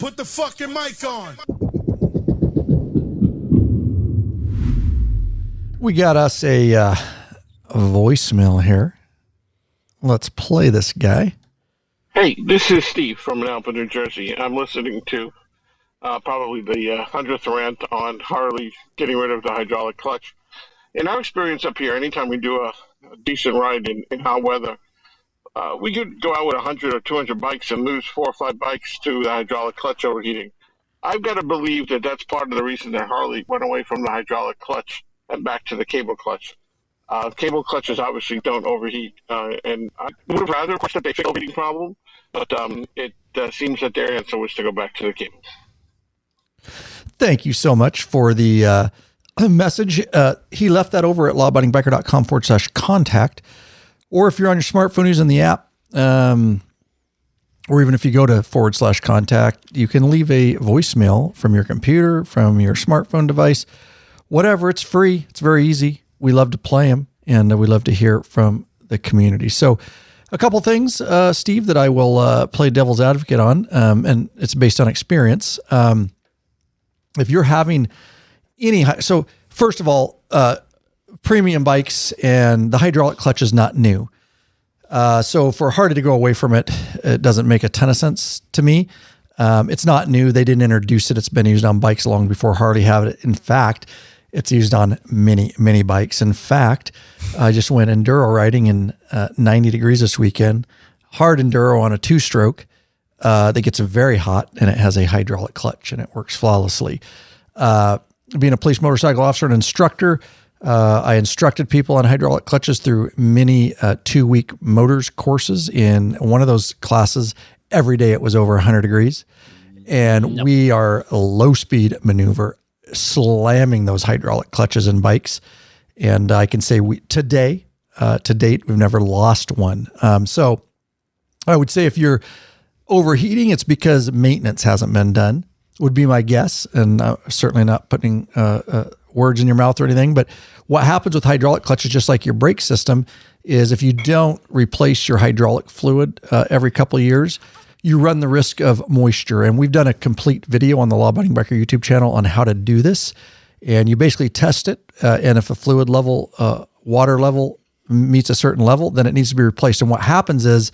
Put the fucking mic on. We got us a voicemail here. Let's play this guy. Hey, this is Steve from Alberta, New Jersey. I'm listening to probably the 100th rant on Harley getting rid of the hydraulic clutch. In our experience up here, anytime we do a decent ride in hot weather, we could go out with 100 or 200 bikes and lose 4 or 5 bikes to the hydraulic clutch overheating. I've got to believe that that's part of the reason that Harley went away from the hydraulic clutch and back to the cable clutch. Cable clutches obviously don't overheat, and I would have rather, of course, that they fix the overheating problem, but it seems that their answer was to go back to the cable. Thank you so much for the message. He left that over at lawabidingbiker.com/contact, or if you're on your smartphone using the app, or even if you go to /contact, you can leave a voicemail from your computer, from your smartphone device, whatever. It's free. It's very easy. We love to play them, and we love to hear from the community. So a couple things, Steve, that I will play devil's advocate on, and it's based on experience. If you're having so first of all, premium bikes and the hydraulic clutch is not new. So for Harley to go away from it, it doesn't make a ton of sense to me. It's not new. They didn't introduce it. It's been used on bikes long before Harley had it. In fact, it's used on many bikes. In fact, I just went enduro riding in 90 degrees this weekend, hard enduro on a 2-stroke that gets very hot, and it has a hydraulic clutch, and it works flawlessly. Being a police motorcycle officer and instructor, I instructed people on hydraulic clutches through many 2-week motors courses. In one of those classes, every day it was over 100 degrees. And we are a low-speed maneuver, slamming those hydraulic clutches in bikes. And I can say to date, we've never lost one. So I would say if you're overheating, it's because maintenance hasn't been done, would be my guess. And certainly not putting words in your mouth or anything. But what happens with hydraulic clutches, just like your brake system, is if you don't replace your hydraulic fluid every couple of years, you run the risk of moisture. And we've done a complete video on the Law Abiding Biker YouTube channel on how to do this. And you basically test it. And if a fluid level, water level meets a certain level, then it needs to be replaced. And what happens is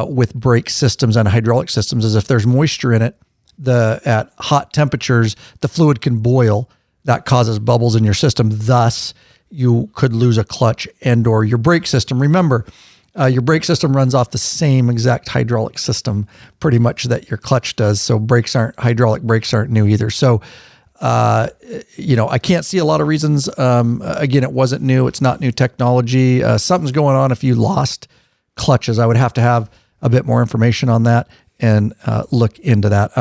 with brake systems and hydraulic systems is if there's moisture in it, at hot temperatures, the fluid can boil. That causes bubbles in your system. Thus, you could lose a clutch and or your brake system. Remember, your brake system runs off the same exact hydraulic system pretty much that your clutch does. So hydraulic brakes aren't new either. So, I can't see a lot of reasons. Again, it wasn't new. It's not new technology. Something's going on if you lost clutches. I would have to have a bit more information on that and look into that.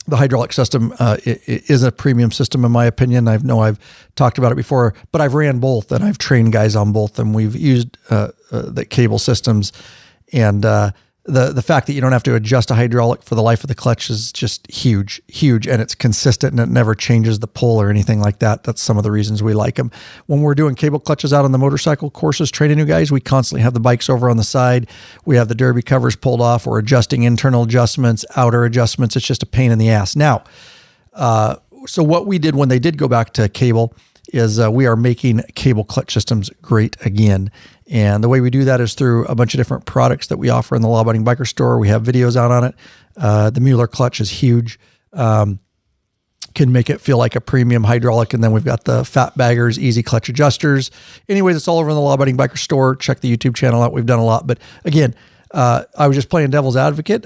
The hydraulic system is a premium system, in my opinion. I've talked about it before, but I've ran both and I've trained guys on both, and we've used the cable systems. And the fact that you don't have to adjust a hydraulic for the life of the clutch is just huge, and it's consistent and it never changes the pull or anything like that. That's some of the reasons we like them. When we're doing cable clutches out on the motorcycle courses, training new guys, we constantly have the bikes over on the side. We have the derby covers pulled off. We're adjusting internal adjustments, outer adjustments. It's just a pain in the ass. Now, so what we did when they did go back to cable is we are making cable clutch systems great again. And the way we do that is through a bunch of different products that we offer in the Law Abiding Biker store. We have videos out on it. The Mueller clutch is huge. Can make it feel like a premium hydraulic. And then we've got the Fat Baggers, easy clutch adjusters. Anyways, it's all over in the Law Abiding Biker store. Check the YouTube channel out. We've done a lot. But again, I was just playing devil's advocate,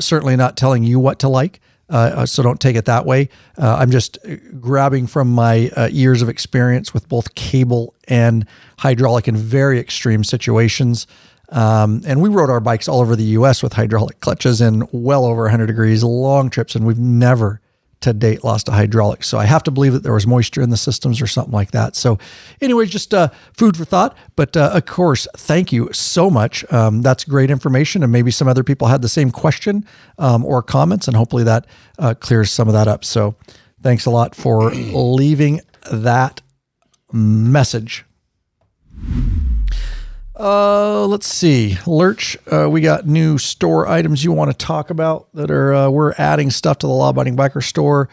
certainly not telling you what to like. So don't take it that way. I'm just grabbing from my years of experience with both cable and hydraulic in very extreme situations. And we rode our bikes all over the U.S. with hydraulic clutches in well over 100 degrees, long trips, and we've never to date lost a hydraulic. So I have to believe that there was moisture in the systems or something like that. So anyways, just food for thought. But of course, thank you so much. That's great information. And maybe some other people had the same question or comments, and hopefully that clears some of that up. So thanks a lot for leaving that message. Let's see. Lurch, we got new store items you want to talk about that are, we're adding stuff to the Law Abiding Biker store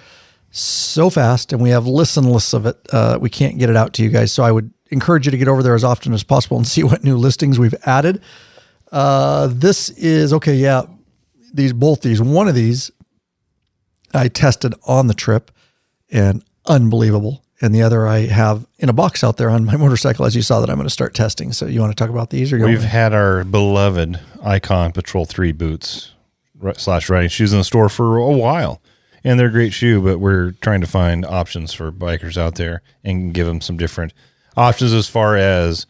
so fast, and we have lists and lists of it. We can't get it out to you guys, so I would encourage you to get over there as often as possible and see what new listings we've added. This is, okay, yeah, both these. One of these I tested on the trip, and unbelievable. And the other I have in a box out there on my motorcycle, as you saw, that I'm going to start testing. So you want to talk about these? Or We've had our beloved Icon Patrol 3 boots / riding shoes in the store for a while. And they're a great shoe, but we're trying to find options for bikers out there and give them some different options as far as,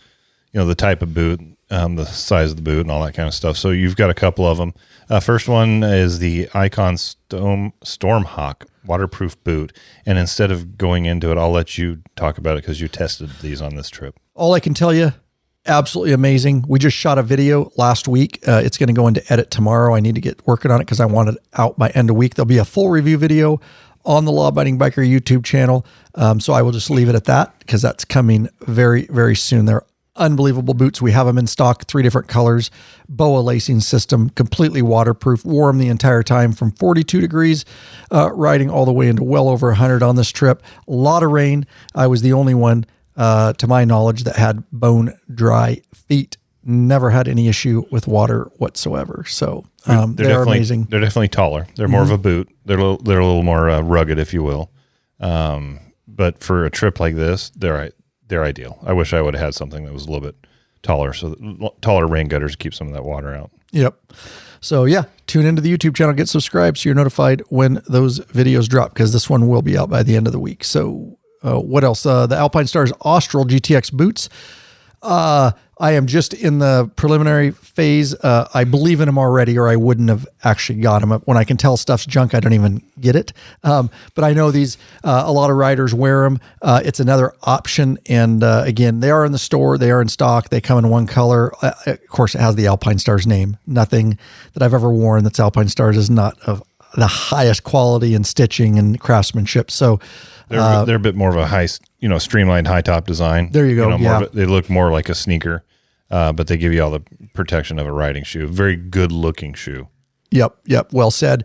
the type of boot, the size of the boot and all that kind of stuff. So you've got a couple of them. First one is the Icon Stormhawk waterproof boot. And instead of going into it, I'll let you talk about it because you tested these on this trip. All I can tell you, absolutely amazing. We just shot a video last week. It's going to go into edit tomorrow. I need to get working on it because I want it out by end of week. There'll be a full review video on the Law Abiding Biker YouTube channel. So I will just leave it at that because that's coming very, very soon. They're unbelievable boots. We have them in stock, 3 different colors, BOA lacing system, completely waterproof, wore them the entire time from 42 degrees, riding all the way into well over 100 on this trip. A lot of rain. I was the only one, to my knowledge, that had bone dry feet. Never had any issue with water whatsoever. So they're amazing. They're definitely taller. They're more of a boot. They're a little more rugged, if you will. But for a trip like this, they're ideal. I wish I would have had something that was a little bit taller, so taller rain gutters keep some of that water out. Yep. So yeah, tune into the YouTube channel, get subscribed so you're notified when those videos drop, because this one will be out by the end of the week. So what else? The Alpine Stars Austral GTX boots. I am just in the preliminary phase. I believe in them already, or I wouldn't have actually got them. When I can tell stuff's junk, I don't even get it. But I know these, a lot of riders wear them. It's another option. And again, they are in the store. They are in stock. They come in one color. Of course, it has the Alpine Stars name. Nothing that I've ever worn that's Alpine Stars is not of the highest quality in stitching and craftsmanship. So they're a bit more of a high, streamlined high top design. There you go. They look more like a sneaker. But they give you all the protection of a riding shoe. Very good looking shoe. Yep. Well said.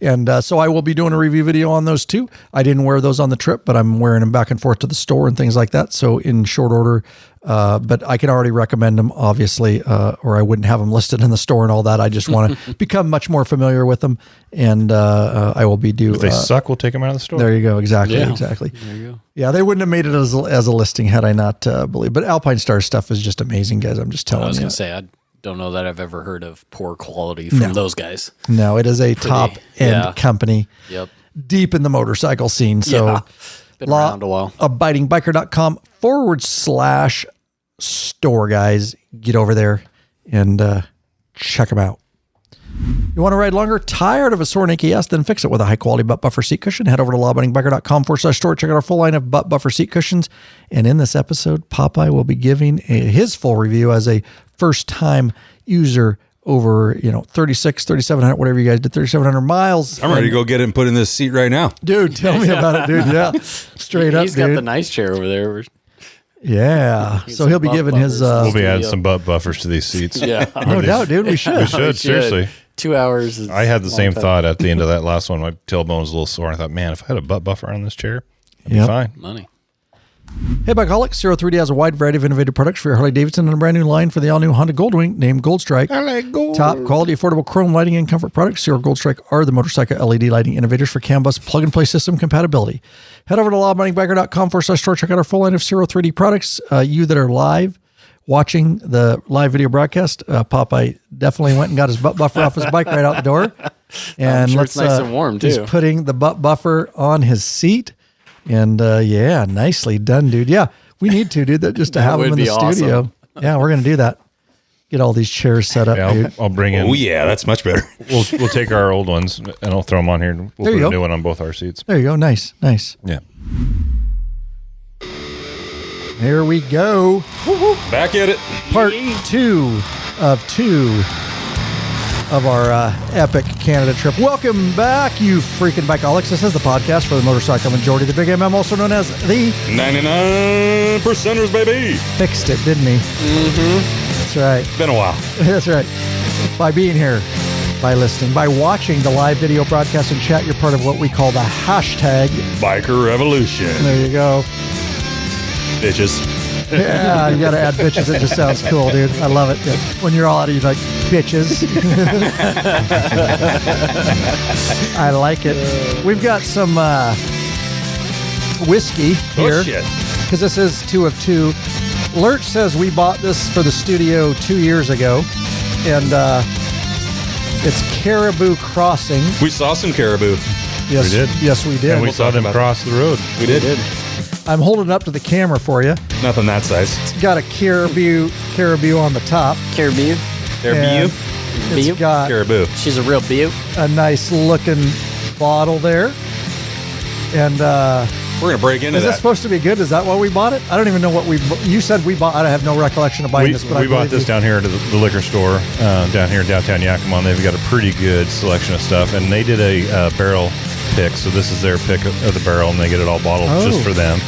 And so I will be doing a review video on those too. I didn't wear those on the trip, but I'm wearing them back and forth to the store and things like that. So in short order, but I can already recommend them, obviously, or I wouldn't have them listed in the store and all that. I just want to become much more familiar with them. And I will be If they suck, we'll take them out of the store. There you go. Exactly. Yeah. Exactly. There you go. Yeah, they wouldn't have made it as a listing had I not believed. But Alpine Star stuff is just amazing, guys. I'm just telling you. I was going to say, I don't know that I've ever heard of poor quality from those guys. No, it is a top-end company. Yep. Deep in the motorcycle scene. So been around a while. abidingbiker.com/store, guys. Get over there and check them out. You want to ride longer? Tired of a sore neck? Yes, then fix it with a high-quality butt buffer seat cushion. Head over to lawabidingbiker.com/store. Check out our full line of butt buffer seat cushions. And in this episode, Popeye will be giving his full review as a first-time user over, 3,700, whatever you guys did, 3,700 miles. I'm ready to go get it and put in this seat right now. Dude, tell me about it, dude. Yeah, straight up, He's got the nice chair over there. Yeah, so he'll be giving his... we'll be adding some butt buffers to these seats. Yeah. No doubt, dude. We should. We should, seriously. 2 hours. I had the same thought at the end of that last one. My tailbone was a little sore. I thought, man, if I had a butt buffer on this chair, I'd be fine. Money. Hey, Bikeaholics, 03D has a wide variety of innovative products for your Harley-Davidson and a brand new line for the all-new Honda Goldwing named Gold Strike. I like gold. Top quality, affordable chrome lighting and comfort products. Zero Gold Strike are the motorcycle LED lighting innovators for CAN bus plug-and-play system compatibility. Head over to lawabidingbiker.com/store. Check out our full line of 03D products. You that are live, watching the live video broadcast, Popeye definitely went and got his butt buffer off his bike right out the door. And it's nice and warm, too. He's putting the butt buffer on his seat. And yeah, nicely done, dude. Yeah, we need to, dude, just to have him in the studio. Awesome. Yeah, we're going to do that. Get all these chairs set up, dude. I'll bring in. Oh, yeah, that's much better. We'll take our old ones and I'll throw them on here. And we'll put a new one on both our seats. There you go. Nice. Yeah. Here we go. Back at it. Part 2 of our epic Canada trip. Welcome back, you freaking bikeaholics. This is the podcast for the motorcycle majority, the Big MM, also known as the 99%ers, baby. Fixed it, didn't he? Mm-hmm. That's That's right. Been a while. That's right. By being here, by listening, by watching the live video broadcast and chat, you're part of what we call the hashtag Biker Revolution. There you go. Bitches. Yeah, you got to add bitches. It just sounds cool, dude. I love it. Yeah. When you're all out of, you're like, bitches. I like it. We've got some whiskey here. Oh, shit. Because this is 2 of 2. Lurch says we bought this for the studio 2 years ago. And it's Caribou Crossing. We saw some caribou. Yes, We did. Yes, we did. And we saw them cross the road. We did. I'm holding it up to the camera for you. Nothing that size. It's got a caribou on the top. Caribou. Caribou. It's got Caribou. She's a real beaut. a nice looking bottle there. And We're going to break into is it that. supposed to be good? Is that why we bought it? I don't even know what you said we bought. I have no recollection of buying this, but we I bought believe this you. down here at the liquor store down here in downtown Yakima. They've got a pretty good selection of stuff, and they did a barrel pick. So this is their pick of the barrel, and they get it all bottled just for them.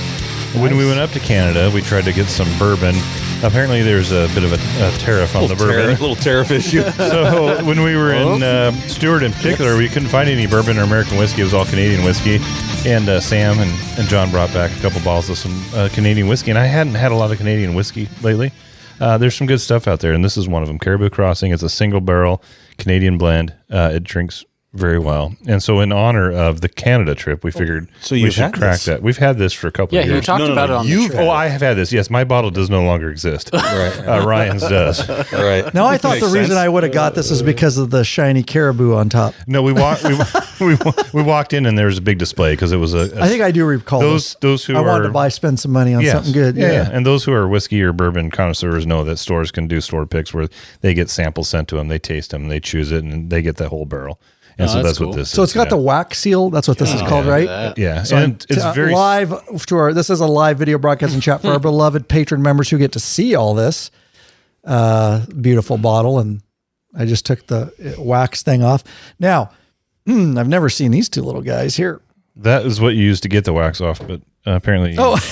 When we went up to Canada, we tried to get some bourbon. Apparently, there's a bit of a tariff on the bourbon. Little tariff issue. So when we were in Stewart in particular, we couldn't find any bourbon or American whiskey. It was all Canadian whiskey. And Sam and John brought back a couple bottles of some Canadian whiskey. And I hadn't had a lot of Canadian whiskey lately. There's some good stuff out there, and this is one of them. Caribou Crossing. It's a single barrel Canadian blend. It drinks very well. And so in honor of the Canada trip, we figured we you've should had crack this? that. We've had this for a couple of Yeah, years. you talked about it on the trip. Oh, I have had this. Yes, my bottle does no longer exist. Right. Ryan's does. Right. No, I thought the Makes reason sense. I would have got this is because of the shiny caribou on top. No, we walked in and there was a big display because it was I think I do recall this. those who I are wanted to spend some money on something good. Yeah. And those who are whiskey or bourbon connoisseurs know that stores can do store picks where they get samples sent to them, they taste them, they choose it, and they get the whole barrel. And so that's cool. what this is. So it's got the wax seal. That's what this is called, right? Yeah. So and it's very live to our. This is a live video broadcast and chat for our beloved patron members who get to see all this beautiful bottle. And I just took the wax thing off. Now, I've never seen these two little guys here. That is what you use to get the wax off, but apparently. Whoops.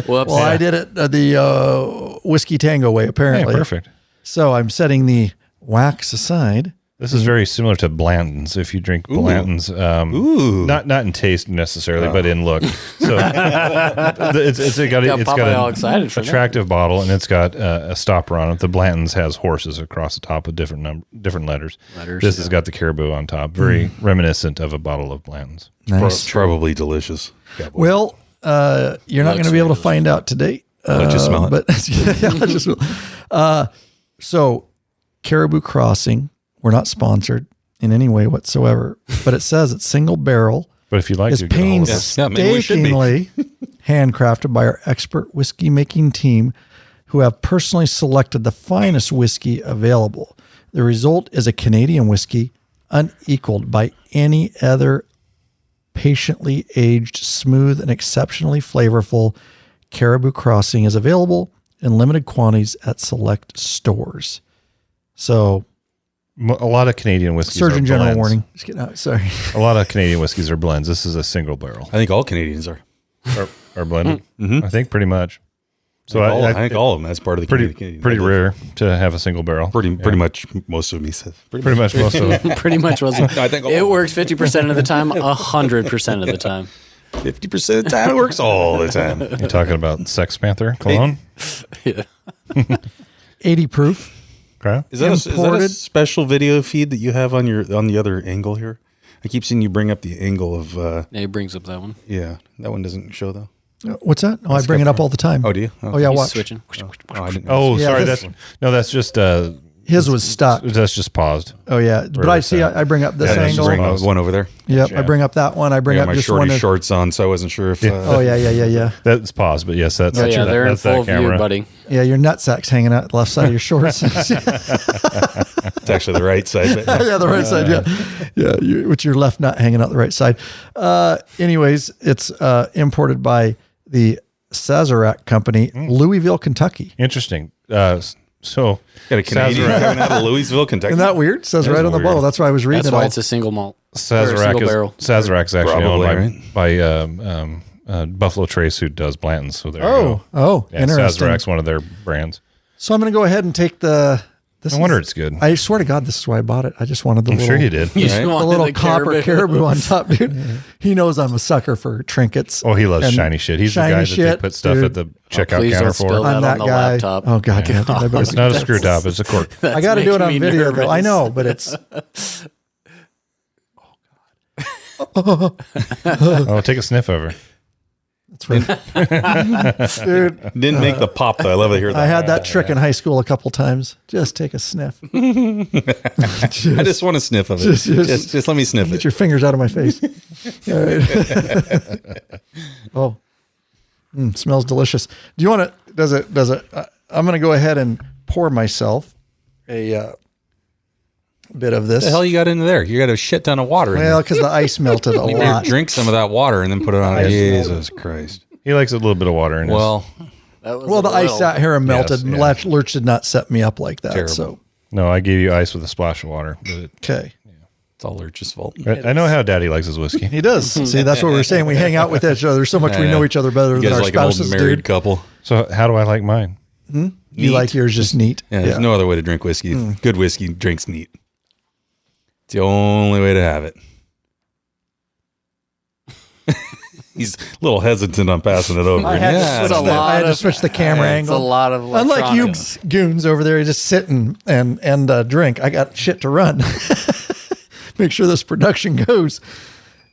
Well, I did it the Whiskey Tango way, apparently. Hey, perfect. So I'm setting the wax aside. This is very similar to Blanton's. If you drink Blanton's, not in taste necessarily, but in look. So it's got all an excited for that. attractive bottle, and it's got a stopper on it. The Blanton's has horses across the top with different letters. This has got the caribou on top, very reminiscent of a bottle of Blanton's. Nice. Probably delicious. Well, you're not going to be able to find out today. Let you smell it. But yeah, let's just smell. So, Caribou Crossing. We're not sponsored in any way whatsoever, but it says it's single barrel. But if you like, Is you get a hold of it. Yeah, maybe we should be. painstakingly handcrafted by our expert whiskey making team, who have personally selected the finest whiskey available. The result is a Canadian whiskey unequaled by any other. Patiently aged, smooth, and exceptionally flavorful. Caribou Crossing is available in limited quantities at select stores. So, A lot of Canadian whiskeys Surgeon are General blends. warning. Just kidding. No, sorry. A lot of Canadian whiskeys are blends. This is a single barrel. I think all Canadians are. Are blended. I think pretty much. So I think all of them. That's part of the Canadian. pretty rare to have a single barrel. Pretty much most of them, he says. Pretty much most of them. Pretty much wasn't. I think all It of them. works 50% of the time, 100% of the time. 50% of the time, it works all the time. You're talking about Sex Panther cologne? Yeah. 80 proof. Okay. Is that a Imported. special video feed that you have on the other angle here? I keep seeing you bring up the angle of Yeah, he brings up that one. that one doesn't show though. What's that? Oh, I bring it up all the time. Oh, do you? Oh, yeah, He's watch. switching. I didn't know. Oh, Yeah, sorry. this- That's just His was stuck. That's just paused. Oh, yeah. But I see, I bring up this Yeah, angle. bring one over there. Yep, I bring up that one. I bring I got up my just shorty one. shorts on, so I wasn't sure if. Oh, yeah. That's paused, but yes, that's Oh, yeah, they're in that's full that view, camera. buddy. Yeah, your nutsack's hanging out the left side of your shorts. It's actually the right side. But Yeah, the right side. Yeah. With your left nut hanging out the right side. Anyways, it's imported by the Sazerac Company, Louisville, Kentucky. Interesting. So got a Canadian Sazerac- coming out of Louisville, Kentucky. Isn't that weird? It says right on the weird. bottle. That's why I was reading That's it why all. it's a single malt. or a Sazerac single barrel. Sazerac's actually Probably, owned by Buffalo Trace, who does Blanton's. So there you go. Oh, Yeah, interesting. Sazerac's one of their brands. So I'm going to go ahead and take the. I wonder it's good. I swear to God, this is why I bought it. I just wanted the I'm little. sure you did. You just The wanted little the copper caribou on top, dude. He knows I'm a sucker for trinkets. Oh, he loves and shiny shit. He's the shiny guy that shit, they put stuff dude. at the checkout please counter don't spill for. that. I'm on that the guy. laptop. Oh God, yeah. I better- It's not a screw top. It's a cork. I got to do it on making me video, though. I nervous. know, but it's. Oh, take a sniff of her. That's right, dude. Didn't make the pop though. I love to hear that. I had that trick in high school a couple times. Just take a sniff. I just want to sniff of it. Just let me sniff Get it. your fingers out of my face. All right. Oh, smells delicious. Do you want to? Does it? I'm going to go ahead and pour myself a bit of this. What the hell you got into there? You got a shit ton of water in Well, there. because the ice melted a You lot. drink some of that water and then put it on. Jesus Christ. He likes a little bit of water in his. Well, That was Well, the a ice little- out here and melted. Yes, yeah. Lurch did not set me up like that. Terrible. So no, I gave you ice with a splash of water. But okay, it's all Lurch's fault. I know how Daddy likes his whiskey. he does. See, that's what we're saying. We hang out with each other. There's so much we know each other better You than guys our like an old spouses, married dude. couple. So how do I like mine? You Neat. like yours just neat. Yeah, there's no other way to drink whiskey. Good whiskey drinks neat. It's the only way to have it. He's a little hesitant on passing it over. I had to switch the camera It's a angle. lot of Unlike you electronics. goons over there, just sitting and drink. I got shit to run. Make sure this production goes.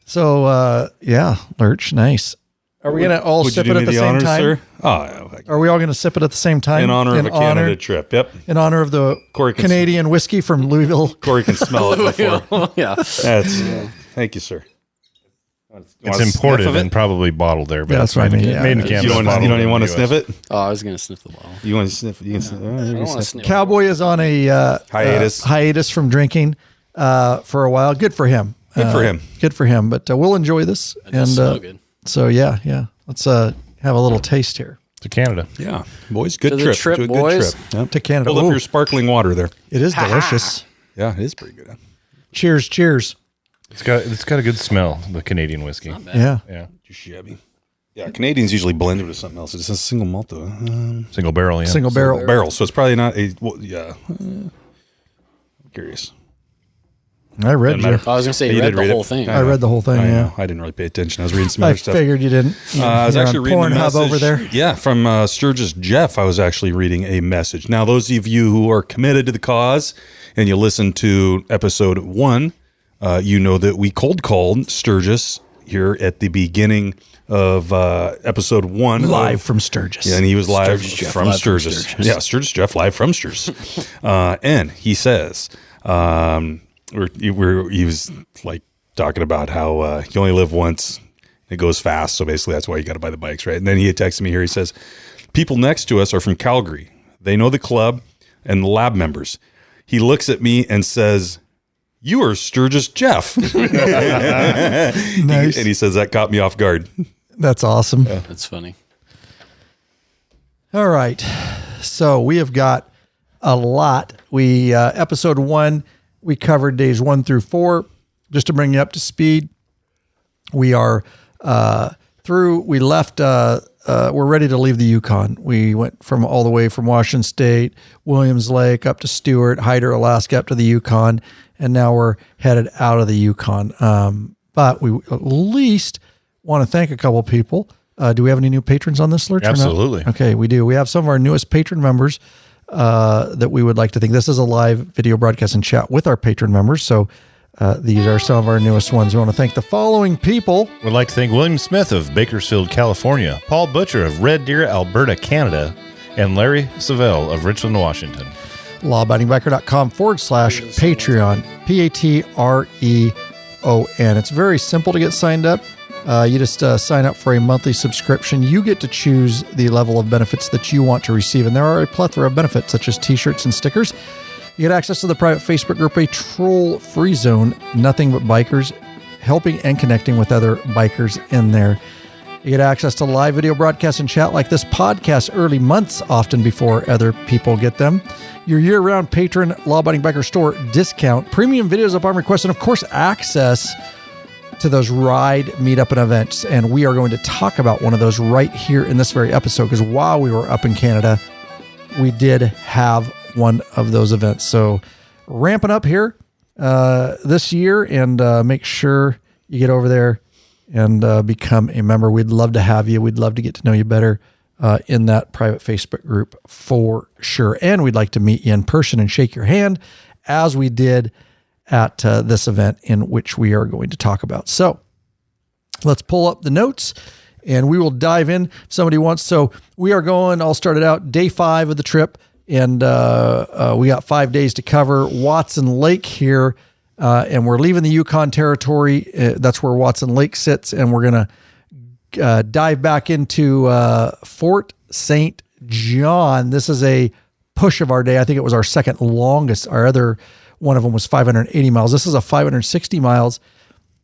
So yeah, Lurch, nice. Are we gonna all Would you sip do it me at the the same honors, time? sir? Oh, yeah. Are we all gonna sip it at the same time? In honor of a Canada trip. Yep. In honor of the Corey can Canadian whiskey from Louisville. Corey can smell it before. Yeah. That's thank you, sir. It's imported and probably bottled there. But Yeah, that's what I mean, yeah. Made in You Canada. You don't bottled even in want to the sniff US. it? Oh, I was going to sniff the bottle. You want to sniff it? You can sniff it. I don't want to sniff it. Cowboy is on a Hiatus. hiatus from drinking for a while. Good for him. Good for him. Good for him. But we'll enjoy this. It does smell good. So yeah. Let's have a little taste here. To Canada. Yeah, boys, good To the trip. trip, To a boys. good trip. Yep. To Canada. Hold up Ooh, your sparkling water there. it is delicious. Yeah, it is pretty good. Cheers. It's got a good smell. The Canadian whiskey. Yeah. Yeah. Too shabby. Yeah, Canadians usually blend it with something else. It's a single malt though. Single barrel. Yeah. Single barrel. Barrel, so it's probably not a. Well, yeah. Curious. I read Doesn't you. matter. I was going to say, You you read did the read whole it. thing. I read the whole thing. I Yeah. know. I didn't really pay attention. I was reading some I other stuff. figured you didn't. I was You're actually on reading a Pornhub message. over there. Yeah, from Sturgis Jeff. I was actually reading a message. Now, those of you who are committed to the cause and you listen to episode 1, you know that we cold called Sturgis here at the beginning of episode 1. Live from Sturgis. Yeah, and he was live Sturgis Jeff, from live from Sturgis. Sturgis. Yeah, Sturgis Jeff live from Sturgis. And he says, he was like talking about how you only live once. It goes fast. So basically that's why you got to buy the bikes, right? And then he had texted me here. He says, people next to us are from Calgary. They know the club and the lab members. He looks at me and says, you are Sturgis Jeff. Nice. And he says, that caught me off guard. That's awesome. That's funny. All right. So we have got a lot. We episode 1, we covered days 1 through 4. Just to bring you up to speed, we are through. We left. We're ready to leave the Yukon. We went from all the way from Washington State, Williams Lake, up to Stewart, Hyder, Alaska, up to the Yukon, and now we're headed out of the Yukon. But we at least want to thank a couple people. Do we have any new patrons on this, Lurch? or not? Absolutely. Okay, we do. We have some of our newest patron members that we would like to thank. This is a live video broadcast and chat with our patron members. So these are some of our newest ones. We want to thank the following people. We'd like to thank William Smith of Bakersfield, California, Paul Butcher of Red Deer, Alberta, Canada, and Larry Savell of Richland, Washington. lawabidingbiker.com/Patreon, Patreon. It's very simple to get signed up. You just sign up for a monthly subscription. You get to choose the level of benefits that you want to receive. And there are a plethora of benefits, such as t-shirts and stickers. You get access to the private Facebook group, a troll-free zone, nothing but bikers, helping and connecting with other bikers in there. You get access to live video broadcasts and chat like this podcast early months, often before other people get them. Your year-round patron Law-Abiding Biker store discount, premium videos upon request, and of course, access to those ride, meetup, and events. And we are going to talk about one of those right here in this very episode, because while we were up in Canada, we did have one of those events. So ramping up here this year, and make sure you get over there and become a member. We'd love to have you. We'd love to get to know you better in that private Facebook group for sure. And we'd like to meet you in person and shake your hand as we did at this event in which we are going to talk about. So let's pull up the notes and we will dive in if somebody wants. So we are going, I'll start it out, day 5 of the trip. And we got 5 days to cover Watson Lake here. And we're leaving the Yukon Territory. That's where Watson Lake sits. And we're going to dive back into Fort St. John. This is a push of our day. I think it was our second longest. Our other one of them was 580 miles. This is a 560 miles,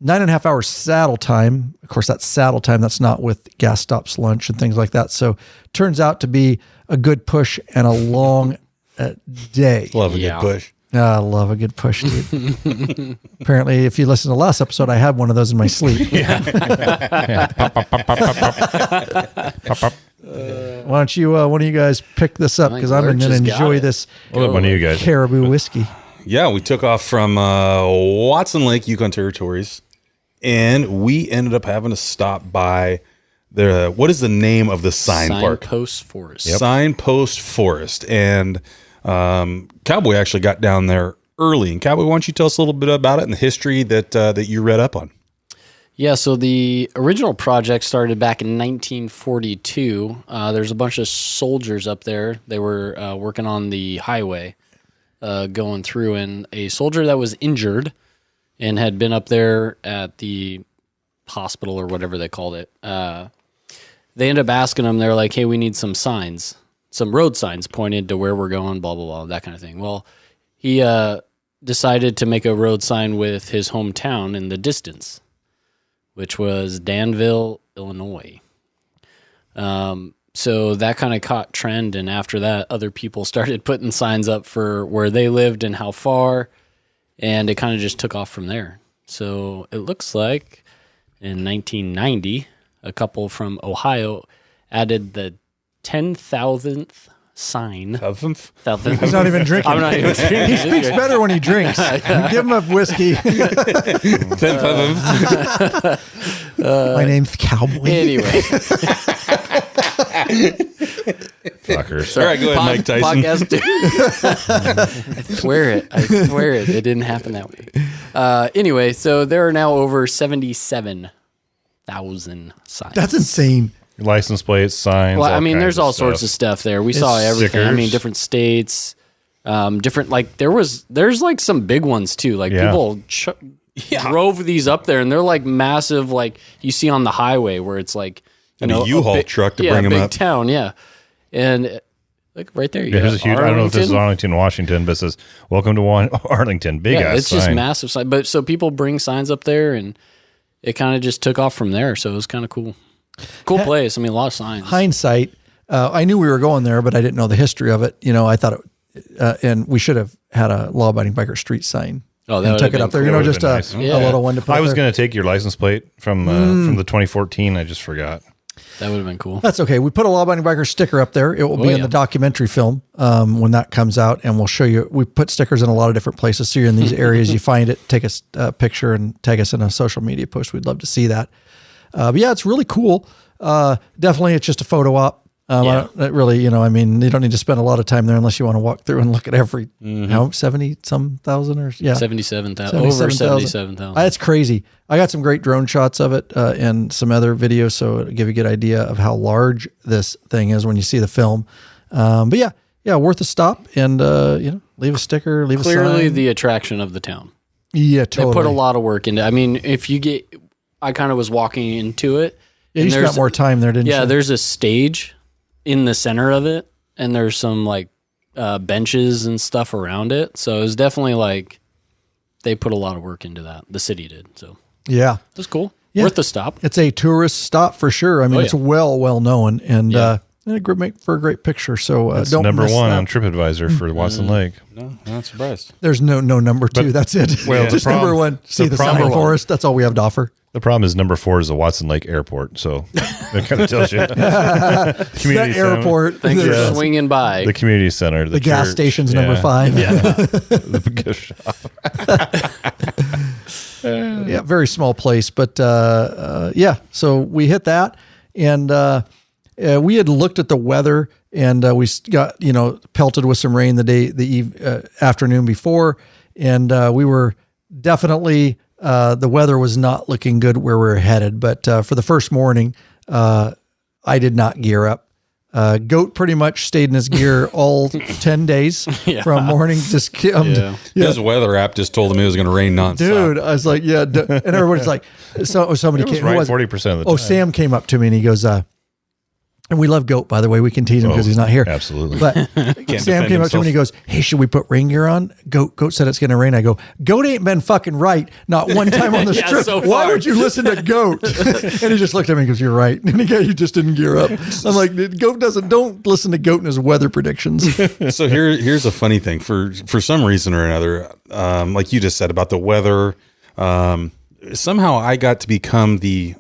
9.5 hours saddle time. Of course, that's saddle time. That's not with gas stops, lunch, and things like that. So turns out to be a good push and a long day. Love a good push. I love a good push, dude. Apparently, if you listen to the last episode, I had one of those in my sleep. Pop, pop, pop, pop, pop, pop. Pop, pop. Why don't you, one of you guys pick this up, because I'm going to enjoy this Well, one of you guys. caribou whiskey. Yeah, we took off from Watson Lake, Yukon Territories, and we ended up having to stop by what is the name of the sign park? Signpost Forest. Signpost Forest. And Cowboy actually got down there early. And Cowboy, why don't you tell us a little bit about it and the history that you read up on? Yeah, so the original project started back in 1942. There's a bunch of soldiers up there. They were working on the highway going through, and a soldier that was injured and had been up there at the hospital or whatever they called it. They ended up asking him, they're like, hey, we need some signs, some road signs pointed to where we're going, blah, blah, blah, that kind of thing. Well, he decided to make a road sign with his hometown in the distance, which was Danville, Illinois. So that kind of caught trend, and after that, other people started putting signs up for where they lived and how far, and it kind of just took off from there. So it looks like in 1990, a couple from Ohio added the 10,000th sign. Thousandth? He's not even drinking. I'm not even drinking. He speaks better when he drinks. Give him a whiskey. 10,000th. My name's Cowboy. Anyway. Fuckers. All right, go ahead, Mike Tyson. Podcast I swear it. It didn't happen that way. Anyway, so there are now over 77,000 signs. That's insane. License plates, signs. Well, I all mean, kinds there's of all stuff. sorts of stuff there. We saw everything. I mean, stickers. different states, different, like there's like some big ones too. Like Yeah. people drove these up there, and they're like massive, like you see on the highway where it's like, And a U-Haul truck to bring 'em big up. town, yeah. And like right there, you Yeah, got here's a huge. I don't know if this is Arlington. Arlington, Washington, but it says "Welcome to Arlington." Big ass it's just sign. massive sign. But so people bring signs up there, and it kind of just took off from there. So it was kind of cool. Cool place. I mean, a lot of signs. Hindsight, I knew we were going there, but I didn't know the history of it. You know, I thought it, and we should have had a law-abiding biker street sign. Oh, that and would took have it up been there. You cool. know, That just would've been a nice. little one to put I was there. going to take your license plate from the 2014. I just forgot. That would have been cool. That's okay. We put a law-abiding biker sticker up there. It will be in the documentary film when that comes out, and we'll show you. We put stickers in a lot of different places. So you're in these areas, you find it, take a picture, and tag us in a social media post. We'd love to see that. But yeah, it's really cool. Definitely, it's just a photo op. I don't really, you know, I mean, you don't need to spend a lot of time there unless you want to walk through and look at every, how 70-some thousand or 77,000, over 77,000. That's crazy. I got some great drone shots of it and some other videos, so it'll give you a good idea of how large this thing is when you see the film. But yeah, worth a stop, and you know, leave a sticker, leave a sign. Clearly the attraction of the town. Yeah, totally. They put a lot of work into. I mean, I kind of was walking into it. Yeah, and you spent more time there, didn't you? Yeah, there's a stage in the center of it, and there's some like benches and stuff around it. So it was definitely like they put a lot of work into that. The city did. So Yeah. it was cool. Yeah. Worth the stop. It's a tourist stop for sure. I mean, it's well known, and make for a great picture. So It's don't number miss one that. on TripAdvisor for Watson Lake. No, not surprised. There's no number two. That's it. Well, just the problem- number one. See the problem- Summer Forest. That's all we have to offer. The problem is number 4 is the Watson Lake Airport, so that kind of tells you. That airport. Thanks for Yeah. swinging by. The community center, The gas church, station's number 5. Yeah, the gift shop. Yeah, very small place, but yeah. So we hit that, and we had looked at the weather, and we got pelted with some rain the afternoon before, and we were definitely the weather was not looking good where we were headed. But for the first morning, I did not gear up. Goat pretty much stayed in his gear all 10 days from morning. Just His weather app just told him it was going to rain nonstop. Dude, I was like, yeah. And everybody's like, somebody It was came. right who was it? 40% of the time. Oh, Sam came up to me and he goes, and we love Goat, by the way. We can tease him because he's not here. Absolutely. But Sam came up to me and he goes, hey, should we put rain gear on? Goat said it's going to rain. I go, Goat ain't been fucking right. Not one time on the Yeah, strip. so Why far. would you listen to Goat? And he just looked at me and goes, you're right. And he just didn't gear up. I'm like, Goat don't listen to Goat and his weather predictions. So here's a funny thing. For some reason or another, like you just said about the weather, somehow I got to become the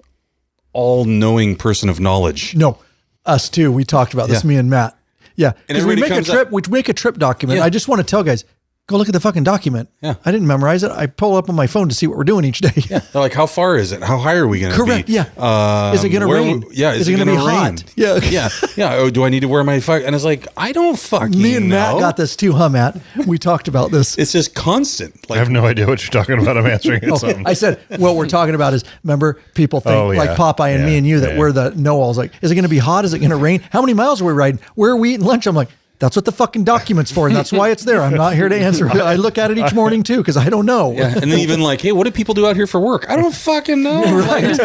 all-knowing person of knowledge. No, us too. We talked about this, Yeah. me and Matt. Yeah. And Because we everybody make a comes trip. up- We make a trip document. Yeah. I just want to tell guys, go look at the fucking document. Yeah. I didn't memorize it. I pull up on my phone to see what we're doing each day. They're like, how far is it? How high are we going to be? Correct. Yeah. Is it going to where- rain? Yeah. Is it going to be hot? Yeah. Yeah. Oh, do I need to wear my And it's like, I don't fucking Me and Matt know. got this too, huh, Matt? We talked about this. It's just constant. I have no idea what you're talking about. I'm answering it. Okay. Something. I said, what we're talking about is, remember, people think Oh, yeah. like Popeye and me Yeah. and you that Yeah. we're the know-alls. Like, is it going to be hot? Is it going to rain? How many miles are we riding? Where are we eating lunch? I'm like, that's what the fucking document's for, and that's why it's there. I'm not here to answer. I look at it each morning too because I don't know. Yeah. And then even like, hey, what do people do out here for work? I don't fucking know. Right. It's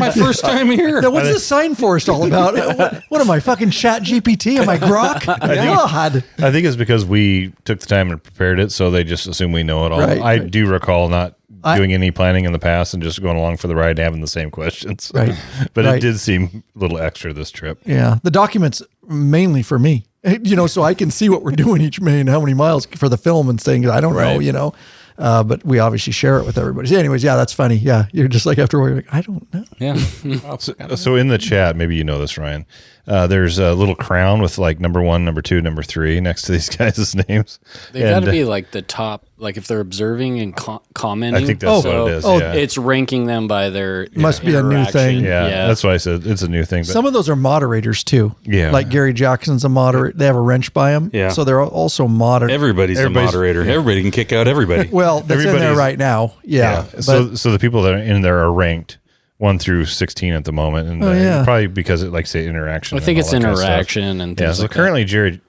my first time here. Now, what's this sign forest all about? What am I, fucking Chat GPT? Am I Grok? God. I think it's because we took the time and prepared it, so they just assume we know it all. Right. I do recall not doing any planning in the past and just going along for the ride and having the same questions. Right. But Right. it did seem a little extra this trip. Yeah. The document's mainly for me, so I can see what we're doing each May and how many miles for the film and things. I don't know, but we obviously share it with everybody. Anyways, yeah, that's funny. Yeah. You're just like, after a while, you're like, I don't know. Yeah. So in the chat, maybe you know this, Ryan. There's a little crown with like number 1, number 2, number 3 next to these guys' names. They got to be like the top, like if they're observing and commenting. I think that's what it is. Yeah. It's ranking them by their Must be a new interaction. thing. Yeah, that's why I said it's a new thing. But Some of those are moderators too. Yeah. Like Gary Jackson's a moderator. They have a wrench by him. Yeah. So they're also moderate. Everybody's a moderator. Everybody can kick out everybody. Well, that's in there Everybody's- right now. Yeah. But So the people that are in there are ranked 1 through 16 at the moment, and yeah. probably because it like say interaction. I think and it's all that kind of stuff. interaction and Yeah. things So like currently,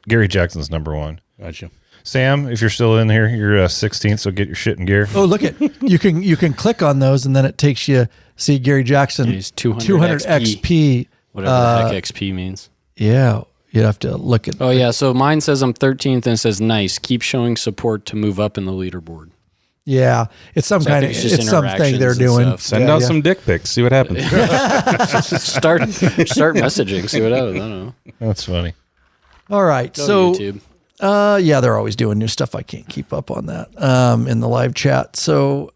Gary Jackson's number 1. Gotcha. Sam, if you're still in here, you're 16th. So get your shit in gear. oh, look at you can click on those and then it takes you see Gary Jackson. He's 200 XP. Whatever the heck XP means. Yeah. You'd have to look at. Oh, yeah. So mine says I'm 13th and it says, nice. Keep showing support to move up in the leaderboard. Yeah. It's some So I kind of think it's just something they're interactions and doing. stuff. Send Yeah, out yeah. some dick pics. See what happens. start messaging. See what happens. I don't know. That's funny. All right. Go So to YouTube. yeah, they're always doing new stuff. I can't keep up on that in the live chat. So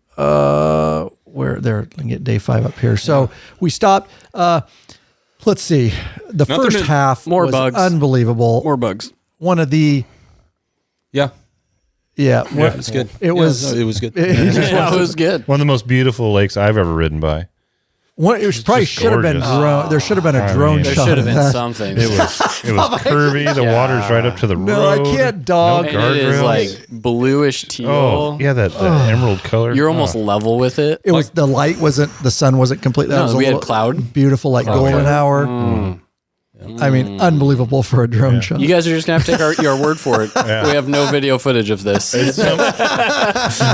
where there, let me get day 5 up here. So we stopped. Let's see. The Nothing first to- half more was bugs. unbelievable. More bugs. One of the Yeah. It's good. It was. It was good. Yeah, it was good. One of the most beautiful lakes I've ever ridden by. It was probably just should have been gorgeous. drone. There should have been a drone There shot. should have of been that. something. It was curvy. The water's right up to the No, I road. can't dog. No And it is guardrails. like bluish teal. Oh, yeah, that emerald color. You're almost level with it. It was the light wasn't the sun wasn't complete. That No, was a we had little cloud. beautiful like golden hour. I mean, unbelievable for a drone shot. You guys are just gonna have to take your word for it. We have no video footage of this.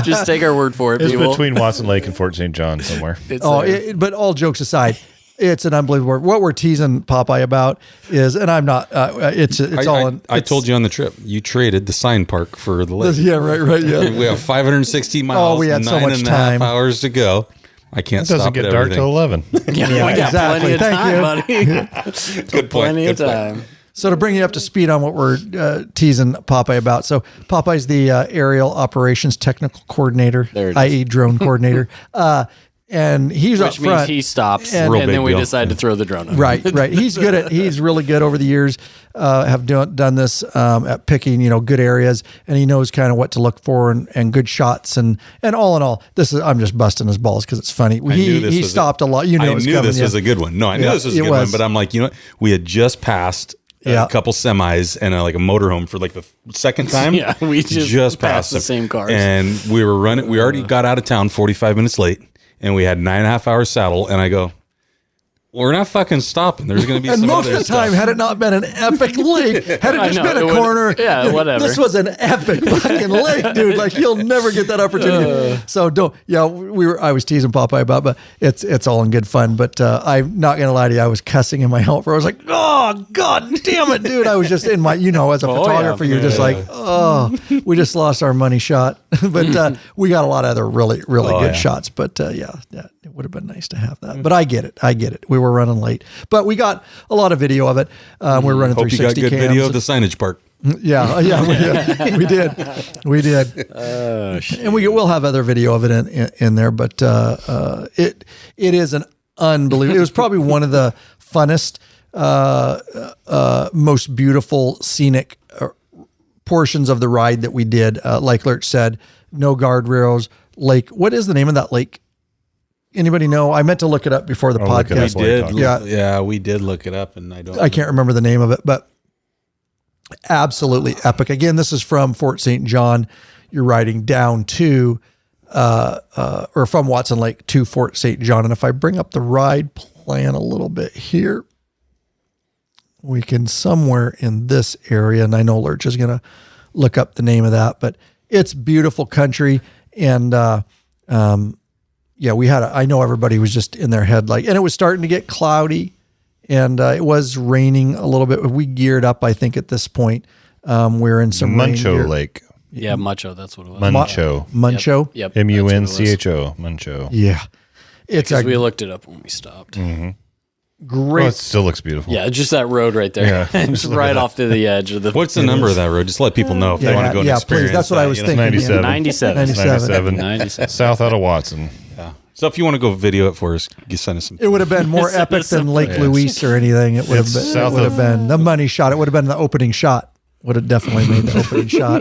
Just take our word for it, It's people. between Watson Lake and Fort St. John somewhere. It's Oh, there. but all jokes aside, it's an unbelievable. What we're teasing Popeye about is, and I'm not. It's all. I told you on the trip, you traded the sign park for the lake. Yeah, right. Yeah. We have 560 miles. we had so 9 much and a half time. hours to go. I can't It doesn't stop get at dark everything. till 11. yeah, we got exactly. plenty of Thank time, you. buddy. Good point. Plenty of Good point. time. So to bring you up to speed on what we're teasing Popeye about. So Popeye's the aerial operations technical coordinator, There it is. i.e. drone coordinator. and he's up Which means front. he stops, And- and then big we deal. decide to throw the drone. Right. He's really good over the years. Have done this at picking, good areas, and he knows kind of what to look for and good shots and all in all, I'm just busting his balls because it's funny. He stopped a lot. I knew this was a good one. No, I knew this was a good one, but I'm like, we had just passed a couple semis and like a motorhome for like the second time. Yeah, we just passed the them. same cars. And we were running. We already got out of town 45 minutes late, and we had 9.5 hours saddle. And I go, well, we're not fucking stopping. There's going to be and some most other of the time, stuff. had it not been an epic lake, had it just been a corner, whatever. This was an epic fucking lake, dude. Like you'll never get that opportunity. So don't. Yeah, I was teasing Popeye about, but it's all in good fun. But I'm not gonna lie to you, I was cussing in my helper. I was like, oh god damn it, dude. I was just in my, as a photographer, you're just like, oh, we just lost our money shot. But we got a lot of other really good shots. But yeah, it would have been nice to have that. But I get it. We were running late, but we got a lot of video of it. We were running Hope you 360 got good cams. video of the signage park. Yeah, we did. Oh, shit. And we'll have other video of it in there, but it is an unbelievable. It was probably one of the funnest, most beautiful scenic portions of the ride that we did. Like Lurch said, no guardrails. Lake. What is the name of that lake? Anybody know? I meant to look it up before the podcast. We did look it up, and I can't remember the name of it, but absolutely epic. Again, this is from Fort St. John. You're riding down to, or from Watson Lake to Fort St. John. And if I bring up the ride plan a little bit here, we can somewhere in this area, and I know Lurch is going to look up the name of that, but it's beautiful country. And, I know everybody was just in their head, and it was starting to get cloudy and it was raining a little bit. We geared up, I think at this point, we're in some Muncho Lake. Yeah. Muncho. That's what it was. Muncho. Yep. Muncho. Muncho. Yeah. Because we looked it up when we stopped. Mm-hmm. Great. Oh, it still looks beautiful. Yeah. Just that road right there. Yeah. Just right off to the edge of the. What's the number of that road? Just let people know if they want to go and experience. Please. That's what I was thinking. 97. South out of Watson. Yeah. So if you want to go video it for us, you send us some. It would have been more epic than Lake Louise or anything. It would have been the money shot. It would have been the opening shot. Would have definitely made the opening shot.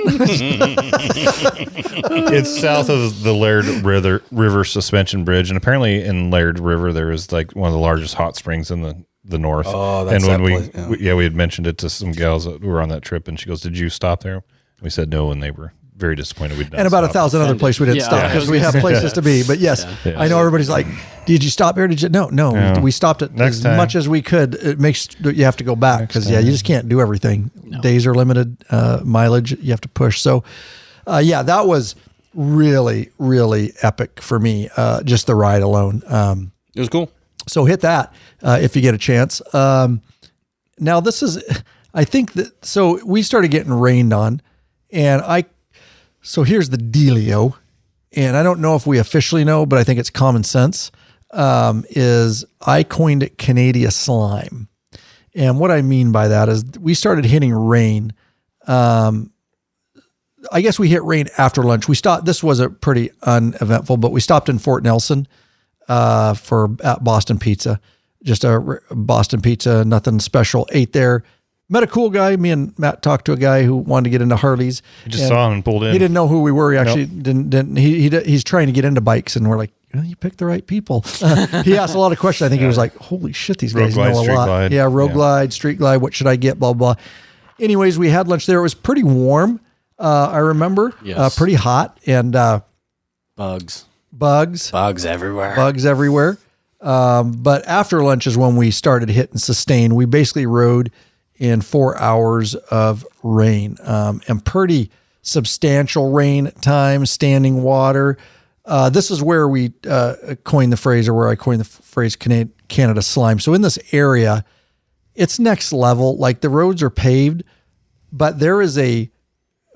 It's south of the Laird River Suspension Bridge, and apparently in Laird River there is like one of the largest hot springs in the north. Oh, that's and when that place, we had mentioned it to some gals that were on that trip, and she goes, "Did you stop there?" And we said no, and they were very disappointed we'd not. And about stopped. 1,000 other places we didn't stop because we have places to be. But yes, I know everybody's like, "Did you stop here? Did you?" No. We stopped it as much as we could. It makes you have to go back because you just can't do everything. No. Days are limited, mileage you have to push. So, that was really, really epic for me. Just the ride alone. It was cool. So hit that if you get a chance. Now this is, I think that, so we started getting rained on, and so here's the dealio, and I don't know if we officially know, but I think it's common sense, is I coined it Canadian slime. And what I mean by that is we started hitting rain. I guess we hit rain after lunch. We stopped, this was a pretty uneventful, but we stopped in Fort Nelson at Boston Pizza, just a Boston Pizza, nothing special. Ate there. Met a cool guy. Me and Matt talked to a guy who wanted to get into Harleys. We just saw him and pulled in. He didn't know who we were. He actually didn't. He's trying to get into bikes, and we're like, you picked the right people. He asked a lot of questions. I think he was like, holy shit, these guys know a lot. Glide. Yeah, Road Glide, Street Glide. What should I get? Blah, blah. Anyways, we had lunch there. It was pretty warm. I remember. Yes. Pretty hot and bugs everywhere. But after lunch is when we started hitting sustain. We basically rode in 4 hours of rain, and pretty substantial rain at times, standing water. This is where we coined the phrase, or where I coined the phrase Canada slime. So in this area, it's next level. Like the roads are paved, but there is a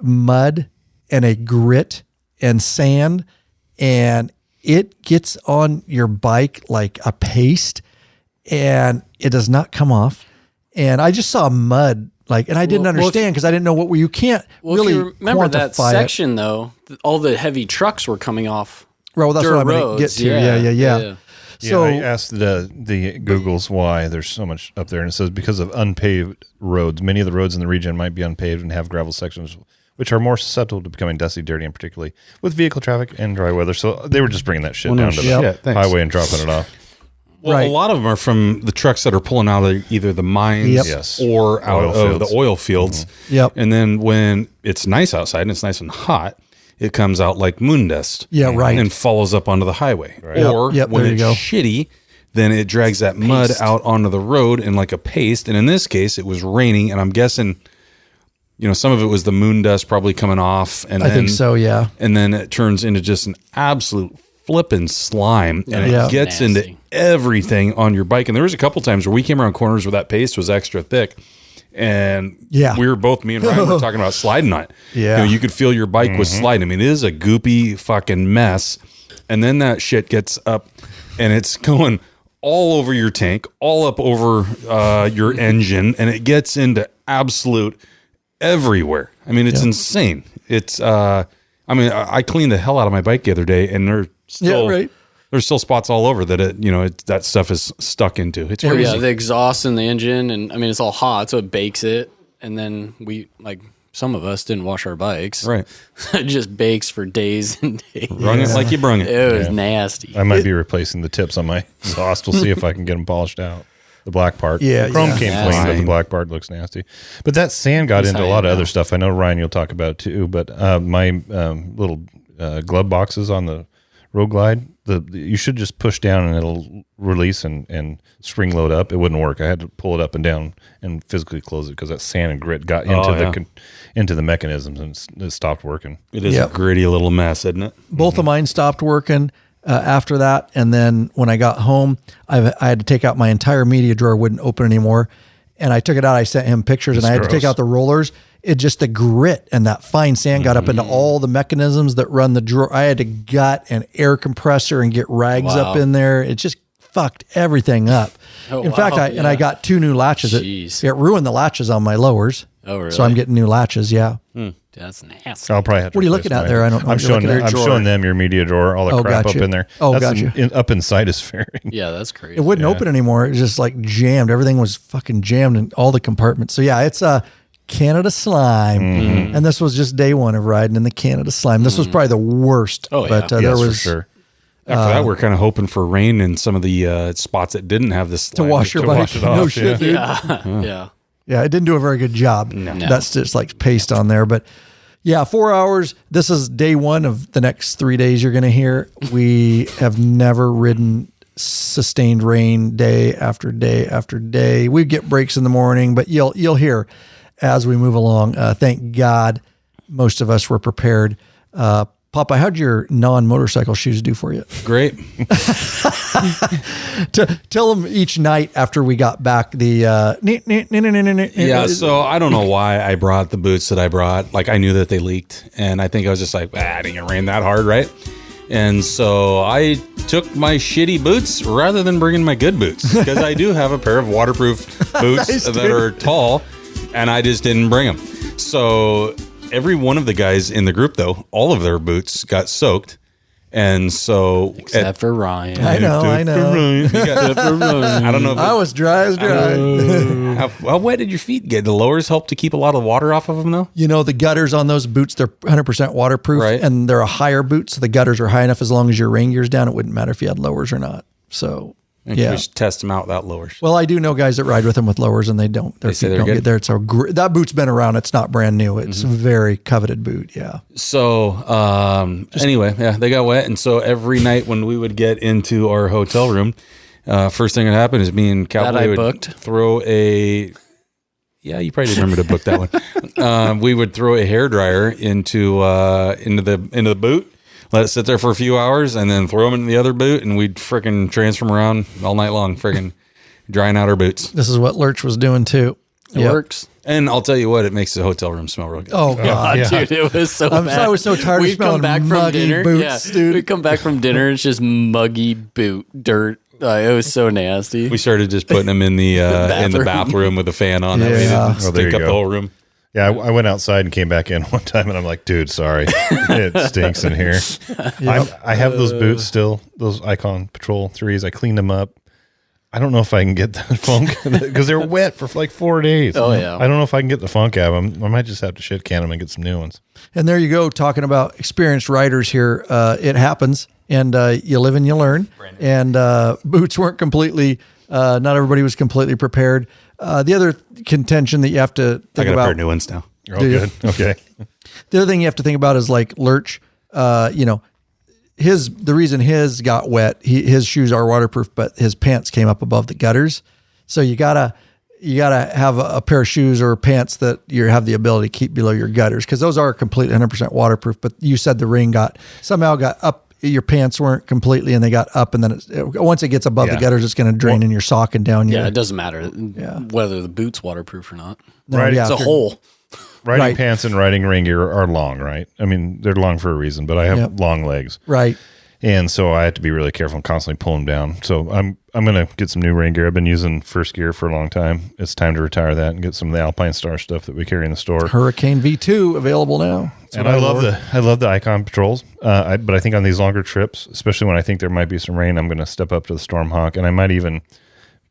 mud and a grit and sand, and it gets on your bike like a paste, and it does not come off. And I just saw mud, and I didn't understand because I didn't know you can't really if you remember that quantify section though, all the heavy trucks were coming off Well, that's dirt what I'm going to get roads. to. Yeah. So I asked the Googles why there's so much up there, and it says because of unpaved roads. Many of the roads in the region might be unpaved and have gravel sections, which are more susceptible to becoming dusty, dirty, and particularly with vehicle traffic and dry weather. So they were just bringing that shit down to the highway and dropping it off. Well, a lot of them are from the trucks that are pulling out of either the mines or out of the oil fields. Yep. And then when it's nice outside and it's nice and hot, it comes out like moon dust. Yeah, right. And follows up onto the highway. Right. Or when it's go. shitty, then it drags that mud out onto the road in like a paste. And in this case, it was raining, and I'm guessing, some of it was the moon dust probably coming off. And I think so, yeah. And then it turns into just an absolute flipping slime, and it gets Nasty. into everything on your bike. And there was a couple times where we came around corners where that paste was extra thick, and we were both, me and Ryan were talking about sliding on it. Yeah. You could feel your bike was sliding. I mean, it is a goopy fucking mess. And then that shit gets up and it's going all over your tank, all up over your engine, and it gets into absolute everywhere. I mean, it's insane. It's I cleaned the hell out of my bike the other day, and there's still spots all over that that stuff is stuck into. It's crazy. Yeah, the exhaust in the engine, and I mean it's all hot, so it bakes it, and then some of us didn't wash our bikes. Right. It just bakes for days and days. Brung it like you brung it. It was nasty. I might be replacing the tips on my exhaust. We'll see if I can get them polished out. The black part. Yeah, the chrome yeah. came clean, but the black part looks nasty. But that sand got into a lot of other stuff. I know, Ryan, you'll talk about too. But my little glove boxes on the Road Glide, you should just push down and it'll release and spring load up. It wouldn't work. I had to pull it up and down and physically close it because that sand and grit got into the mechanisms and it stopped working. It is a gritty little mess, isn't it? Both of mine stopped working after that, and then when I got home, I had to take out my entire media drawer. Wouldn't open anymore, and I took it out. I sent him pictures, and I had to take out the rollers. It just the grit and that fine sand got up into all the mechanisms that run the drawer. I had to gut an air compressor and get rags up in there. It just fucked everything up. In fact, I got 2 new latches. It ruined the latches on my lowers. Oh, really? So I'm getting new latches. Yeah. That's nasty. I'll probably have to. What are you looking at there? I don't know. I'm showing them your media drawer, all the crap up in there. Oh, that's gotcha. Up inside is ferry. Yeah, that's crazy. It wouldn't open anymore. It was just like jammed. Everything was fucking jammed in all the compartments. So yeah, it's Canada slime, and this was just day one of riding in the Canada slime. This was probably the worst. Oh, yeah. But there was for sure. After that, we're kind of hoping for rain in some of the spots that didn't have this slime. to wash your bike. wash it off, No shit, dude. Yeah. Yeah, it didn't do a very good job. No. That's just like paste on there. But yeah, 4 hours. This is day one of the next 3 days you're going to hear. We have never ridden sustained rain day after day after day. We get breaks in the morning, but you'll hear as we move along. Thank God most of us were prepared. Popeye, how'd your non-motorcycle shoes do for you? Great. Tell them each night after we got back Yeah, so I don't know why I brought the boots that I brought. Like, I knew that they leaked, and I think I was just like, it didn't rain that hard, right? And so I took my shitty boots rather than bringing my good boots, because I do have a pair of waterproof boots Nice, that dude. are tall, and I just didn't bring them. So every one of the guys in the group, though, all of their boots got soaked. And so, Except for Ryan. I know. I don't know if I was dry as dry. how wet did your feet get? The lowers help to keep a lot of water off of them, though? You know, the gutters on those boots, they're 100% waterproof, Right. and they're a higher boot, so the gutters are high enough as long as your rain gear's down. It wouldn't matter if you had lowers or not. So, And yeah. we should test them out without lowers. Well, I do know guys that ride with them with lowers, and they don't. Their They say feet they're don't good? get there. It's that boot's been around. It's not brand new. It's a very coveted boot. Yeah. So, anyway, yeah, they got wet. And so every night when we would get into our hotel room, first thing that happened is me and That I Cowboy would booked. throw a... Yeah, you probably didn't remember to book that one. We would throw a hairdryer into the boot, let it sit there for a few hours, and then throw them in the other boot, and we'd frickin' transfer them around all night long, frickin' drying out our boots. This is what Lurch was doing too. It Yep. works. And I'll tell you what, it makes the hotel room smell real good. Oh God. Dude, it was so I'm bad. sorry, I was so tired of We'd smelling come back from muggy dinner. boots, dude. We'd come back from dinner and it's just muggy boot, dirt. It was so nasty. We started just putting them in the bathroom. bathroom with a fan on. Yeah. That way it didn't Oh, there stink you up the go. whole room. Yeah, I went outside and came back in one time, and I'm like, dude, sorry, it stinks in here. I have those boots still, those Icon Patrol 3s. I cleaned them up. I don't know if I can get the funk because they're wet for like 4 days. Oh, yeah. I don't know if I can get the funk out of them. I might just have to shit can them and get some new ones. And there you go, talking about experienced riders here. It happens, and you live and you learn. And boots weren't completely, not everybody was completely prepared. The other contention that you have to think I got about. a pair of new ones now. Oh, good. Okay. The other thing you have to think about is like Lurch, the reason his got wet, his shoes are waterproof, but his pants came up above the gutters. So you gotta have a pair of shoes or pants that you have the ability to keep below your gutters, because those are completely 100% waterproof. But you said the ring somehow got up. Your pants weren't completely, and they got up, and then once it gets above the gutters, it's going to drain in your sock and down. Yeah, it doesn't matter whether the boot's waterproof or not. No, Right, yeah, It's a hole. Riding pants and riding ring gear are long, right? I mean, they're long for a reason, but I have long legs. Right. And so I have to be really careful and constantly pull them down. So I'm going to get some new rain gear. I've been using First Gear for a long time. It's time to retire that and get some of the Alpine Star stuff that we carry in the store. Hurricane V2 available now. And I love the Icon Patrols. But I think on these longer trips, especially when I think there might be some rain, I'm going to step up to the Stormhawk, and I might even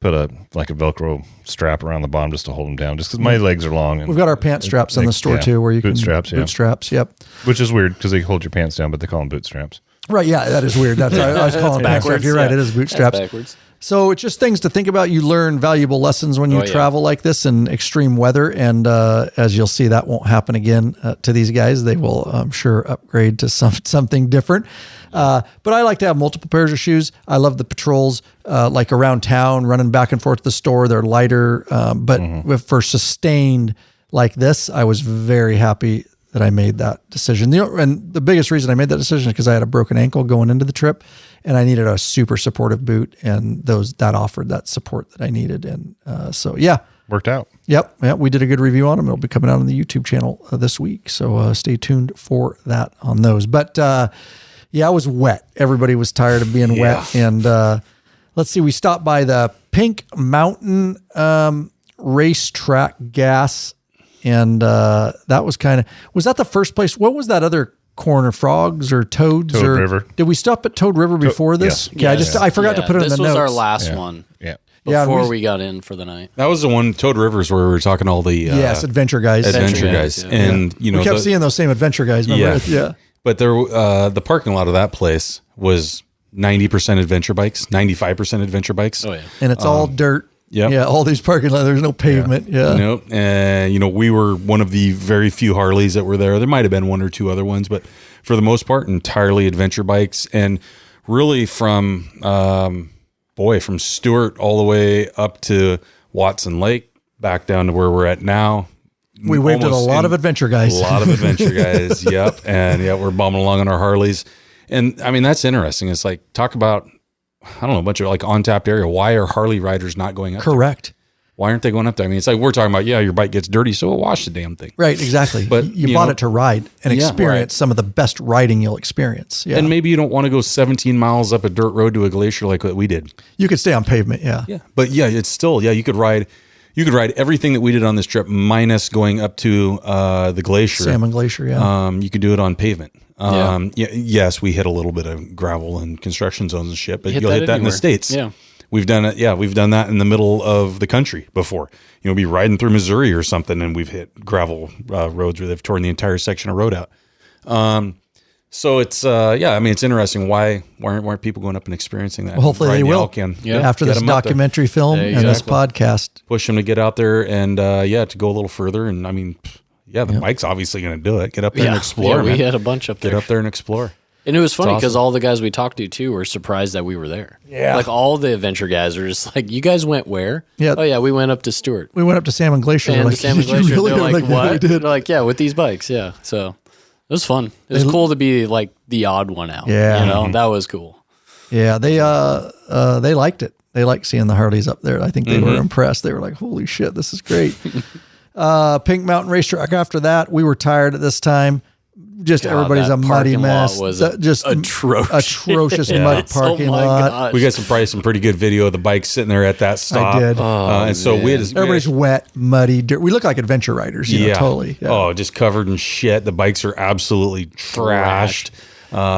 put a Velcro strap around the bottom just to hold them down, just because my legs are long. And we've got our pant straps in the store too, where you boot can straps, boot straps. Yep. Which is weird because they hold your pants down, but they call them boot straps. Right. Yeah, that is weird. That's I was calling it pant straps. You're right. It is boot straps. Backwards. So it's just things to think about. You learn valuable lessons when you travel like this in extreme weather. And as you'll see, that won't happen again to these guys. They will, I'm sure, upgrade to something different. But I like to have multiple pairs of shoes. I love the patrols, like around town, running back and forth to the store. They're lighter. But for sustained like this, I was very happy that I made that decision. And the biggest reason I made that decision is because I had a broken ankle going into the trip, and I needed a super supportive boot, and that offered that support that I needed. And Worked out. Yep. Yeah, we did a good review on them. It'll be coming out on the YouTube channel this week. So stay tuned for that on those. But I was wet. Everybody was tired of being wet. And let's see, we stopped by the Pink Mountain Racetrack Gas. And that was was that the first place? What was that other corner? Frogs or Toads? Toad River. Did we stop at Toad River before this? Yes. I forgot to put it in the notes. This was our last one. Yeah. Before we got in for the night. That was the one, Toad Rivers, where we were talking all the adventure guys. Adventure guys. Yeah. And we kept seeing those same adventure guys. Remember? Yeah. But there, the parking lot of that place was 90% adventure bikes, 95% adventure bikes. Oh yeah. And it's all dirt. Yep. Yeah, all these parking lots. There's no pavement. Yeah. Nope. And, we were one of the very few Harleys that were there. There might have been one or two other ones, but for the most part, entirely adventure bikes. And really from Stewart all the way up to Watson Lake, back down to where we're at now. We waved at a lot of adventure guys. A lot of adventure guys. Yep. And we're bombing along on our Harleys. And I mean, that's interesting. It's like, talk about, I don't know, a bunch of like untapped area. Why are Harley riders not going up Correct. there? Why aren't they going up there? I mean, it's like we're talking about, your bike gets dirty, so wash the damn thing. Right, exactly. But you bought it to ride and experience some of the best riding you'll experience. Yeah. And maybe you don't want to go 17 miles up a dirt road to a glacier like what we did. You could stay on pavement, yeah. But it's still, you could ride everything that we did on this trip minus going up to the glacier. Salmon Glacier, yeah. You could do it on pavement. Yes, we hit a little bit of gravel and construction zones and shit, but you'll hit that in the States. Yeah. We've done it. Yeah, we've done that in the middle of the country before. Be riding through Missouri or something, and we've hit gravel roads where they've torn the entire section of road out. So it's I mean, it's interesting. Why aren't people going up and experiencing that? Well, hopefully they will. After this documentary film and this podcast, push them to get out there and to go a little further. And I mean, the bike's obviously going to do it. Get up there and explore. Yeah, we had a bunch up there. Get up there and explore. And it was funny because all the guys we talked to too were surprised that we were there. Yeah. Like all the adventure guys are just like, you guys went where? Yeah. Oh yeah, we went up to Stewart. We went up to Salmon Glacier. And like, Salmon Glacier. Really? They're like, what? They're like, yeah, with these bikes. Yeah. So it was fun. It was cool to be like the odd one out. Yeah. That was cool. Yeah. They liked it. They liked seeing the Harleys up there. I think they were impressed. They were like, holy shit, this is great. Pink Mountain Racetrack. After that, we were tired at this time. just everybody's that a muddy parking lot mess. was Just atrocious mud parking lot. gosh. We got probably some pretty good video of the bike sitting there at that stop. I did. And so we had Everybody's wet, muddy. Dirt. We look like adventure riders. You know, totally. Yeah. Oh, just covered in shit. The bikes are absolutely trashed.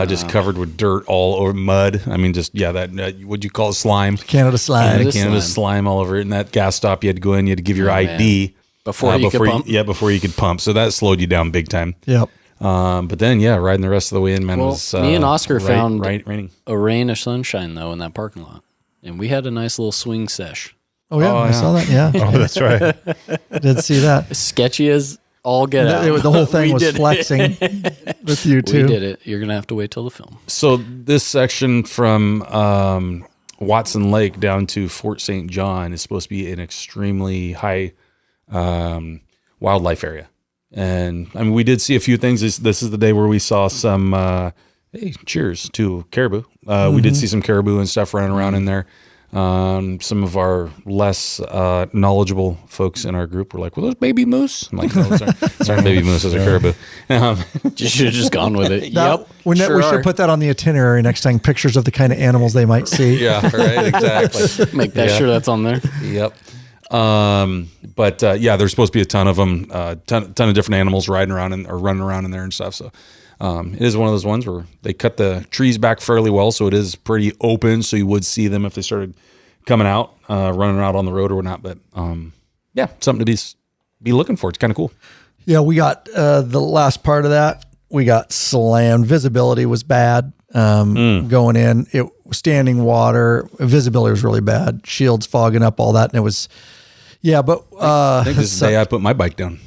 Just covered with dirt all over, mud. I mean, just that what'd you call it, slime? Canada slime. Canada slime all over it. And that gas stop, you had to go in. You had to give your ID before you could pump. Before you could pump. So that slowed you down big time. Yep. But then riding the rest of the way in, man, was me and Oscar found raining. a rain of sunshine though in that parking lot, and we had a nice little swing sesh. Oh yeah, I saw that. Yeah. Oh, that's right. I did see that. Sketchy as all get out. The whole thing was flexing with you too. We did it. You're gonna have to wait till the film. So this section from Watson Lake down to Fort St. John is supposed to be an extremely high wildlife area. And I mean, we did see a few things. This is the day where we saw some, hey, cheers to caribou. We did see some caribou and stuff running around in there. Some of our less knowledgeable folks in our group were like, well, those baby moose? I'm like, no, those aren't baby moose, those are caribou. You should have just gone with it. We should put that on the itinerary next time, pictures of the kind of animals they might see. Yeah, right, exactly. Make that sure that's on there. Yep. But there's supposed to be a ton of them, ton of different animals riding around or running around in there and stuff. So it is one of those ones where they cut the trees back fairly well, so it is pretty open. So you would see them if they started coming out, running out on the road or whatnot. But something to be looking for. It's kind of cool. Yeah, we got the last part of that. We got slammed. Visibility was bad. Going in, it was standing water. Visibility was really bad. Shields fogging up, all that, and it was. Yeah, but I think this is the day I put my bike down.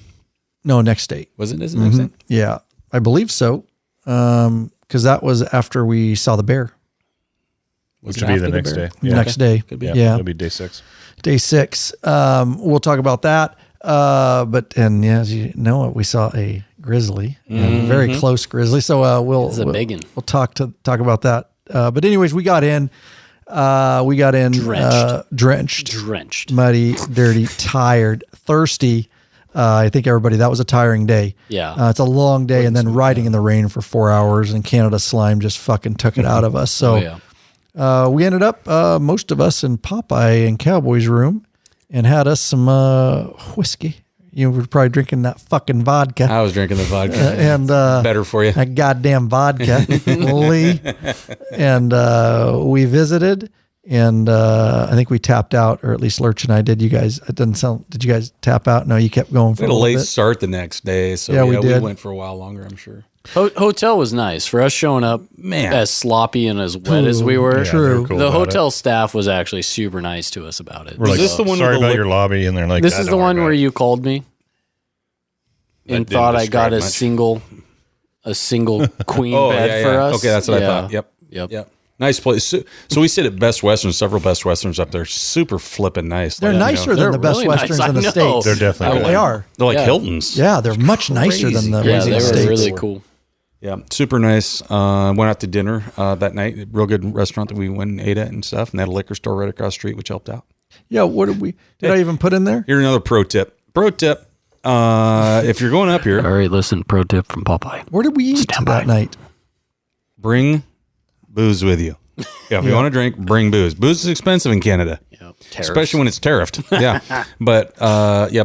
No, next day. Was it? Is it next day? Yeah, I believe so. Because that was after we saw the bear. Which would be the next day. Yeah. Next day. Could be. Yeah, it'll be day 6. Day 6. We'll talk about that. As you know, we saw a grizzly, a very close grizzly. So we'll talk about that. But anyways, we got in. Drenched, muddy, dirty, tired, thirsty. I think that was a tiring day. Yeah. It's a long day, and then riding in the rain for 4 hours, and Canada slime just fucking took it out of us. So we ended up, most of us, in Popeye and Cowboy's room, and had us some whiskey. You were probably drinking that fucking vodka. I was drinking the vodka. And better for you. That goddamn vodka, Lee. And we visited, and I think we tapped out, or at least Lurch and I did. You guys, it doesn't sound. Did you guys tap out? No, you kept going for we had a late bit. Start the next day, so we did. We went for a while longer, I'm sure. Hotel was nice for us showing up, as sloppy and as wet as we were. True. Cool the hotel staff was actually super nice to us about it. We're like, this the one sorry with the about your lobby, and they're like, this is the one where you called me and thought I got a single queen bed for us. Okay, that's what I thought. Yep. Nice place. So we stayed at Best Westerns, several Best Westerns up there. Super flipping nice. They're nicer than the Best really Westerns nice. in the I know. States. They're definitely They are. They're like Hilton's. Yeah, they're much nicer than the ones in they the were States. really cool. Yeah, super nice. Went out to dinner that night. Real good restaurant that we went and ate at and stuff. And they had a liquor store right across the street, which helped out. Yeah, what did I even put in there? Here's another pro tip. If you're going up here. All right, listen, pro tip from Popeye. Where did we eat that night? Bring booze with you. Yeah, if you want to drink, bring booze. Booze is expensive in Canada. Especially when it's tariffed. Yeah. But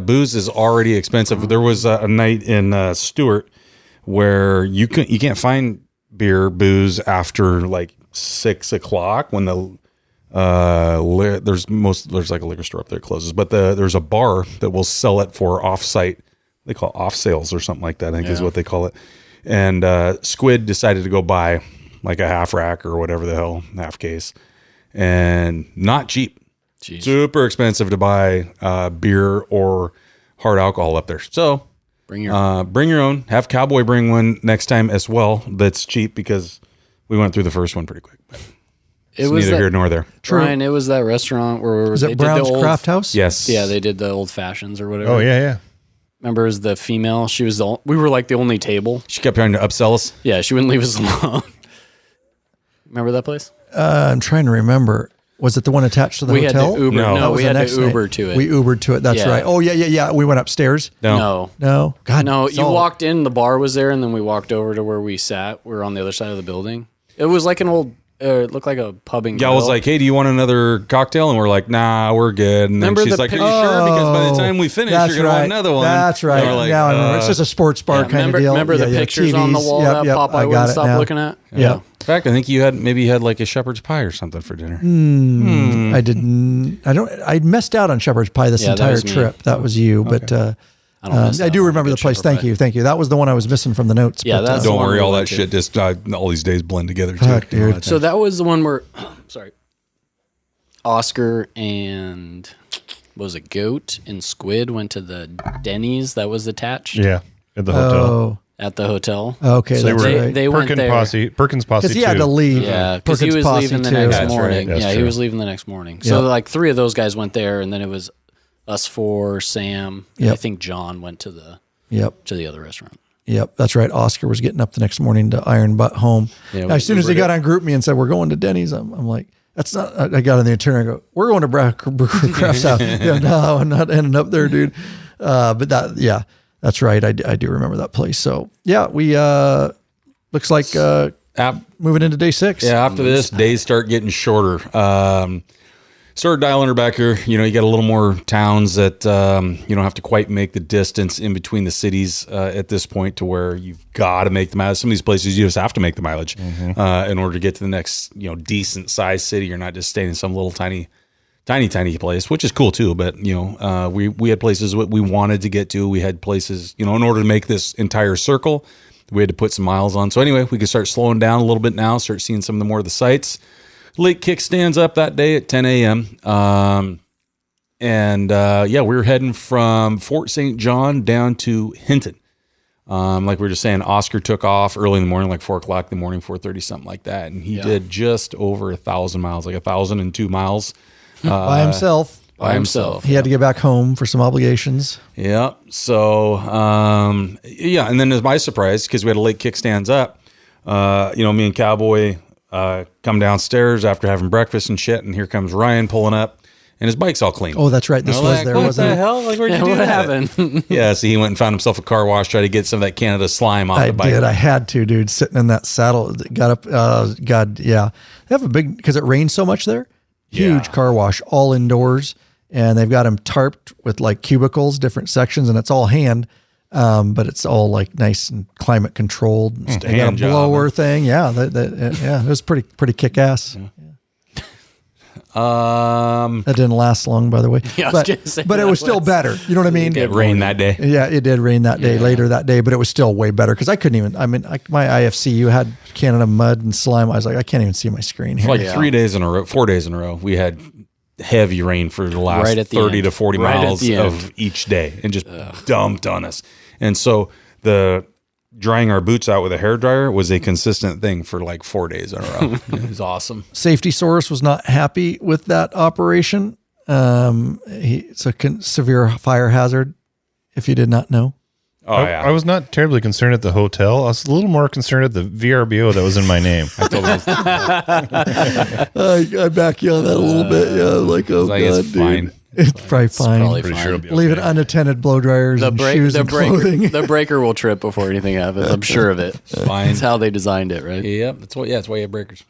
booze is already expensive. There was a night in Stewart where you can't find booze after like 6 o'clock when there's like a liquor store up there that closes, but there's a bar that will sell it for off-site. They call it off sales or something like that, I think is what they call it. And Squid decided to go buy like a half rack or whatever the hell, half case, and not cheap. Jeez. Super expensive to buy beer or hard alcohol up there. So bring your own. Have Cowboy bring one next time as well. That's cheap because we went through the first one pretty quick. It was neither here nor there. True. Ryan, it was that restaurant where was they it Brown's did the Craft House? Yes. Yeah, they did the old fashions or whatever. Oh yeah. Remember, as the female, she was we were like the only table. She kept trying to upsell us. Yeah, she wouldn't leave us alone. Remember that place? I'm trying to remember. Was it the one attached to the We hotel? had to Uber. No. That No, was we the had next to night. Uber to it. We Ubered to it. That's Yeah. right. Oh, yeah. We went upstairs. No. No. God, No, it's you all- walked in, the bar was there, and then we walked over to where we sat. We were on the other side of the building. It was like an old, it looked like a pub and Yeah, I was like, hey, do you want another cocktail? And we're like, nah, we're good. And Remember then she's the like, are pic- you sure? Because by the Oh, time we finish, that's you're going to want right. another one. That's right. And we're like, Now I remember. It's just a sports bar kind remember, of deal. remember the pictures on the TVs. wall that Popeye I got wouldn't it stop now. looking at? Yeah. in fact, I think maybe you had like a shepherd's pie or something for dinner. I didn't. I messed out on shepherd's pie this Yeah, that entire was me. trip. That was you, but I do remember the place. Thank you. That was the one I was missing from the notes. Yeah, but, that's Don't the one worry, we all went that to. shit just all these days blend together too. Fuck, dude. So that was the one where, sorry, Oscar and, what was it, Goat and Squid went to the Denny's that was attached Yeah, at the hotel. Oh, at the hotel. okay. So that's right. they went there. Perkins Posse Because he had too. to leave. Yeah, because he Perkins was Posse leaving the too. next That's right. morning. That's Yeah, he true. was leaving the next morning. So Yep. like 3 of those guys went there, and then it was us 4, Sam, and I Yep. think John went to the Yep. other restaurant. Yep, that's right. Oscar was getting up the next morning to iron butt home. Yeah, As soon as he Ubered got it. on Group Me and said, we're going to Denny's, I'm like, that's not, I got on the itinerary and go, we're going to Craft's house. Yeah, no, I'm not ending up there, dude. But that's right. I do remember that place. So yeah, we, looks like, moving into day 6. Yeah, after this, days start getting shorter. Start dialing her back here. You know, you got a little more towns that you don't have to quite make the distance in between the cities at this point to where you've got to make the mileage. Some of these places you just have to make the mileage in order to get to the next, decent sized city. You're not just staying in some little tiny place, which is cool too. But we had places what we wanted to get to. We had places, in order to make this entire circle, we had to put some miles on. So anyway, we could start slowing down a little bit now, start seeing some of the more of the sites. Lake kickstands up that day at 10 a.m. We were heading from Fort St. John down to Hinton. Like we were just saying, Oscar took off early in the morning, like 4 o'clock in the morning, 4:30, something like that. And he did just over 1,000 miles, like 1,002 miles. By himself. By himself. He had to get back home for some obligations. Yeah. So, and then as my surprise, because we had a lake kickstands up, me and Cowboy come downstairs after having breakfast and shit, and here comes Ryan pulling up, and his bike's all clean. Oh, that's right. This We're was like, there, what wasn't the it? hell? Like, where'd you do What that? happened? Yeah, so he went and found himself a car wash, tried to get some of that Canada slime off I the bike. did. I had to, dude. Sitting in that saddle, got up. God, yeah. They have a big, because it rains so much there. Huge car wash, all indoors, and they've got them tarped with like cubicles, different sections, and it's all hand. But it's all like nice and climate controlled. They got a hand job, blower thing. Yeah, it was pretty kick ass. That didn't last long, by the way. Yeah, I was but gonna say but it that was still was- better. You know what I mean? It rained that day. Yeah, it did rain that day, later that day, but it was still way better because I couldn't even. I mean, my IFCU had Canada mud and slime. I was like, I can't even see my screen here. Like 4 days in a row, we had heavy rain for the last Right at the 30 end. to 40 Right at miles the end. of each day and just dumped on us. And so the drying our boots out with a hairdryer was a consistent thing for like 4 days in a row. It was awesome. Safety Source was not happy with that operation. It's a severe fire hazard, if you did not know. Oh, I was not terribly concerned at the hotel. I was a little more concerned at the VRBO that was in my name. I told him, I back you on that a little bit. Yeah, like, oh, like, God, it's dude. fine. It's probably fine. Probably Pretty fine. sure it'll be Leave it okay. unattended blow dryers and shoes and clothing. The breaker will trip before anything happens. I'm sure of it. Fine. That's how they designed it, right? Yep, that's why you have breakers.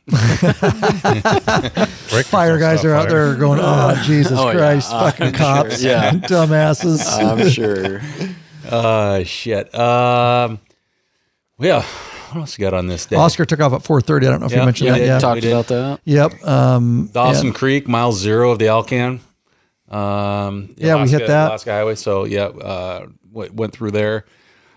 Fire guys are out there going, oh, Jesus Oh, yeah. Christ, fucking I'm cops, sure. Yeah. dumbasses. I'm sure. Shit. What else you got on this day? Oscar took off at 4:30. I don't know if you Yeah, mentioned yeah, that we yet. Talked did. about that. Yep. Dawson Creek, mile 0 of the Alcan. Yeah, we hit that. Alaska Highway. So went through there.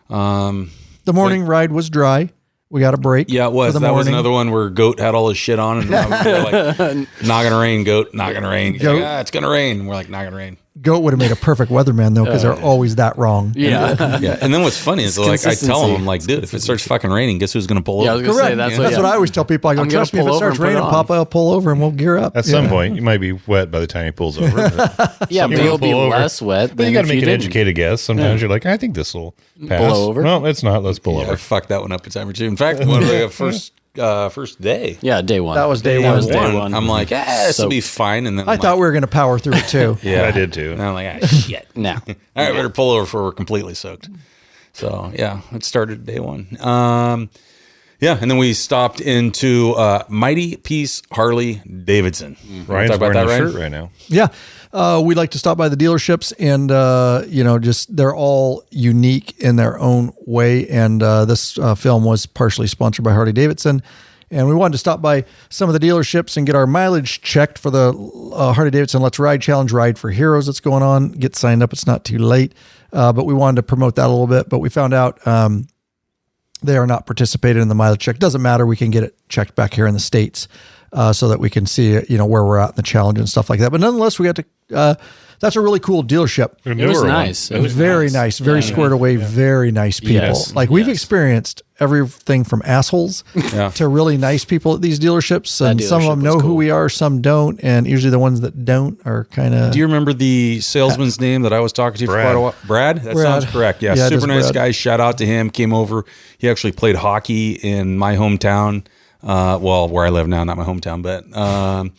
The morning ride was dry. We got a break. Yeah, it was. for the That was morning. another one where Goat had all his shit on, and we were like, "Not gonna rain, Goat. Not gonna rain." He's like, Goat. it's gonna rain. And we're like, "Not gonna rain." Goat would have made a perfect weatherman though, because they're always that wrong. Yeah. Yeah. And then what's funny is like I tell consistency. him, I'm like, dude, if it starts fucking raining, guess who's gonna pull Yeah, I over? was gonna say, Correct. that's That's what I always tell people. I go, I'm gonna trust me, if pull it over starts and put it raining, on. Papa will pull over and we'll gear up. At some point, you might be wet by the time he pulls over. Yeah, but it'll be pull over. less wet. But than you got to if make an didn't. educated guess. Sometimes you're like, I think this will pass. Blow over? No, it's not. Let's pull Yeah, I over. fucked that one up a time or two. In fact, when we first first day. Yeah, day one. That was day That one. was day one. I'm like, this will be fine. And then I thought we were going to power through it too. Yeah, I did too. And I'm like, shit. Now. All right, better pull over before we're completely soaked. So yeah, it started day one. Yeah, and then we stopped into Mighty Peace Harley Davidson. Ryan's Talk about wearing that, a Ryan? shirt right now. Yeah. We like to stop by the dealerships and, just they're all unique in their own way. And this film was partially sponsored by Harley Davidson. And we wanted to stop by some of the dealerships and get our mileage checked for the Harley Davidson Let's Ride Challenge, Ride for Heroes that's going on. Get signed up. It's not too late. But we wanted to promote that a little bit. But we found out they are not participating in the mileage check. Doesn't matter. We can get it checked back here in the States so that we can see, where we're at in the challenge and stuff like that. But nonetheless, we got to, that's a really cool dealship. It was nice. It was very nice, very squared away, very nice people. Yes. We've experienced everything from assholes to really nice people at these dealerships. And some of them know who we are, some don't. And usually the ones that don't are kind of... Do you remember the salesman's name that I was talking to for quite a while? Brad? That sounds correct. Yeah, super nice guy. Shout out to him. Came over. He actually played hockey in my hometown. Where I live now, not my hometown, but...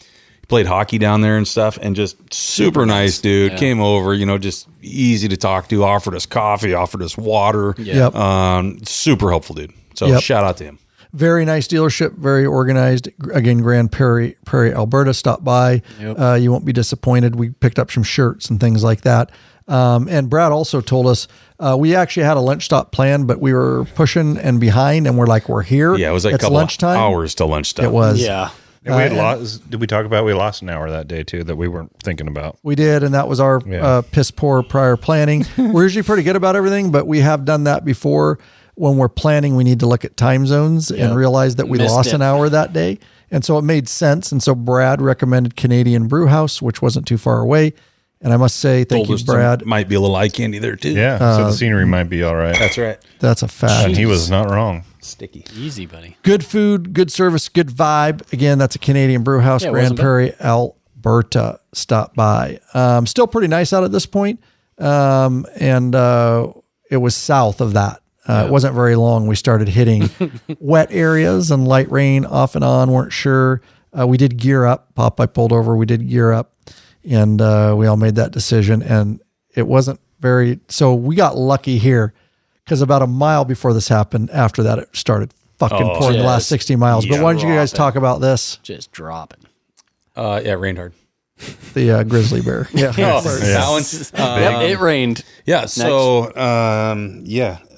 played hockey down there and stuff, and just super nice dude. Yeah. Came over, just easy to talk to, offered us coffee, offered us water. Super helpful dude. So shout out to him. Very nice dealership, very organized. Again, Grand Prairie, Alberta. Stop by. Yep. You won't be disappointed. We picked up some shirts and things like that. And Brad also told us we actually had a lunch stop planned, but we were pushing and behind, and we're here. Yeah, it was like a couple lunchtime. Hours to lunchtime. It was. Yeah. And we had lost. Did we talk about we lost an hour that day too that we weren't thinking about? We did, and that was our piss poor prior planning. We're usually pretty good about everything, but we have done that before. When we're planning, we need to look at time zones and realize that we lost an hour that day, and so it made sense. And so Brad recommended Canadian Brew House, which wasn't too far away. And I must say, thank you, Brad. Might be a little eye candy there too. Yeah, so the scenery might be all right. That's right. That's a fact. And he was not wrong. Sticky. Easy, buddy. Good food, good service, good vibe. Again, that's a Canadian Brew House, Grand Prairie, Alberta. Stop by. Still pretty nice out at this point. And it was south of that. It wasn't very long. We started hitting wet areas and light rain off and on. Weren't sure. We did gear up. Popeye pulled over. We did gear up. And we all made that decision. And it wasn't very... So we got lucky here. Because about a mile before this happened, after that, it started fucking pouring the last 60 miles. But why don't you guys talk about this? Just dropping. It rained hard. The grizzly bear. Yeah. That one. It rained. Yeah. So,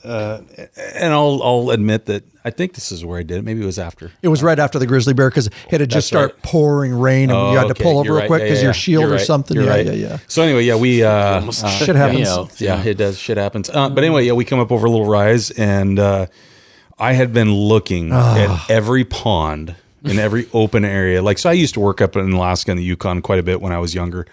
and I'll admit that I think this is where I did it. Maybe it was after. It was right after the grizzly bear because it had just started pouring rain and you had to pull over real quick because your shield or something. Yeah. So anyway, we shit happens. Yeah, it does. Shit happens. But anyway, we come up over a little rise, and I had been looking at every pond in every open area. So I used to work up in Alaska and the Yukon quite a bit when I was younger,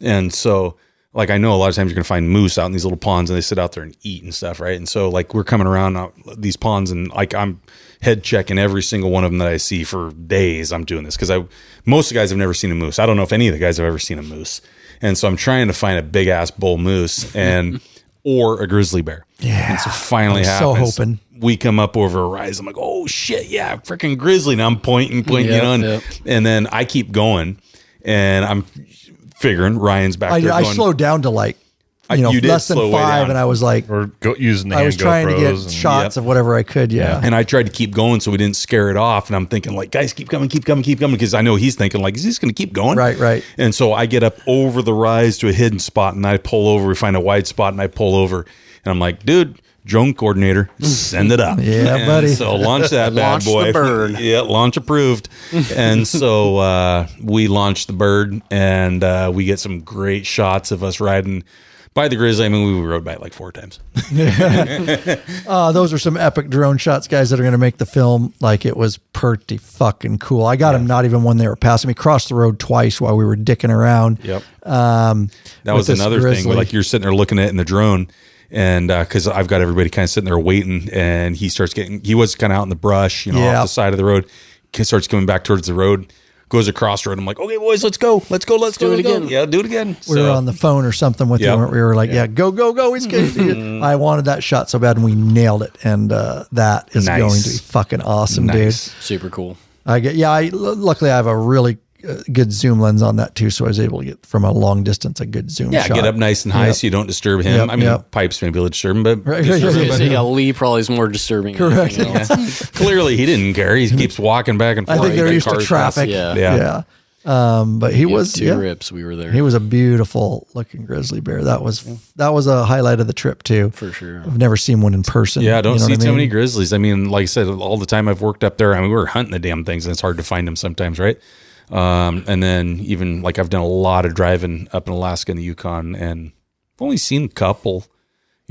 and so. I know a lot of times you're going to find moose out in these little ponds and they sit out there and eat and stuff, right? And so, we're coming around these ponds and, I'm head checking every single one of them that I see for days. I'm doing this because most of the guys have never seen a moose. I don't know if any of the guys have ever seen a moose. And so I'm trying to find a big-ass bull moose or a grizzly bear. Yeah. And so finally happens. So hoping. We come up over a rise. I'm like, oh, shit, yeah, freaking grizzly. And I'm pointing, and then I keep going, and I'm figuring Ryan's back there. I slowed down to less than 5, and I was like, using the I was trying to get shots of whatever I could. Yeah. And I tried to keep going so we didn't scare it off. And I'm thinking guys, keep coming. Because I know he's thinking is he just going to keep going? Right. And so I get up over the rise to a hidden spot and I pull over. We find a wide spot and I pull over. And I'm like, dude, drone coordinator, send it up. Yeah, buddy. So launch that bad boy. The bird. Yeah, launch approved. And so we launched the bird, and we get some great shots of us riding by the grizzly. I mean, we rode by it 4 times. Those are some epic drone shots, guys, that are going to make the film. It was pretty fucking cool. I got them not even when they were passing me. Crossed the road twice while we were dicking around. Yep. That was another thing. You're sitting there looking at it in the drone. And because I've got everybody kind of sitting there waiting, and he was kind of out in the brush, off the side of the road. He starts coming back towards the road, goes across the road. I'm like, okay, boys, let's go. Let's go do it again. Yeah, do it again. We were on the phone or something with you. Yep. We were like, yeah, go. He's good. I wanted that shot so bad, and we nailed it. And that is Nice. going to be fucking awesome, Nice. dude. Super cool. Luckily I have a really good zoom lens on that too, so I was able to get from a long distance a good zoom shot. Get up nice and high Yep. so you don't disturb him. Yep, I mean, yep. pipes may be able to disturb him, but Right, disturb yeah, him, but- Yeah, Lee probably is more disturbing. than Correct. anything else. Clearly, he didn't care. He keeps walking back and I forth. think they're Got used to cars traffic. passing. Yeah. But he We had was 2 rips. We were there He was a beautiful looking grizzly bear. That was a highlight of the trip too. for sure. I've never seen one in person. Yeah, I don't You know see what I too mean? many grizzlies. I mean, like I said, all the time I've worked up there, I mean, we were hunting the damn things, and it's hard to find them sometimes, right? And then even like I've done a lot of driving up in Alaska and the Yukon, and I've only seen a couple,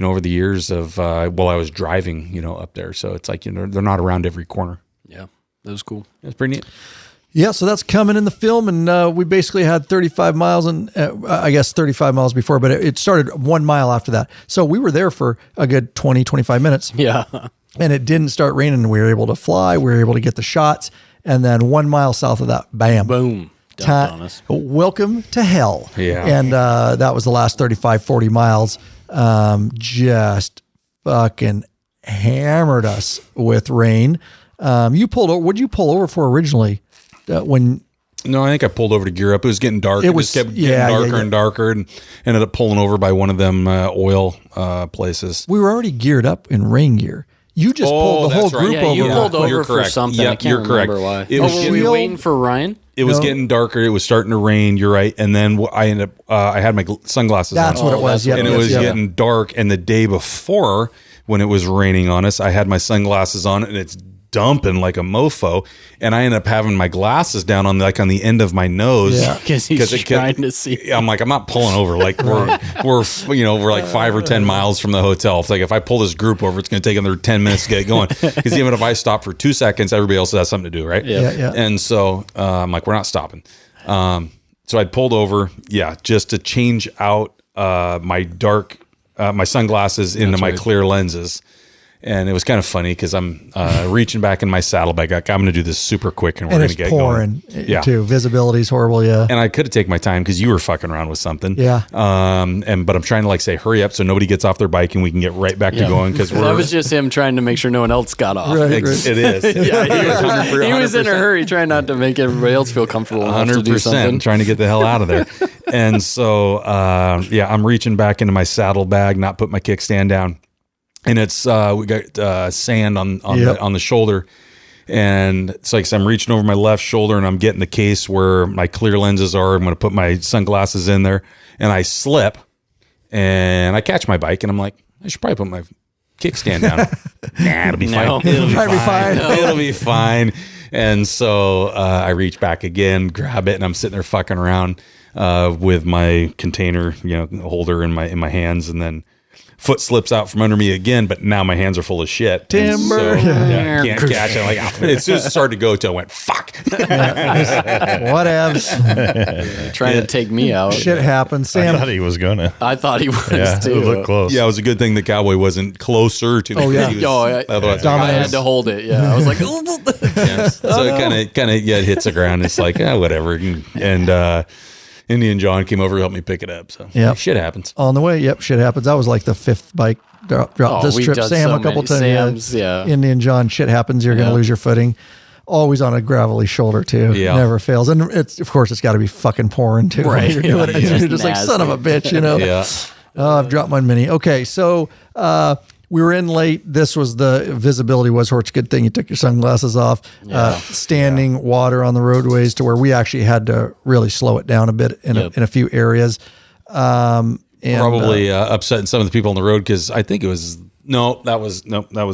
over the years of while I was driving, up there. So it's like they're not around every corner. Yeah, that was cool. It's pretty neat. Yeah, so that's coming in the film, and we basically had 35 miles, and I guess 35 miles before, but it started 1 mile after that. So we were there for a good 20, 25 minutes, Yeah, and it didn't start raining, and we were able to fly. We were able to get the shots, and then 1 mile south of that, bam. boom. Dumped on us. Welcome to hell. Yeah. And that was the last 35, 40 miles. Just fucking hammered us with rain. You pulled over. What did you pull over for originally? When No, I think I pulled over to gear up. It was getting dark. It was- just kept yeah, getting darker yeah. and darker, and ended up pulling over by one of them oil places. we were already geared up in rain gear, you just pulled the whole that's right. group Yeah, over. you pulled You're over for correct. something. Yeah, I can't you're correct. remember why. It was were getting- we waiting for Ryan? It was No. getting darker. It was starting to rain. You're right. And then I ended up. I had my sunglasses That's on. what it was. that's Yeah, what and it it was yeah. getting dark. And the day before, when it was raining on us, I had my sunglasses on, and it's dumping like a mofo. And I ended up having my glasses down on the end of my nose. Yeah. 'Cause he's trying to see. I'm like, I'm not pulling over. Like we're like 5 or 10 miles from the hotel. It's like if I pull this group over, it's going to take another 10 minutes to get going. Because even if I stop for 2 seconds, everybody else has something to do, right? Yeah. Yeah. And so I'm like, we're not stopping. So I pulled over, just to change out my sunglasses into my clear lenses. And it was kind of funny because I'm reaching back in my saddlebag. I'm going to do this super quick, and we're And going it's to get pouring going. too. Visibility's horrible. Yeah. And I could have taken my time because you were fucking around with something. Yeah. But I'm trying to say hurry up so nobody gets off their bike and we can get right back to going because That was just him trying to make sure no one else got off. Right. it is. Yeah, he was in a 100%. hurry trying not to make everybody else feel comfortable enough to do 100% something. trying to get the hell out of there. And so, I'm reaching back into my saddlebag, not put my kickstand down. And it's, we got sand on the shoulder. And it's like, so I'm reaching over my left shoulder and I'm getting the case where my clear lenses are. I'm going to put my sunglasses in there and I slip and I catch my bike and I'm like, I should probably put my kickstand down. Nah, it'll be fine. No. It'll be Probably fine. fine. It'll be fine. And so I reach back again, grab it, and I'm sitting there fucking around with my container, holder in my hands, and then foot slips out from under me again. But now my hands are full of shit. And Timber. can't catch it. Like as soon as it started to go, I went fuck. Whatevs. Trying to take me out. Shit happens. I Sam. thought he was gonna. I thought he was Yeah, too. it looked close. Yeah, it was a good thing the cowboy wasn't closer to me. Oh, yeah. He was- I otherwise, had to hold it. Yeah, I was like, yeah. So it kind of hits the ground. It's like whatever. And Indian John came over to help me pick it up. So Yep. shit happens. On the way, yep, shit happens. That was like the 5th bike drop this we've trip. done Sam so a couple many times. Sams, yeah. Indian John, shit happens. You're going to Yeah. lose your footing. Always on a gravelly shoulder too. Yeah. Never fails. And it's of course it's got to be fucking pouring too. Right. You're doing it. Yeah. You're just like son of a bitch, Yeah. Oh, I've dropped my mini. Okay, so we were in late. This was the visibility was horse. Good thing you took your sunglasses off. Standing water on the roadways to where we actually had to really slow it down a bit in Yep. a few areas. And, Probably upsetting some of the people on the road because I think it was that was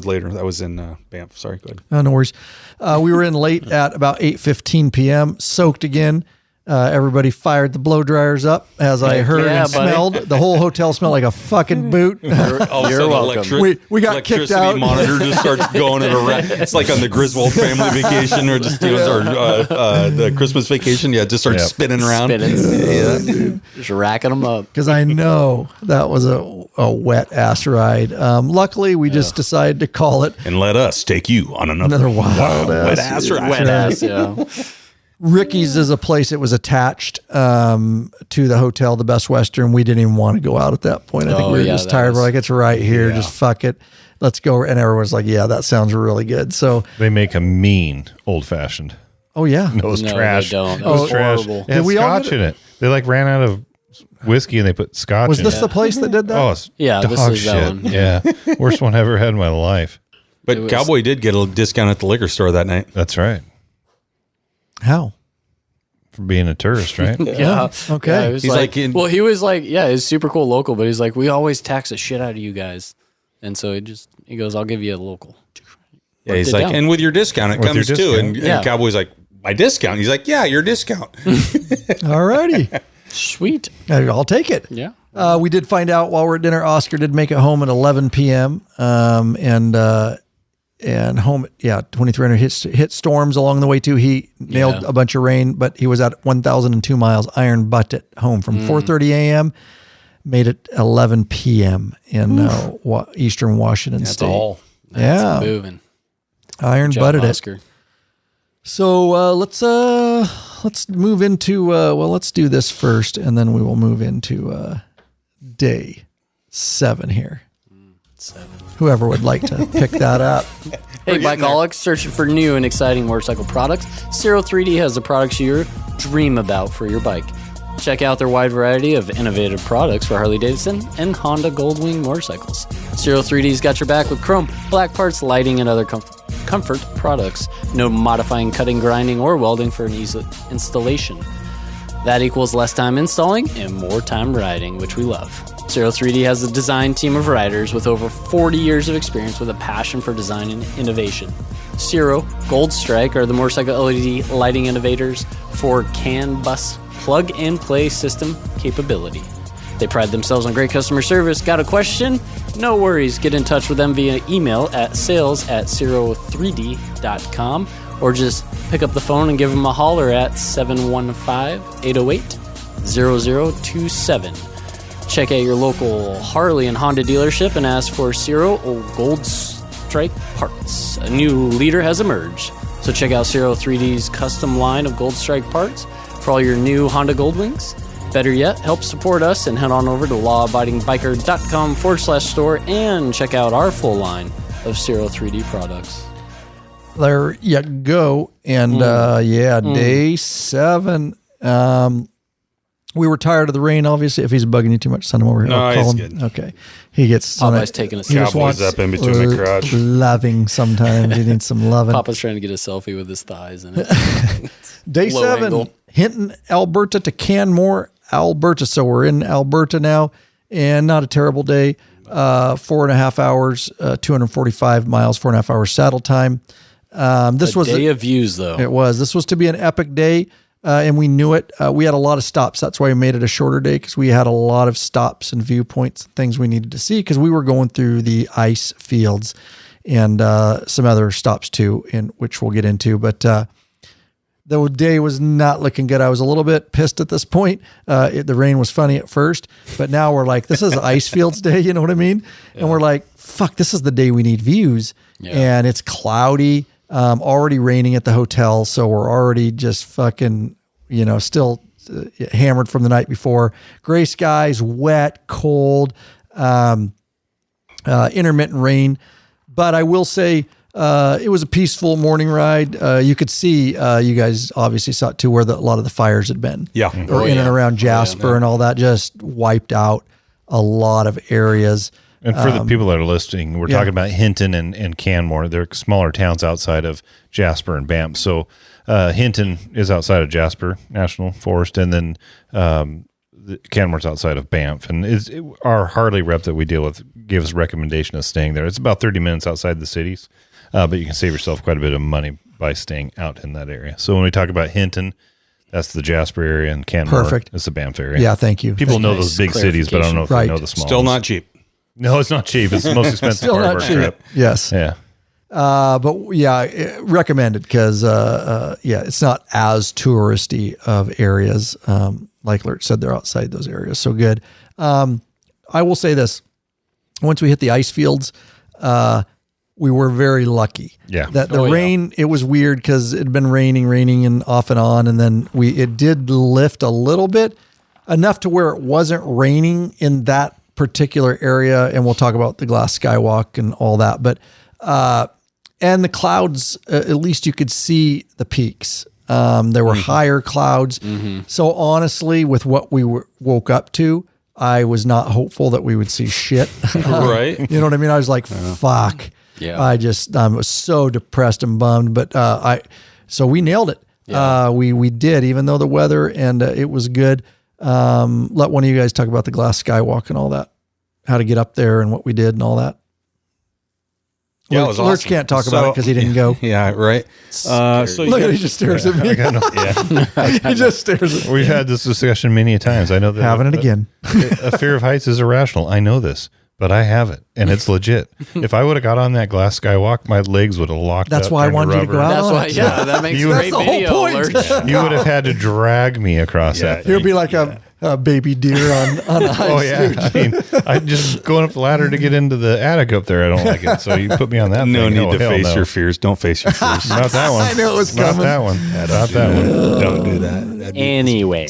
later. That was in Banff. Sorry, go ahead. Oh, no worries. We were in late at about 8:15 p.m. Soaked again. Everybody fired the blow dryers up as I heard yeah, and buddy. smelled. The whole hotel smelled like a fucking boot. All of a sudden, welcome. We got kicked electricity out. monitor just starts going at a It's like on the Griswold family vacation or just doing the Christmas vacation. Yeah, it just starts spinning around. Spinning. Just racking them up. Because I know that was a wet ass ride. Luckily, we just decided to call it And let us take you on another wild wet ass ass ride. Wet ass, yeah. Ricky's is a place that was attached to the hotel, the Best Western. We didn't even want to go out at that point. I think we were just tired. We're like, it's right here. Just fuck it. Let's go. And everyone's like, yeah, that sounds really good. So they make a mean old fashioned. Oh yeah. No, it's trash. They don't. It was trash. Horrible. It had scotch in it. They like ran out of whiskey and they put scotch Was in this it. the place that did that? Oh, it's Yeah, this dog is shit. that one. Yeah. Worst one I ever had in my life. But Cowboy did get a discount at the liquor store that night. That's right. How? For being a tourist, right? Yeah. Okay. Yeah, it was He's like in- well, he was like, yeah, it's super cool local, but he's like, we always tax the shit out of you guys. And so he goes, I'll give you a local. Yeah, he's it like, down. and with your discount, it With comes your too. discount. And Yeah. Cowboy's like, my discount? He's like, yeah, your discount. All righty. Sweet. I'll take it. Yeah. We did find out while we're at dinner, Oscar did make it home at 11 p.m. And home, 2,300 hit storms along the way too. He nailed a bunch of rain, but he was at 1,002 miles iron butted home from 4:30 a.m. Made it 11 p.m. in Eastern Washington State. all. Yeah, Moving. iron Job, butted it. Oscar. So let's move into let's do this first, and then we will move into day 7 here. 7. Whoever would like to pick that up. Hey, Bikeaholics, searching for new and exciting motorcycle products? Zero 3D has the products you dream about for your bike. Check out their wide variety of innovative products for Harley-Davidson and Honda Goldwing motorcycles. Zero 3D's got your back with chrome, black parts, lighting, and other comfort products. No modifying, cutting, grinding, or welding for an easy installation. That equals less time installing and more time riding, which we love. Zero 3D has a design team of riders with over 40 years of experience with a passion for design and innovation. Zero, Gold Strike are the motorcycle LED lighting innovators for CAN bus plug-and-play system capability. They pride themselves on great customer service. Got a question? No worries. Get in touch with them via email at sales@zero3d.com or just pick up the phone and give them a holler at 715-808-0027. Check out your local Harley and Honda dealership and ask for Zero or Gold Strike parts. A new leader has emerged. So check out Zero 3D's custom line of Gold Strike parts for all your new Honda Goldwings. Better yet, help support us and head on over to lawabidingbiker.com/store and check out our full line of Zero 3D products. There you go. And day 7. We were tired of the rain, obviously. If he's bugging you too much, send him over here. No, I'll call he's him. good. Okay. He gets Popeye's taking a he just selfie. wants Cowboys up in between the crotch. loving sometimes. He needs some loving. Papa's trying to get a selfie with his thighs in it. Day Low 7, angle. Hinton, Alberta to Canmore, Alberta. So we're in Alberta now, and not a terrible day. 4.5 hours, 245 miles, 4.5 hours saddle time. This was day of views, though. It was. This was to be an epic day, and we knew it. We had a lot of stops. That's why we made it a shorter day, because we had a lot of stops and viewpoints and things we needed to see, because we were going through the ice fields and some other stops too, in which we'll get into. But the day was not looking good. I was a little bit pissed at this point. The rain was funny at first, but now we're like, this is Icefields Day, you know what I mean? Yeah. And we're like, fuck, this is the day we need views. Yeah. And it's cloudy, already raining at the hotel. So we're already just fucking, still hammered from the night before. Gray skies, wet, cold, intermittent rain. But I will say, it was a peaceful morning ride. You could see, you guys obviously saw it too, where a lot of the fires had been. Yeah. Or in and around Jasper and all that, just wiped out a lot of areas. And for the people that are listening, we're talking about Hinton and Canmore. They're smaller towns outside of Jasper and Banff. So Hinton is outside of Jasper National Forest, and then Canmore's outside of Banff. And our Harley rep that we deal with gave us a recommendation of staying there. It's about 30 minutes outside the cities. But you can save yourself quite a bit of money by staying out in that area. So when we talk about Hinton, that's the Jasper area, and Canmore is the Banff area. Yeah, thank you. People know those big cities, but I don't know if they know the small Still ones. not cheap. No, it's not cheap. It's the most expensive part of our trip. Yes. Yeah. But yeah, recommended because, it's not as touristy of areas. Like Lert said, they're outside those areas. So good. I will say this. Once we hit the ice fields, we were very lucky. Yeah. That the rain, it was weird because it had been raining and off and on. And then it did lift a little bit, enough to where it wasn't raining in that particular area. And we'll talk about the glass skywalk and all that. But, and the clouds, at least you could see the peaks. There were higher clouds. So honestly, with what we woke up to, I was not hopeful that we would see shit. Right. You know what I mean? I was like, fuck. Yeah. I was so depressed and bummed, but so we nailed it. Yeah. We did, even though the weather and it was good. Let one of you guys talk about the glass skywalk and all that, how to get up there and what we did and all that. Yeah, it was Lurch awesome. can't talk about it because he didn't go. Yeah, right. So Look at he just stares at me. He just stares at me. We've had this discussion many a times. I know that Having it again. A fear of heights is irrational. I know this, but I have it, and it's legit. If I would have got on that glass skywalk, my legs would have locked That's up. why I turned wanted you to go out. That's on why, it. yeah, that makes a That's great the whole video. point. Lurch. You would have had to drag me across that. He'll be like a baby deer on ice. Oh yeah, I mean, I just going up the ladder to get into the attic up there. I don't like it, so you put me on that. no thing. need to hell face no. your fears. Don't face your fears. Not that one. I knew it was Not coming. that one. Not that one. Don't do that. That'd be Anyway,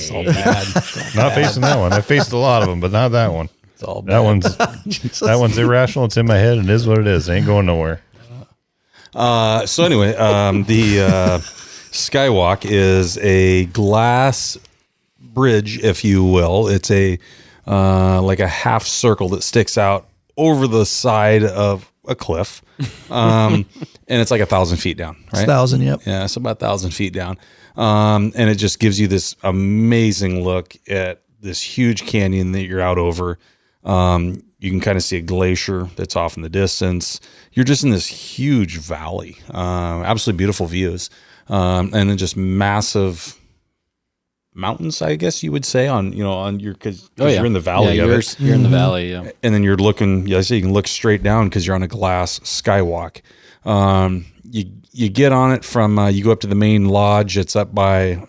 Not facing that one. I faced a lot of them, but not that one. it's all That bad. one's irrational. It's in my head, and it is what it is. It ain't going nowhere. So anyway, the skywalk is a glass bridge, if you will. It's a like a half circle that sticks out over the side of a cliff, and it's like 1,000 feet down. Right? 1,000, yep. Yeah, it's about 1,000 feet down, and it just gives you this amazing look at this huge canyon that you're out over. You can kind of see a glacier that's off in the distance. You're just in this huge valley, absolutely beautiful views, and then just massive mountains, I guess you would say, on your because you're in the valley of it. You're in the valley, yeah. And then you're looking. Yeah, so you can look straight down because you're on a glass skywalk. You get on it from you go up to the main lodge. It's up by.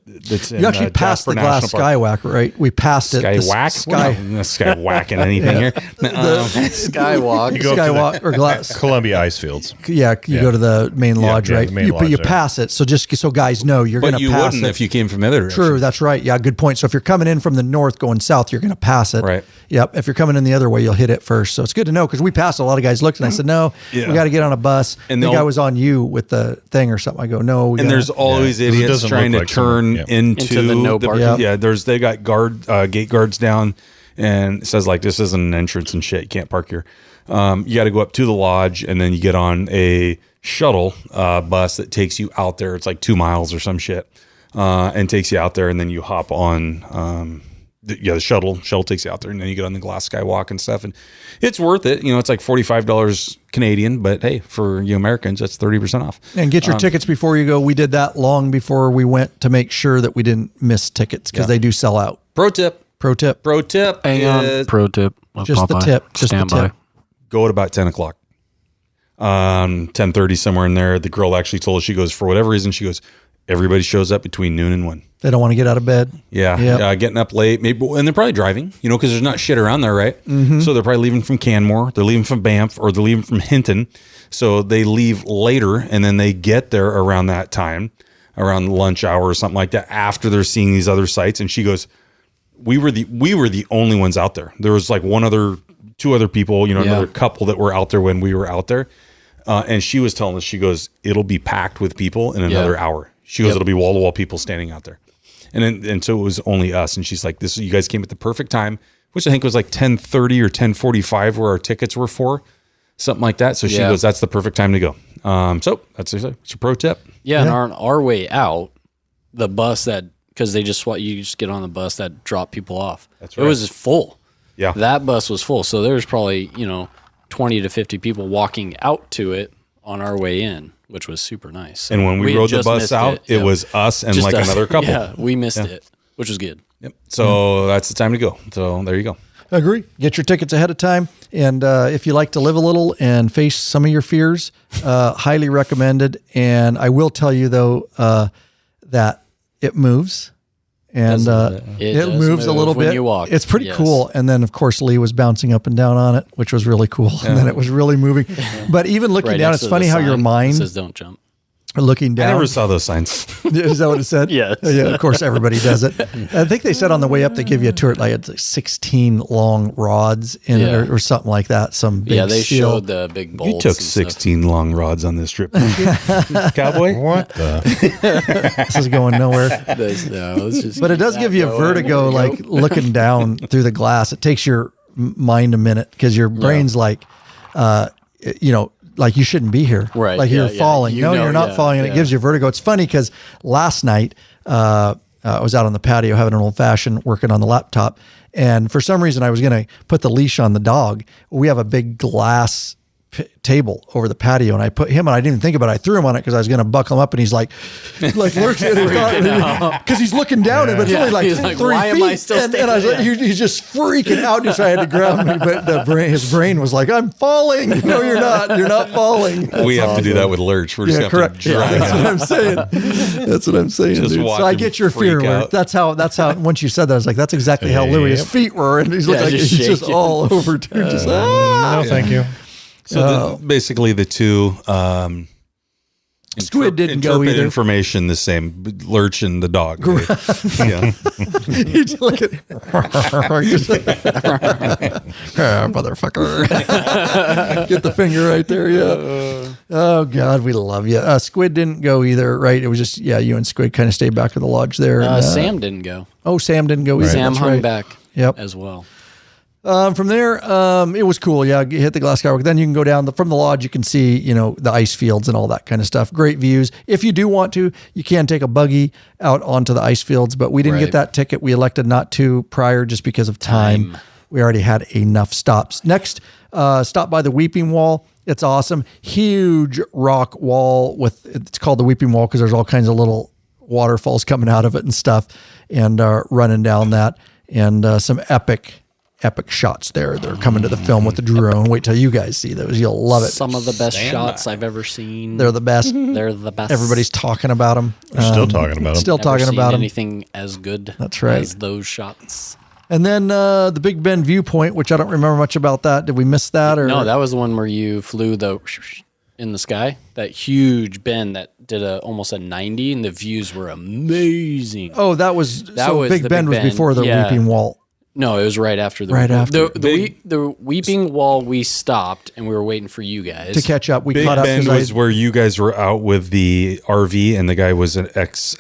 You actually passed the glass skywalk, right? We passed it. Skywhack? We're not skywhacking anything here. Skywalk. You go up to Skywalk or glass. Columbia Icefields. Yeah, you go to the main lodge, yeah, right? the main You lodge there. pass it. So just so guys know, you're going But to you pass wouldn't it. if you came from the other direction. True, that's right. Yeah, good point. So if you're coming in from the north going south, you're going to pass it. Right. Yep. If you're coming in the other way, you'll hit it first. So it's good to know because we passed. A lot of guys looked and I said, no, Yeah. we got to get on a bus. And I think they'll- I was on you with the thing or something. I go, no. And there's always Yeah, 'cause it idiots doesn't trying to look like turn someone- into the no parking. Yep. Yeah, they got gate guards down, and it says like this isn't an entrance and shit. You can't park here. You got to go up to the lodge, and then you get on a shuttle bus that takes you out there. It's like 2 miles or some shit, and takes you out there, and then you hop on. The shuttle takes you out there, and then you get on the glass skywalk and stuff, and it's worth it. It's like $45 Canadian, but hey, for you Americans, that's 30% off. And get your tickets before you go. We did that long before we went to make sure that we didn't miss tickets because they do sell out. Pro tip. Pro tip. Hang on. is Pro tip. Just the tip. Just Stand the by. tip. go at about 10 o'clock. 10:30, somewhere in there. The girl actually told us, she goes, for whatever reason, she goes, everybody shows up between noon and 1. They don't want to get out of bed. Yeah, Yep. getting up late, maybe, and they're probably driving, because there's not shit around there, right? Mm-hmm. So they're probably leaving from Canmore, they're leaving from Banff, or they're leaving from Hinton. So they leave later, and then they get there around that time, around lunch hour or something like that, after they're seeing these other sites. And she goes, "We were the only ones out there. There was like two other people, another couple that were out there when we were out there." And she was telling us, she goes, "It'll be packed with people in another hour." She goes, "It'll be wall to wall people standing out there." And so it was only us. And she's like, you guys came at the perfect time, which I think was like 10:30 or 10:45 where our tickets were for, something like that. So she goes, "That's the perfect time to go." So it's a pro tip. Yeah, and on our way out, the bus because you just get on the bus that dropped people off. That's It right. was full. Yeah. That bus was full. So there was probably, 20 to 50 people walking out to it on our way in, which was super nice. So And when we had rode the just bus missed out, it Yep. was us and Just like us. another couple. Yeah, we missed it, which was good. Yep. So that's the time to go. So there you go. Agree. Get your tickets ahead of time. And if you like to live a little and face some of your fears, highly recommended. And I will tell you, though, that it moves and it does moves a move little when bit. you walk. It's pretty Yes. cool. And then, of course, Lee was bouncing up and down on it, which was really cool. And then it was really moving. But even looking Right down, next it's to funny the how your sign mind, says don't jump. looking I down. never saw those signs. Is that what it said? Yes. Yeah, of course, everybody does it. I think they said on the way up, they give you a tour, like it's like 16 long rods in Yeah. it or something like that. Some big Yeah, they steel. showed the big bolts. You took and stuff. 16 long rods on this trip, didn't you? Cowboy. What the? This is going nowhere. Let's just But it does give you a vertigo, like looking down through the glass. It takes your mind a minute because your brain's like, like you shouldn't be here. Right, Like you're yeah. falling. You No, know, you're not yeah, falling. And it yeah. gives you vertigo. It's funny because last night I was out on the patio having an old fashioned working on the laptop. And for some reason I was going to put the leash on the dog. We have a big glass table over the patio, and I put him on. I didn't even think about it. I threw him on it because I was going to buckle him up, and he's like lurching because he's looking down, but it's only like He's like, 3 why feet. am I still and I was like, he's just freaking out. So I had to grab him, but his brain was like, "I'm falling." No, you're not. You're not falling. We have to do that with Lurch. We're just Yeah, going to correct. have to drag That's what him. I'm saying. That's what I'm saying. Just Dude. watch So I him get your fear freak alert. out. That's how. Once you said that, I was like, "That's exactly how Louis. His Yep. feet were," and he's like, just he's just shaking. all over too. Just No, thank you. So basically the two Squid didn't go interpret either. information the same. Lurch and the dog. Yeah. He'd look at motherfucker. Get the finger right there. Yeah. Oh God, we love you. Squid didn't go either, right? It was just you and Squid kind of stayed back at the lodge there. and, Sam didn't go. Oh, Sam didn't go either. Sam That's hung right. back. Yep. As well. From there, it was cool. Yeah, you hit the glass skywalk. Then you can go down from the lodge. You can see, the ice fields and all that kind of stuff. Great views. If you do want to, you can take a buggy out onto the ice fields, but we didn't get Right. that ticket. We elected not to prior just because of time. We already had enough stops. Next, stop by the Weeping Wall. It's awesome. Huge rock wall it's called the Weeping Wall because there's all kinds of little waterfalls coming out of it and stuff, and running down that, and some epic shots there. They're coming to the film with the drone. Wait till you guys see those. You'll love it. Some of the best shots I've ever seen. They're the best. They're the best. Everybody's talking about them. We're still talking about them. Still Never talking seen about them. anything as good. That's right. As those shots. And then the Big Bend viewpoint, which I don't remember much about that. Did we miss that? Or No, that was the one where you flew in the sky. That huge bend that did almost a 90, and the views were amazing. Oh, that was was Big the Bend Big was Bend. before the Yeah. Weeping Wall. No, it was right after the Right after. the Weeping Wall. We stopped and we were waiting for you guys To catch up, we Big caught up Bend because was where you guys were out with the RV, and the guy was an ex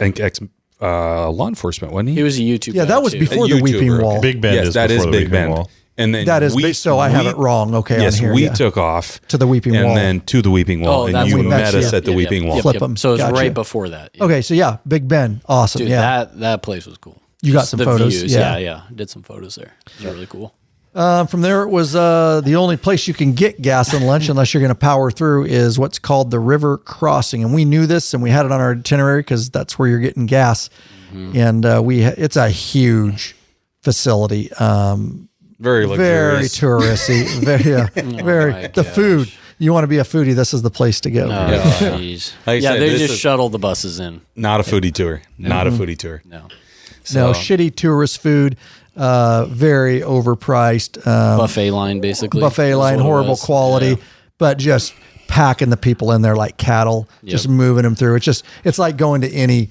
law enforcement, wasn't he? He was a YouTube. yeah, guy, that was too. before the YouTuber, Weeping okay. Wall. Big Bend yes, is that before is the Big Weeping Bend. Wall. And then That is big, so I have it wrong. Okay, Yes, on here. we yeah. took off To the Weeping and Wall. then to the Weeping Wall, Oh, and that's you when we met met us you. at the Weeping Wall. Flip 'em. So it was Gotcha. right before that. Yeah. Okay, so yeah, Big Bend, awesome. Dude, yeah. that place was cool. You got Just some the photos, Views. yeah. Yeah. Did some photos there. It was really cool. From there, it was the only place you can get gas and lunch unless you're going to power through is what's called the River Crossing. And we knew this and we had it on our itinerary because that's where you're getting gas. And it's a huge facility. Very Very luxurious. touristy. Very my the gosh. food. You want to be a foodie, this is the place to go. Oh, Yeah. jeez. Like I Yeah, said, they this just is- shuttle the buses in. Not a foodie tour. Not a foodie tour. No. No, shitty tourist food, very overpriced. Buffet line, basically. Buffet is line, what it horrible was. quality, Yeah. but just packing the people in there like cattle, just moving them through. It's like going to any,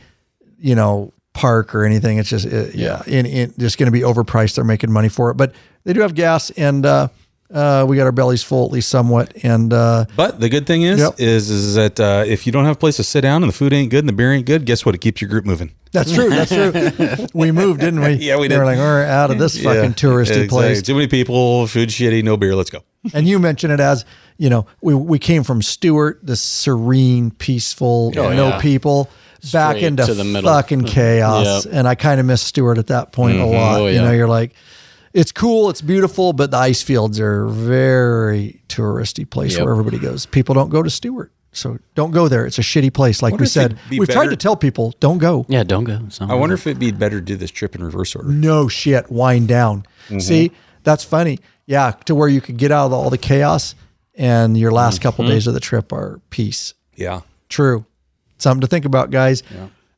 park or anything. It's just, just going to be overpriced. They're making money for it, but they do have gas and, we got our bellies full, at least somewhat. And, But the good thing is, Yep. is that if you don't have a place to sit down and the food ain't good and the beer ain't good, guess what? It keeps your group moving. that's true. That's true. We moved, didn't we? Yeah, we They did. were like, we're out of this fucking touristy exactly. place. Too many people, food shitty, no beer. Let's go. And you mentioned it as, we came from Stewart, the serene, peaceful, no yeah. people, back Straight into to the middle. fucking chaos. Yep. And I kind of miss Stewart at that point a lot. Oh, yeah. You're like, it's cool, it's beautiful, but the ice fields are very touristy place Yep. where everybody goes. People don't go to Stewart. So don't go there. It's a shitty place. Like Wonder we if said, it'd be we've tried better- to tell people, don't go. Yeah, don't go. I wonder if it'd be better to do this trip in reverse order. No shit, wind down. See, that's funny. Yeah, to where you could get out of all the chaos and your last couple days of the trip are peace. Yeah. True. Something to think about, guys.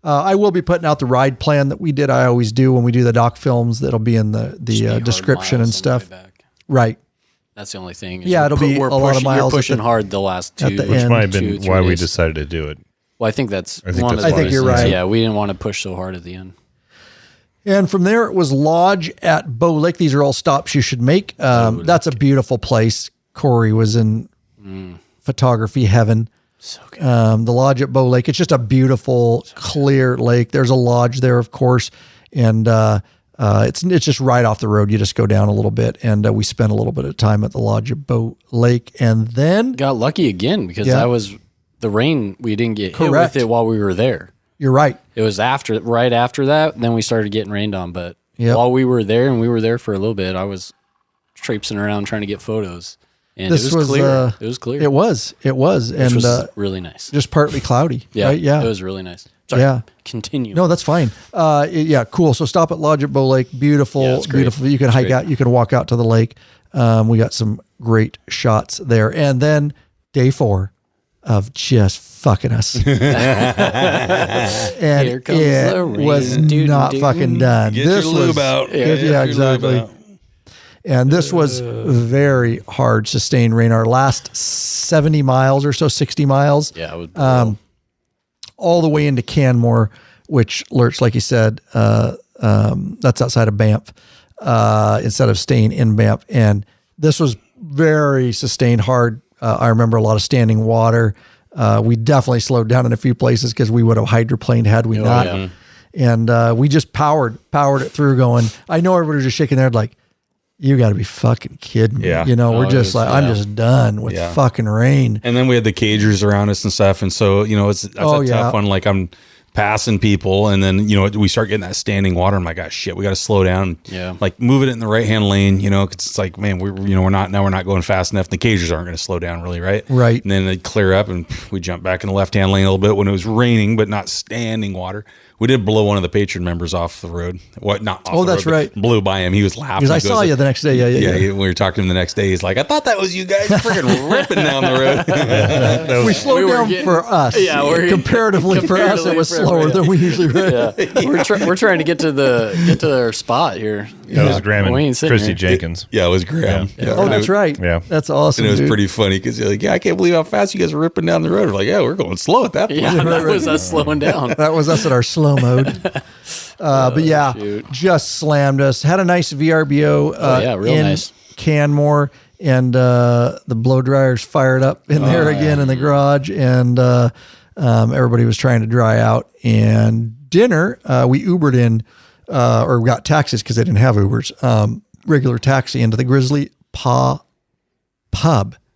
I will be putting out the ride plan that we did. I always do when we do the doc films. That'll be in the description and stuff. Right. That's the only thing. Yeah, it'll be a lot of miles. You're pushing hard the last two. Which might have been why we decided to do it. Well, I think that's I think you're right. Yeah, we didn't want to push so hard at the end. And from there, it was Lodge at Bow Lake. These are all stops you should make. That's a beautiful place. Corey was in photography heaven. So good. The Lodge at Bow Lake. It's just a beautiful, clear lake. There's a lodge there, of course, and it's just right off the road. You just go down a little bit, and we spent a little bit of time at the Lodge at Bow Lake, and then got lucky again because that was the rain. We didn't get hit with it while we were there. You're right. It was right after that. Then we started getting rained on. But while we were there, and we were there for a little bit, I was traipsing around trying to get photos. And it was clear. It was clear. It was. Which and was really nice. Just partly cloudy. Yeah. Right? Yeah. It was really nice. Sorry, continue. No, that's fine. Cool. So stop at Lodge at Bow Lake. Beautiful. Yeah, it's great. Beautiful. You can hike out. You can walk out to the lake. We got some great shots there. And then day 4 of just fucking us. And Here comes it the rain. was not fucking done. Get your lube out. Yeah, exactly. And this was very hard, sustained rain. Our last 70 miles or so, 60 miles. Yeah, it was all the way into Canmore, which Lurch, like you said, that's outside of Banff, instead of staying in Banff. And this was very sustained hard. I remember a lot of standing water. We definitely slowed down in a few places because we would have hydroplaned had we not. Yeah. And we just powered it through going. I know everybody was just shaking their head like, you got to be fucking kidding me. Yeah. You know, we're just like, I'm just done with fucking rain. And then we had the cagers around us and stuff. And so, that's a tough one. Like I'm passing people and then, we start getting that standing water. I'm like, oh shit, we got to slow down. Yeah. Like move it in the right hand lane, cause it's like, man, we're not going fast enough. The cagers aren't going to slow down really. Right. Right. And then they clear up and we jump back in the left hand lane a little bit when it was raining, but not standing water. We did blow one of the Patron members off the road. What? Not off the that's road, right. Blew by him. He was laughing. Because I saw you the next day. Yeah. We were talking to him the next day. He's like, I thought that was you guys freaking ripping down the road. We slowed down for us. Yeah, comparatively for us, it was slower than we usually rip. Yeah. We're trying to get to our spot here. That was Graham and Christy Jenkins. It was Graham. Yeah. Oh, that's right. Yeah. That's awesome. And it was pretty funny because you're like, I can't believe how fast you guys are ripping down the road. We're like, we're going slow at that point. Yeah, that was us slowing down. That was us at our slow mode. But just slammed us. Had a nice VRBO real in nice. Canmore, and the blow dryers fired up in there again in the garage, and everybody was trying to dry out. And dinner, we Ubered in, or we got taxis because they didn't have Ubers, regular taxi into the Grizzly Pub.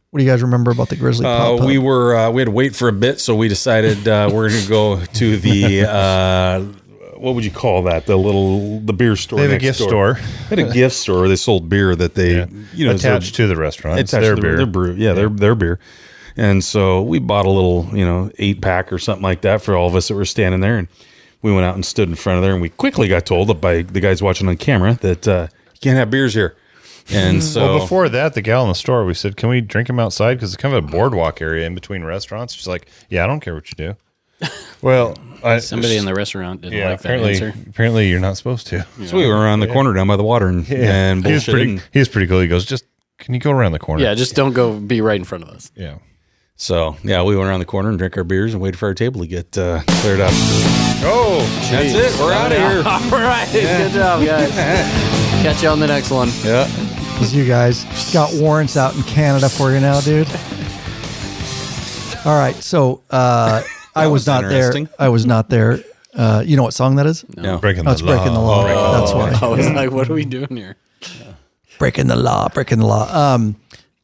What do you guys remember about the Grizzly Pub? We had to wait for a bit, so we decided we're going to go to the what would you call that? The beer store. They have a gift store. They had a gift store where they sold beer that they attached to the restaurant. It's their beer. Their brew. Yeah, their beer. And so we bought a little 8-pack or something like that for all of us that were standing there, and we went out and stood in front of there, and we quickly got told by the guys watching on camera that you can't have beers here. And so before that, the gal in the store, we said, can we drink them outside? Because it's kind of a boardwalk area in between restaurants. She's like, yeah, I don't care what you do. Well, somebody in the restaurant didn't like that answer. Apparently you're not supposed to. So we were around the corner down by the water and he was pretty cool. He goes, just, can you go around the corner? Yeah, just don't go be right in front of us. Yeah. So, we went around the corner and drank our beers and waited for our table to get cleared up. Oh, that's it. We're out of here. All right. Good job, guys. Catch you on the next one. Yeah. Because you guys got warrants out in Canada for you now, dude. All right. So I was not there. I was not there. You know what song that is? No. Breaking the Law. It's Breaking the Law. That's why. I was like, what are we doing here? Breaking the Law.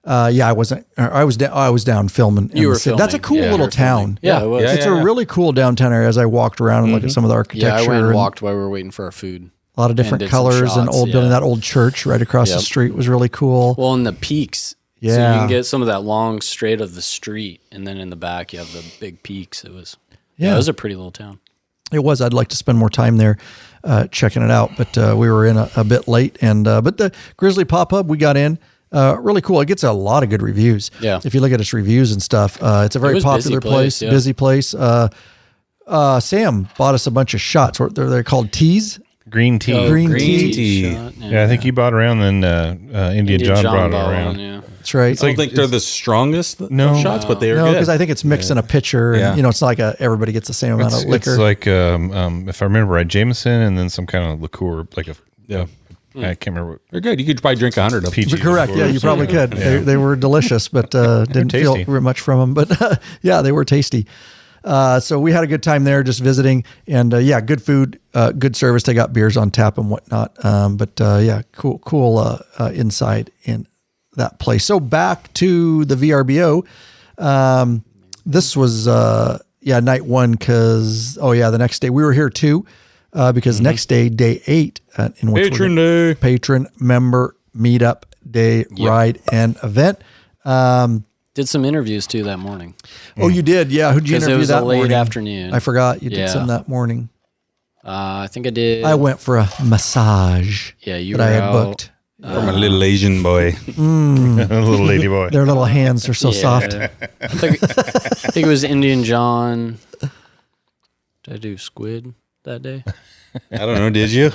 I wasn't. I was down filming. You were filming. That's a cool little town. Yeah, it was. It's a really cool downtown area. As I walked around and looked at some of the architecture. Yeah, I went and walked while we were waiting for our food. A lot of different colors and old building. That old church right across the street was really cool. Well, and the peaks. Yeah. So you can get some of that long straight of the street, and then in the back you have the big peaks. It was a pretty little town. It was. I'd like to spend more time there checking it out, but we were in a bit late. And but the Grizzly Pop-Up, we got in. Really cool. It gets a lot of good reviews. Yeah. If you look at its reviews and stuff, it's a very popular place, busy place. Sam bought us a bunch of shots. They're called teas. Green tea. Green tea. Shot, Yeah, I think he bought around, then Indian John brought it around. Yeah. That's right. I don't think they're the strongest of No. shots, but they are No, good. because I think it's mixed in a pitcher, and Yeah. it's not like everybody gets the same amount of liquor. It's like, if I remember right, Jameson and then some kind of liqueur, like I can't remember what. They're good. You could probably drink 100 of them. Peachy Correct. liqueur. Yeah, you probably could. They were delicious, but didn't feel tasty. very much from them. But yeah, they were tasty. So we had a good time there just visiting, and good food, good service. They got beers on tap and whatnot. Cool inside in that place. So back to the VRBO. This was night one because the next day we were here too because next day, day 8, in which Patron Day. Patron member meetup day ride and event. Did some interviews too that morning. Oh, you did? Yeah. Who'd you Because interview it was that a late morning? afternoon. I forgot you did Yeah. some that morning. I think I did. I went for a massage Yeah, you that were I had out. booked. From a little Asian boy. A little lady boy. Their little hands are so soft. I think it was Indian John. Did I do squid that day? I don't know. Did you?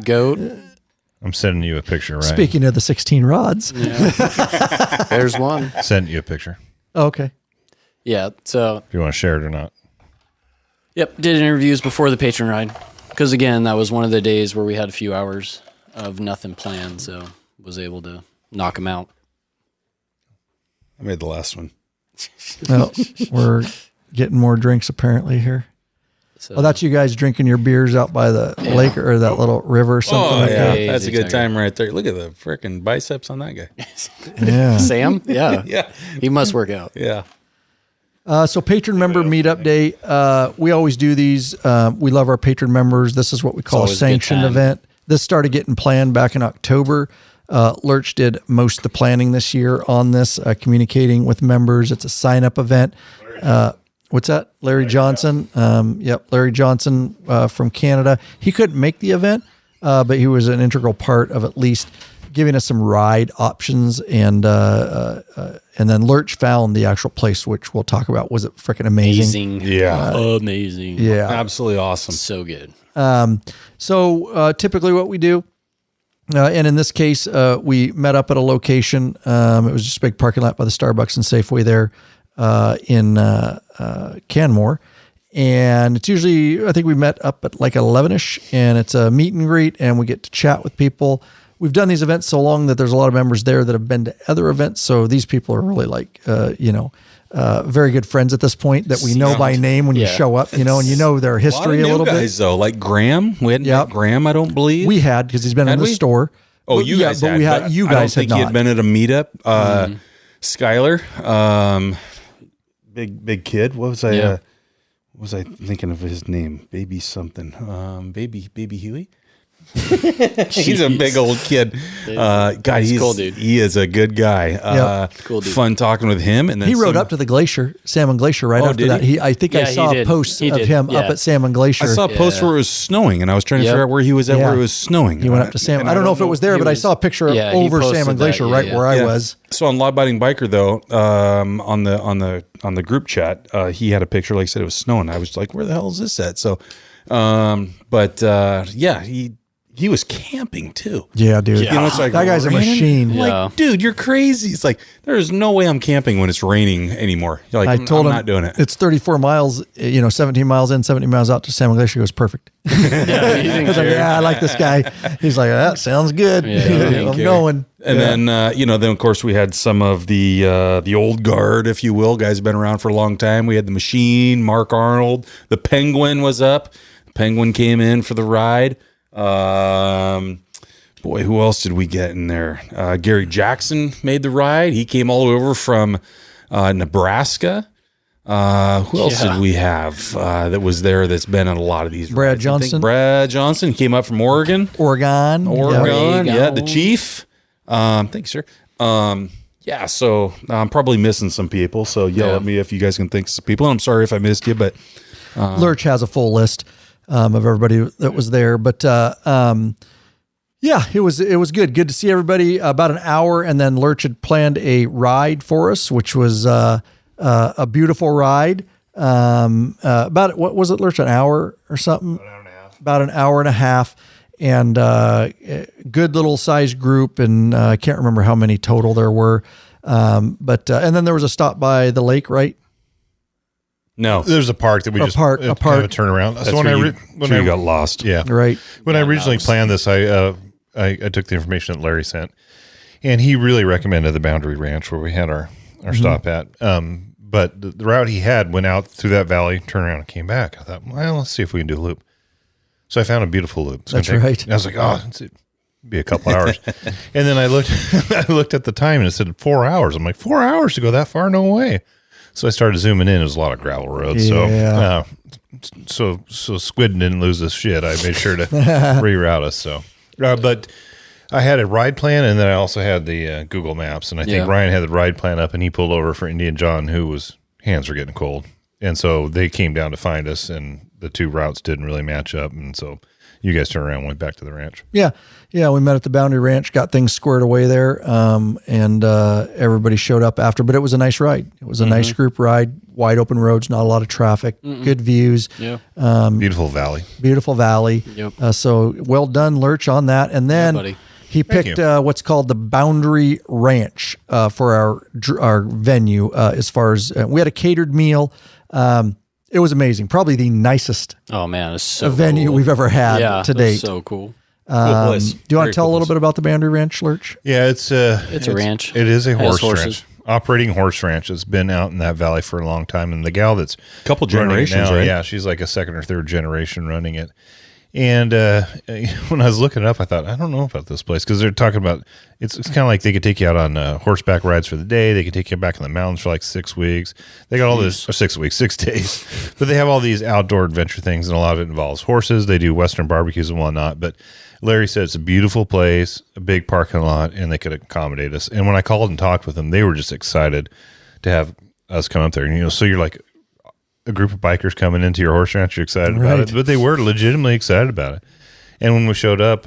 Goat. I'm sending you a picture, right? Speaking of the 16 rods. Yeah. There's one. Send you a picture Oh, okay. Yeah. So, if you want to share it or not. yep. Did interviews before the patron ride. Because, again, that was one of the days where we had a few hours of nothing planned. So, was able to knock them out. I made the last one. Well, we're getting more drinks apparently here. So, Oh, that's you guys drinking your beers out by the lake or that little river or something like yeah. that. That's a good Exactly. time right there. Look at the freaking biceps on that guy. that. Yeah. Sam? Yeah. Yeah. He must work out. Yeah. So patron member meetup day. We always do these. We love our patron members. This is what we call a always a good sanctioned time. event. This started getting planned back in October. Lurch did most of the planning this year on this, communicating with members. It's a sign up event. What's that? Larry Johnson. Larry Johnson from Canada. He couldn't make the event, but he was an integral part of at least giving us some ride options. And then Lurch found the actual place, which we'll talk about. Was it freaking amazing? Amazing. Yeah. Amazing. Yeah. Absolutely awesome. So good. So typically what we do, and in this case, we met up at a location. It was just a big parking lot by the Starbucks and Safeway there in Canmore. And it's usually, I think we met up at like 11ish, and it's a meet and greet, and we get to chat with people. We've done these events so long that there's a lot of members there that have been to other events. So these people are really like, very good friends at this point that we know by name when you Yeah. show up, and you know their history a little guys, bit. though, like Graham. We hadn't Yep. met Graham, I don't believe. We had, because he's been in the we? store. Oh, But you yeah, guys but had. we had. but You I don't guys had think he not. had been at a meetup. Skyler, big kid. What was I? Yeah. What was I thinking of his name? Baby something. Baby Huey. He's a big old kid. He's cool, dude. He is a good guy. Cool dude. Fun talking with him. And then He rode up to the glacier, Salmon Glacier, right after did that. he? I think Yeah, I he saw did. posts He of did, him yeah. up at Salmon Glacier. I saw a post where it was snowing, and I was trying to Yep. figure out where he was at, Yep. where it was snowing. He went up to Salmon. I don't know if it was there, He but I was- saw a picture of yeah, he over posted Salmon that, Glacier, yeah, right yeah. where I Yeah. was. So on Law Abiding Biker though, on the group chat, he had a picture. Like I said, it was snowing. I was like, "Where the hell is this at?" So, he was camping too. Yeah, dude. Yeah. You know, it's like That guy's a raining? machine. I'm Yeah. like, dude, you're crazy. It's like there is no way I'm camping when it's raining anymore. You're like, I told I'm him not doing it. It's 34 miles, 17 miles in, 70 miles out to Salmon Glacier. It was perfect. Yeah, he didn't I was like, care. yeah, I like this guy. He's like, that sounds good. Yeah, he didn't I'm care. going. And then then of course we had some of the old guard, if you will, guys have been around for a long time. We had the Machine, Mark Arnold, the Penguin was up. Penguin came in for the ride. Boy, who else did we get in there? Gary Jackson made the ride. He came all over from Nebraska. Who else Yeah. did we have that was there that's been on a lot of these Brad rides? I think Johnson? Brad Johnson came up from Oregon. Oregon. Oregon, you yeah, go. the chief. Thanks, sir. So I'm probably missing some people. So yell Yeah. at me if you guys can think of some people. And I'm sorry if I missed you, but Lurch has a full list of everybody that was there, but it was good. Good to see everybody. About an hour, and then Lurch had planned a ride for us, which was a beautiful ride. About what was it, Lurch? An hour or something? About an hour and a half. And good little size group, and I can't remember how many total there were. But and then there was a stop by the lake, right? No, there's a park that we just park. Kind of a turnaround. That's so when I got lost. Yeah, right. When I originally planned this, I took the information that Larry sent, and he really recommended the Boundary Ranch where we had our stop at. But the route he had went out through that valley, turned around, and came back. I thought, well, let's see if we can do a loop. So I found a beautiful loop. That's right. I was like, it'd be a couple hours. And then I looked at the time and it said 4 hours. I'm like, 4 hours to go that far? No way. So I started zooming in. It was a lot of gravel roads. Yeah. So Squid didn't lose his shit. I made sure to reroute us. So, but I had a ride plan, and then I also had the Google Maps. And I think Ryan had the ride plan up, and he pulled over for Indian John, hands were getting cold. And so they came down to find us, and the two routes didn't really match up. And so you guys turned around and went back to the ranch. Yeah. We met at the Boundary Ranch, got things squared away there. And everybody showed up after, but it was a nice ride. It was a nice group ride, wide open roads, not a lot of traffic, good views. Yeah. Beautiful valley. Yep. So well done, Lurch, on that. And then he picked what's called the Boundary Ranch for our venue. As far as we had a catered meal. It was amazing. Probably the nicest venue we've ever had to date. So cool. Do you want to tell a little bit about the Boundary Ranch, Lurch? Yeah, it's a ranch. It is a horse ranch. Operating horse ranch. It's been out in that valley for a long time. And the gal that's a couple generations, now, right? Yeah, she's like a second or third generation running it. And when I was looking it up, I thought, I don't know about this place, because they're talking about it's kind of like they could take you out on horseback rides for the day. They could take you back in the mountains for like 6 weeks. They got all this, or 6 weeks, 6 days. But they have all these outdoor adventure things, and a lot of it involves horses. They do Western barbecues and whatnot. But Larry said it's a beautiful place, a big parking lot, and they could accommodate us. And when I called and talked with them, they were just excited to have us come up there. And, so you're like, a group of bikers coming into your horse ranch, you're excited about it, but they were legitimately excited about it. And when we showed up,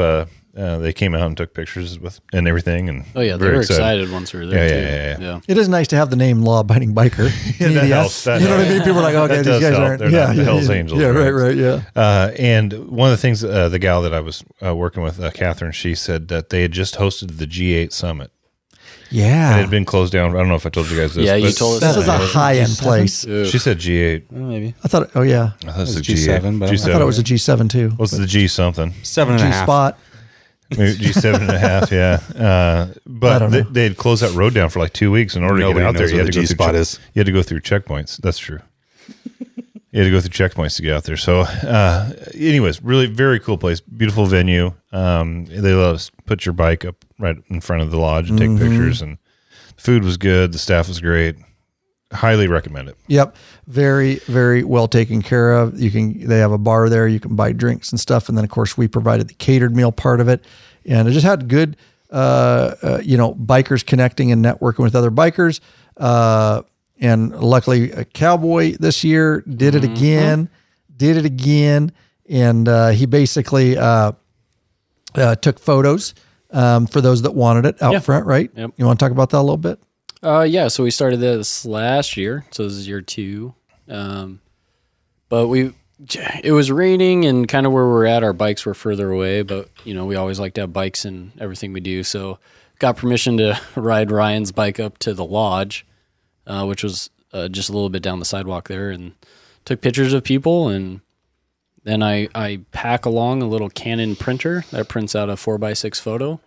they came out and took pictures and everything. And they were excited once we were there. Yeah. It is nice to have the name Law Abiding Biker. That helps. You know what I mean? People are like, okay, these guys aren't. They're not the Hells Angels. Yeah, right. Yeah. And one of the things, the gal that I was working with, Catherine, she said that they had just hosted the G8 Summit. Yeah. And it had been closed down. I don't know if I told you guys this. Yeah, you told us that. This is a high-end place. She said G8. Maybe. I thought, I thought it was G7, but I thought it was a G7 too. What's the G something? 7.5. G-spot. Maybe G7.5, yeah. But they had cllosed that road down for like 2 weeks in order to get out there. You had to go through You had to go through checkpoints. That's true. You had to go through checkpoints to get out there. So, anyways, really very cool place. Beautiful venue. They let us put your bike up right in front of the lodge and take pictures. And the food was good. The staff was great. Highly recommend it. Yep. Very, very well taken care of. They have a bar there. You can buy drinks and stuff. And then, of course, we provided the catered meal part of it. And it just had good, bikers connecting and networking with other bikers. And luckily, a Cowboy this year did it again. And he basically took photos for those that wanted it out front, right? Yep. You want to talk about that a little bit? So we started this last year. So this is year 2. But it was raining, and kind of where we're at, our bikes were further away. But, we always like to have bikes in everything we do. So got permission to ride Ryan's bike up to the lodge, which was just a little bit down the sidewalk there, and took pictures of people. And then I pack along a little Canon printer that prints out a 4x6 photo.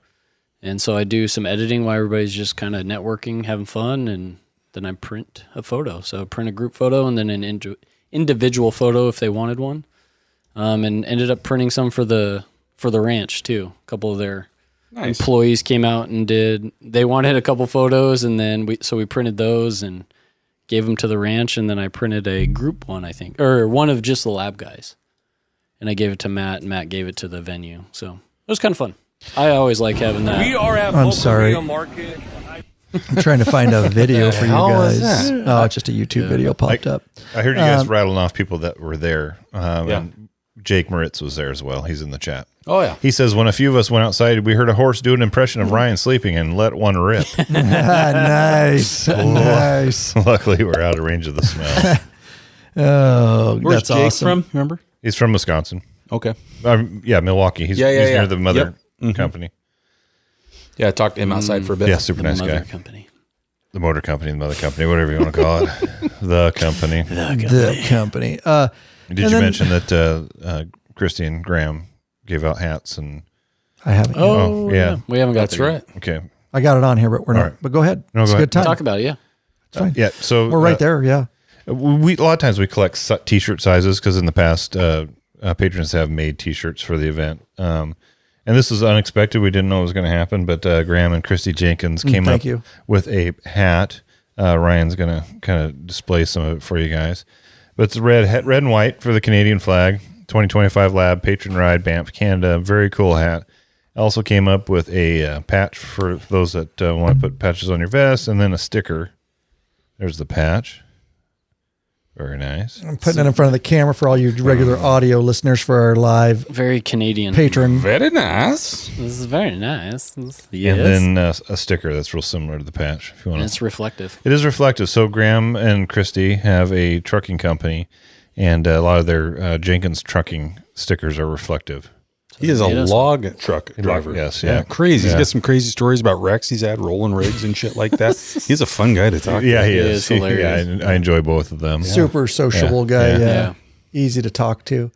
And so I do some editing while everybody's just kind of networking, having fun, and then I print a photo. So I print a group photo and then an individual photo if they wanted one. And ended up printing some for the ranch too. A couple of their employees came out and they wanted a couple photos, and then we printed those and gave them to the ranch, and then I printed a group one, I think, or one of just the lab guys. And I gave it to Matt, and Matt gave it to the venue. So it was kind of fun. I always like having that. We are at I'm sorry. Market. I'm trying to find a video for you guys. Oh, it's just a YouTube video popped up. I heard you guys rattling off people that were there. And Jake Moritz was there as well. He's in the chat. Oh, yeah. He says, when a few of us went outside, we heard a horse do an impression of Ryan sleeping and let one rip. Nice. Nice. Luckily, we're out of range of the smell. Oh, Where's that's Jake awesome. from? Remember? He's from Wisconsin. Okay. Yeah, Milwaukee. He's near the mother company. Yeah, I talked to him outside for a bit. Yeah, super nice Mother guy. company. The motor company, the mother company, whatever you want to call it. The company. The company. Did you mention that Christy and Graham gave out hats? And I haven't. Oh, yeah. We haven't got That's there right. okay. I got it on here, but we're not. right. But go ahead. No, It's go a ahead. good time. Talk about it, yeah. It's fine. Yeah, so We're right there. Yeah. We a lot of times we collect T-shirt sizes because in the past patrons have made T-shirts for the event. And this is unexpected. We didn't know it was going to happen, but Graham and Christy Jenkins came up with a hat. Ryan's going to kind of display some of it for you guys. But it's red and white for the Canadian flag. 2025 Lab Patron Ride Banff, Canada. Very cool hat. Also came up with a patch for those that want to put patches on your vest, and then a sticker. There's the patch. Very nice. I'm putting it in front of the camera for all you regular audio listeners for our live Very Canadian. patron. Very nice. This is very nice. Yes. And then a sticker that's real similar to the patch. If you want, And it's reflective. it is reflective. So Graham and Christy have a trucking company, and a lot of their Jenkins trucking stickers are reflective. He is a log truck driver. Yes, yeah. Crazy. Yeah. He's got some crazy stories about wrecks he's had, rolling rigs and shit like that. He's a fun guy to talk to. Yeah, he It is. is hilarious. Yeah, I enjoy both of them. Super sociable guy. Yeah. Yeah. Easy to talk to.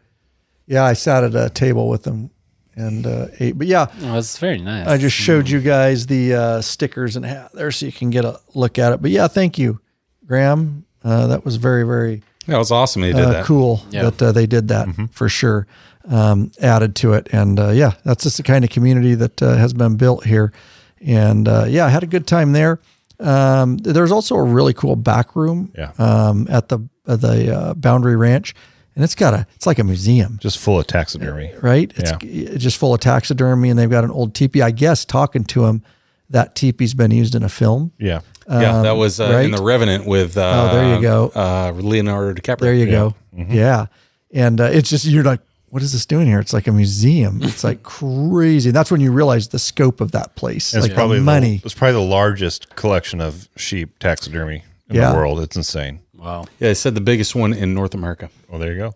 Yeah, I sat at a table with him and ate. But yeah, Oh, it's very nice. I just showed you guys the stickers and hat there so you can get a look at it. But yeah, thank you, Graham. That was very, very That was awesome. He did that. cool Yeah. that they did that for sure. Added to it. And yeah, that's just the kind of community that has been built here. And yeah, I had a good time there. There's also a really cool back room at the Boundary Ranch. And it's like a museum. Just full of taxidermy. Right? It's just full of taxidermy, and they've got an old teepee. I guess talking to him, that teepee's been used in a film. Yeah. Yeah, that was right? in The Revenant with there you go. Leonardo DiCaprio. There you go. Yeah. And it's just, you're like, what is this doing here? It's like a museum. It's like crazy. And that's when you realize the scope of that place. It's like probably the money. It's probably the largest collection of sheep taxidermy in the world. It's insane. Wow. Yeah, it said the biggest one in North America. Well, there you go.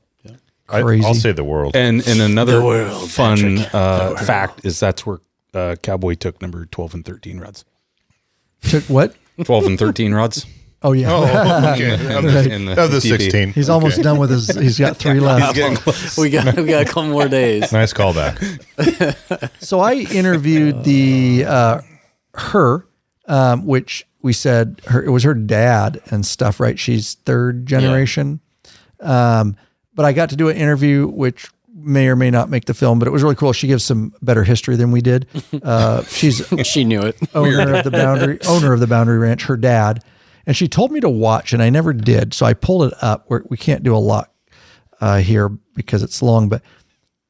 Crazy. I'll say the world. And another fun fact is that's where Cowboy took number 12 and 13 rods. Took what? 12 and 13 rods. Oh, yeah. Oh, okay. In Of the TV. 16. He's almost done with his, he's got 3 left. Getting close. We got a couple more days. Nice callback. So I interviewed her, which we said it was her dad and stuff, right? She's third generation. But I got to do an interview, which may or may not make the film, but it was really cool. She gives some better history than we did. She's She knew it. owner of the Boundary Ranch, her dad. And she told me to watch, and I never did. So I pulled it up. We can't do a lot here because it's long, but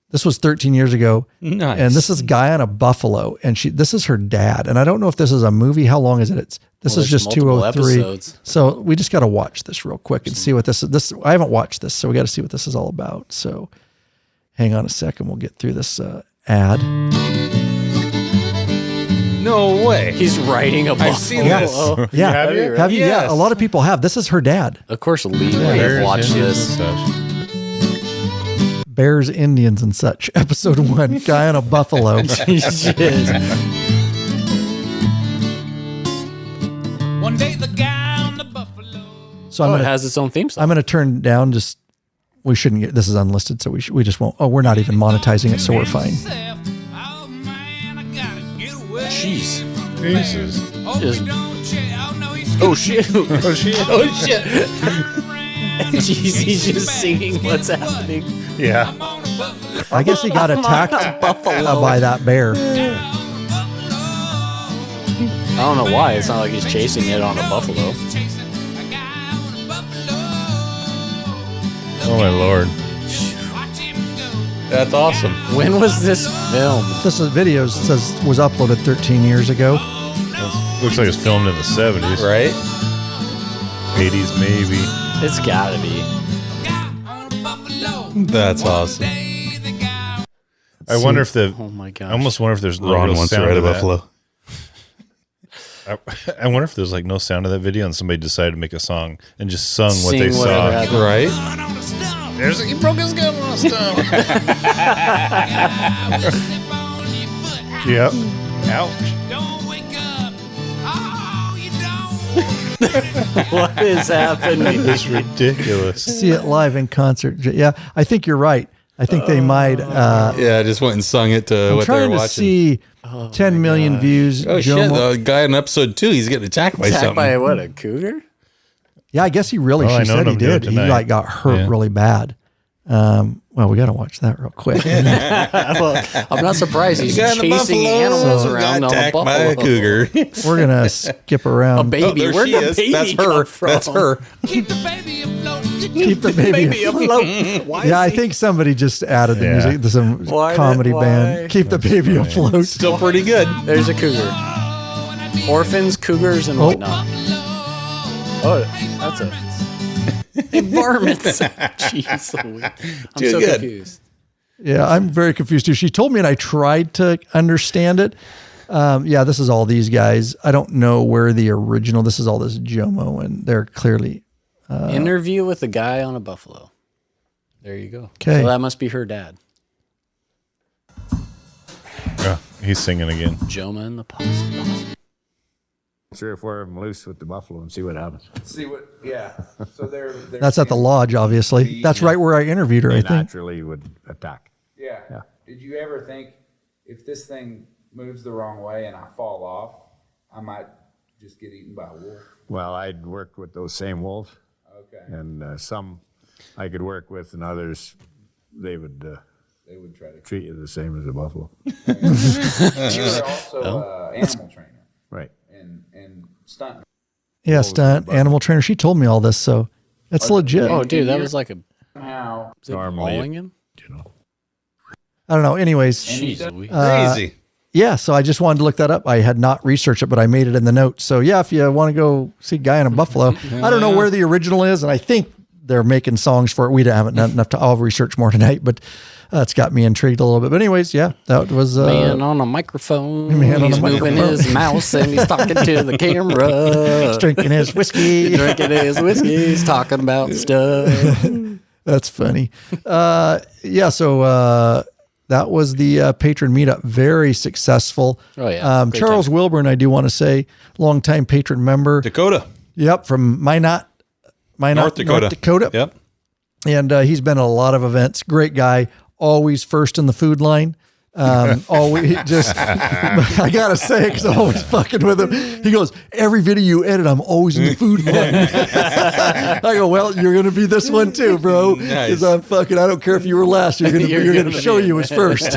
this was 13 years ago. Nice. And this is Guyana Buffalo, and this is her dad. And I don't know if this is a movie. How long is it? This is just multiple 203. episodes. So we just got to watch this real quick and see what this is. I haven't watched this, so we got to see what this is all about. So hang on a second. We'll get through this ad. No way. He's riding a buffalo. I've seen Yes. this. Yeah. Have you? Have you? Yes. Yeah. A lot of people have. This is her dad. Of course, Lee would Bears, have watched Indians this. and such. Bears, Indians, and such. Episode 1, Guyana Buffalo. One day the guy on the buffalo. So Oh, I'm it gonna has its own theme song. I'm gonna turn down. Just we shouldn't get this is unlisted, so we just won't. Oh, we're not even monetizing it, so we're fine. Oh man, I gotta get away. Jeez. Jesus. Oh, Just- don't check. Oh no, he's Oh shit. Oh, shit. Oh shit. Jeez, he's just singing what's happening. Yeah. I guess he got attacked by that bear. I don't know why. It's not like he's chasing it on a buffalo. Oh, my Lord. That's awesome. When was this filmed? This is videos says was uploaded 13 years ago. Looks like it's filmed in the 70s. Right? 80s, maybe. It's gotta be. That's awesome. I wonder if Oh my I gosh. almost wonder if there's no Ron real wants to sound ride a of that. buffalo. I wonder if there's like no sound of that video and somebody decided to make a song and just sung what Sing they whatever saw. happened. Right? Run on the stump. He broke his gun on a stump. Step on your foot. Yep. Ouch. Don't wake up. Oh, you don't. What is happening? It's ridiculous. See it live in concert. Yeah, I think you're right. I think they might. Yeah, I just went and sung it to I'm what they were trying to watching. see 10 million views. Oh Joe shit! Mo- The guy in episode 2, he's getting attacked by Attacked something. by what, a cougar? Yeah, I guess he really. Well, I She know said he them do it did. He tonight. like got hurt Yeah. really bad. Well, we got to watch that real quick. Well, I'm not surprised. He's The guy in the chasing buffalo animals got around on a attacked buffalo. by a cougar. We're gonna skip around. A baby. there Where'd she the is. baby That's come her. from? That's her. Keep the baby afloat. Keep the baby. afloat. Why Yeah, I is he- think somebody just added the Yeah. music to some Why comedy did- band. why? Keep the baby afloat. Still pretty good. There's a cougar. Orphans, cougars, and whatnot. Oh, that's a varmints. Jeez, Louise. I'm Too so good. confused. Yeah, I'm very confused too. She told me, and I tried to understand it. Yeah, this is all these guys. I don't know where the original. This is all this Jomo, and they're clearly Interview with a guy on a buffalo. There you go. 'Kay. So that must be her dad, Yeah, he's singing again. Joma and the Possum. 3 or 4 of them loose with the buffalo and see what happens. See what? Yeah. So they're that's at the lodge. Obviously, that's right where I interviewed her. They I think. naturally would attack. Yeah. Yeah. Did you ever think if this thing moves the wrong way and I fall off, I might just get eaten by a wolf? Well, I'd worked with those same wolves, Okay. and some I could work with, and others they would They would try to. treat you the same as a buffalo. You're also animal trainer Right. and stunt. Yeah, stunt animal trainer. She told me all this, so it's legit. Oh, dude, that was like a. Somehow. Was it Normally it- mauling him? You know. I don't know. Anyways, Jeez, Louise. Crazy. yeah. So I just wanted to look that up. I had not researched it, but I made it in the notes. So yeah, if you want to go see Guy in a Buffalo, I don't know where the original is, and I think they're making songs for it. We haven't done enough to. I'll research more tonight, but it's got me intrigued a little bit. But anyways, yeah, that was Man on a microphone. Man on he's a moving microphone. his mouse and he's talking to the camera. drinking his whiskey. Drinking his whiskey. He's talking about stuff. That's funny. Yeah, so that was the Patron meetup. Very successful. Oh, yeah. Great Charles Wilburn, I do want to say, longtime Patron member. Dakota. Yep, from Minot, North Dakota. North Dakota. Yep. And he's been at a lot of events. Great guy. Always first in the food line. Always just, I gotta say, because I'm always fucking with him. He goes, every video you edit, I'm always in the food line. I go, well, you're gonna be this one too, bro. Nice. Because I'm fucking. I don't care if you were last. You're gonna You're gonna gonna show be you as first.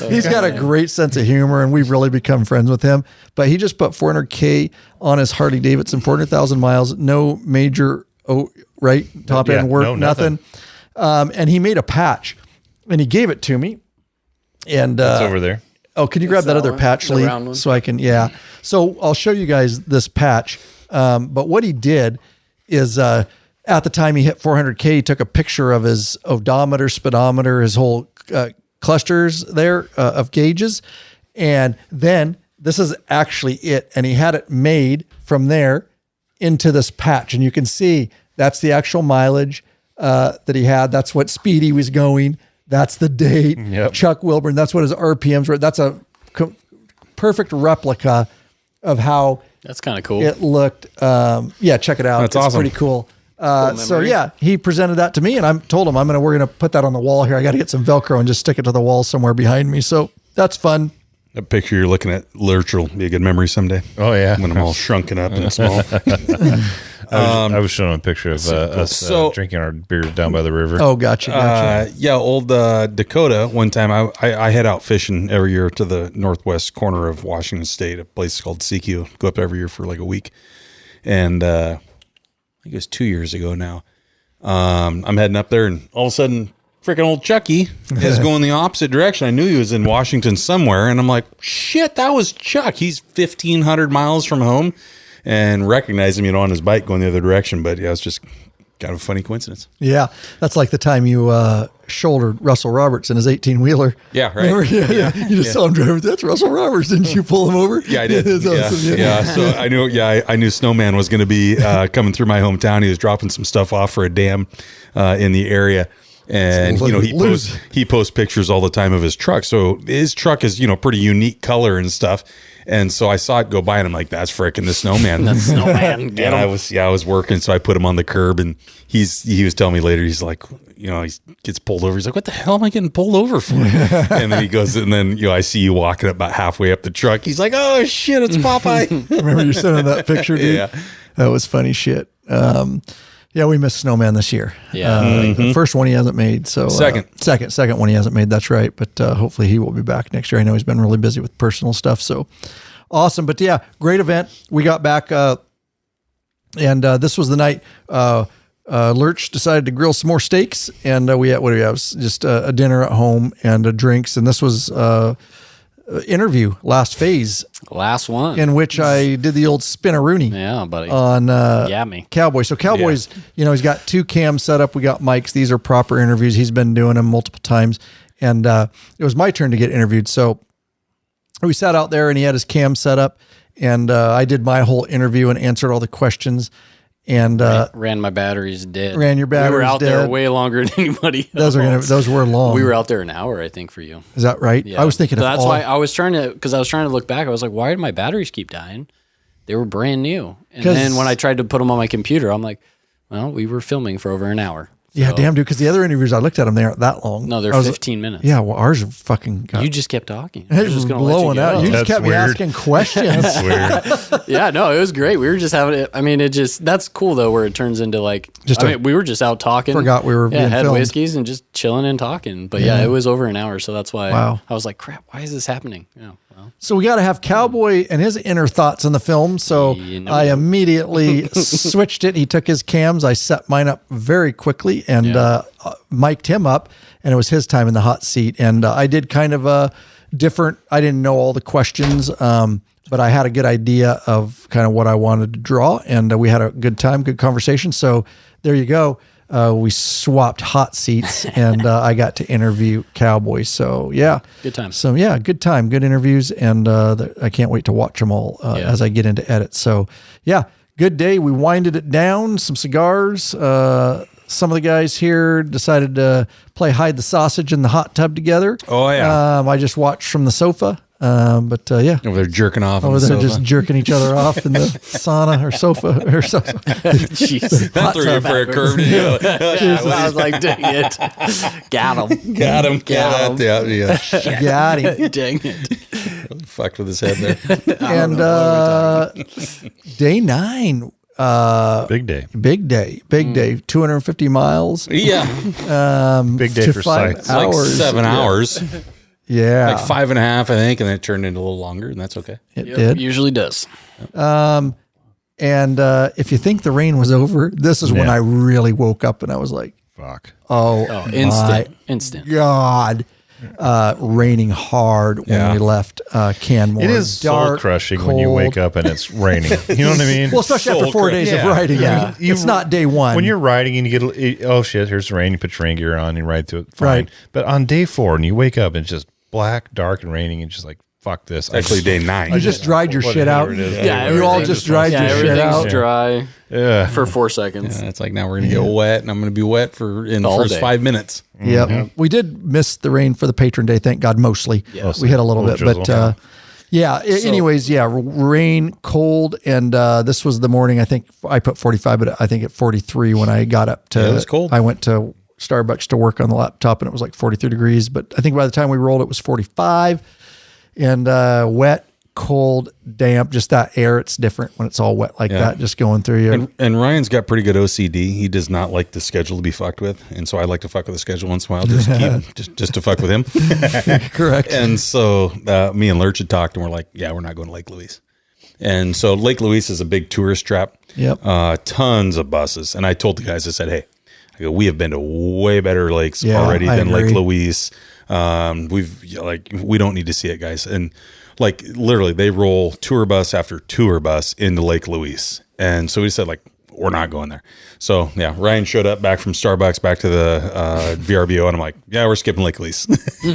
He's got a great sense of humor, and we've really become friends with him. But he just put 400K on his Harley Davidson, 400,000 miles, no major, right, top Yeah, end work, no, nothing. And he made a patch, and he gave it to me. And It's over there. oh, can you grab that that other one? patch, The Lee, round one? so I can? Yeah. So I'll show you guys this patch. But what he did is, at the time he hit 400K, he took a picture of his odometer, speedometer, his whole clusters there of gauges, and then this is actually it. And he had it made from there into this patch, and you can see that's the actual mileage that he had. That's what speed he was going. That's the date. Yep. Chuck Wilburn. That's what his RPMs were. That's a perfect replica of how That's kind of cool. it looked. Yeah, check it out. That's it's awesome. pretty cool. So memory. yeah, he presented that to me, and I told him we're gonna put that on the wall here. I got to get some Velcro and just stick it to the wall somewhere behind me. So that's fun. That picture you're looking at literally will be a good memory someday. Oh yeah. When I'm all shrunken up and small. I was showing a picture of us So- drinking our beer down by the river. Oh, gotcha. Yeah, old Dakota. One time I head out fishing every year to the northwest corner of Washington State, a place called CQ. Go up every year for like a week. And I think it was 2 years ago now. I'm heading up there, and all of a sudden, freaking old Chucky is going the opposite direction. I knew he was in Washington somewhere, and I'm like, shit, that was Chuck. He's 1,500 miles from home. And recognized him, on his bike going the other direction. But yeah, I was just Kind of a funny coincidence. Yeah, that's like the time you shouldered Russell Roberts in his 18-wheeler. Yeah, right. Remember? Yeah. You just saw him driving. That's Russell Roberts. Didn't you pull him over? Yeah, I did. That's awesome. Yeah. So I knew. Yeah, I knew Snowman was going to be coming through my hometown. He was dropping some stuff off for a dam in the area, and he posts pictures all the time of his truck. So his truck is pretty unique color and stuff. And so I saw it go by, and I'm like, "That's frickin' the Snowman." That's Snowman. Get and him. I was working, so I put him on the curb, and he was telling me later, he's like, he gets pulled over. He's like, "What the hell am I getting pulled over for?" And then he goes, and then I see you walking about halfway up the truck. He's like, "Oh shit, it's Popeye." Remember you sending that picture, dude? Yeah, that was funny shit. Yeah, we missed Snowman this year. Yeah. The first one he hasn't made. So second one he hasn't made. That's right. But hopefully he will be back next year. I know he's been really busy with personal stuff. So awesome. But yeah, great event. We got back, and this was the night Lurch decided to grill some more steaks, and we had it was just a dinner at home and drinks. And this was interview last one in which I did the old spin-a-rooney. Yeah, buddy. On me. Cowboy. So Cowboy's, he's got 2 cams set up. We got mics. These are proper interviews. He's been doing them multiple times, and it was my turn to get interviewed. So we sat out there, and he had his cam set up, and I did my whole interview and answered all the questions. And ran my batteries dead. Ran your batteries dead. We were out there way longer than anybody else. Those were long. We were out there an hour, I think, for you. Is that right? Yeah. I was thinking that's why I was trying to look back. I was like, why did my batteries keep dying? They were brand new. And then when I tried to put them on my computer, I'm like, well, we were filming for over an hour. Yeah, damn, dude. Because the other interviews I looked at them, they aren't that long. No, they're 15 minutes. Yeah, well, ours are fucking. You just kept talking. It was blowing out. You just kept me asking questions. That's weird. Yeah, no, it was great. We were just having it. I mean, that's cool though, where it turns into like. We were just out talking. Forgot we were. Yeah, had filmed. whiskeys and just chilling and talking. But yeah, it was over an hour, so that's why. Wow. I was like, crap. Why is this happening? Yeah. Well. So we got to have Cowboy and his inner thoughts on the film. So I immediately switched it. He took his cams. I set mine up very quickly and mic'd him up, and it was his time in the hot seat. And I did kind of a different. I didn't know all the questions, but I had a good idea of kind of what I wanted to draw, and we had a good time, good conversation. So there you go. We swapped hot seats, and I got to interview Cowboy. So yeah, good time. So yeah, good time, good interviews, and I can't wait to watch them all as I get into edit. So yeah, good day. We winded it down, some cigars. Some of the guys here decided to play hide the sausage in the hot tub together. Oh yeah, I just watched from the sofa. But yeah, over there jerking off. Over there just jerking each other off in the sauna or sofa or something. Jeez, that threw you for a curve. I was like, dang it, got him. Yeah. Got him. Dang it, fucked with his head there. And day 9. Big day. 250 miles. Yeah. Big day for sites. Like 7 hours. Yeah. Like 5.5, I think, and then it turned into a little longer, and that's okay. It did. Usually does. And if you think the rain was over, this is when I really woke up and I was like, fuck. Oh instant. God. Raining hard when we left Canmore. It is soul crushing when you wake up and it's raining. You know what I mean? Well, especially after 4 days of riding. Yeah. It's not day one. When you're riding and you get, oh shit, here's the rain, you put your rain gear on and ride through it. Fine. Right. But on day 4 and you wake up and it's just black, dark, and raining and just like, fuck this. Actually, day 9. You just dried your shit out. Yeah, you all just dried your shit out. Dry for 4 seconds. Yeah, it's like now we're going to get wet, and I'm going to be wet in the first 5 minutes. Yep. Mm-hmm. We did miss the rain for the Patron Day, thank God, mostly. Yes. We hit a little bit, but anyways, rain, cold, and this was the morning. I think I put 45, but I think at 43 when I got up to. Yeah, it was cold. I went to Starbucks to work on the laptop, and it was like 43 degrees. But I think by the time we rolled, it was 45, and wet, cold, damp. Just that air, it's different when it's all wet like that, just going through you. And Ryan's got pretty good OCD. He does not like the schedule to be fucked with, and so I like to fuck with the schedule once in a while, just to fuck with him. Correct. And so me and Lurch had talked, and we're like, yeah, we're not going to Lake Louise. And so Lake Louise is a big tourist trap. Yep. Tons of buses. And I told the guys, I said, hey, we have been to way better lakes already than Lake Louise. We don't need to see it, guys. And like literally they roll tour bus after tour bus into Lake Louise. And so we said, like, we're not going there. So yeah, Ryan showed up back from Starbucks back to the VRBO, and I'm like, yeah, we're skipping Lake Louise.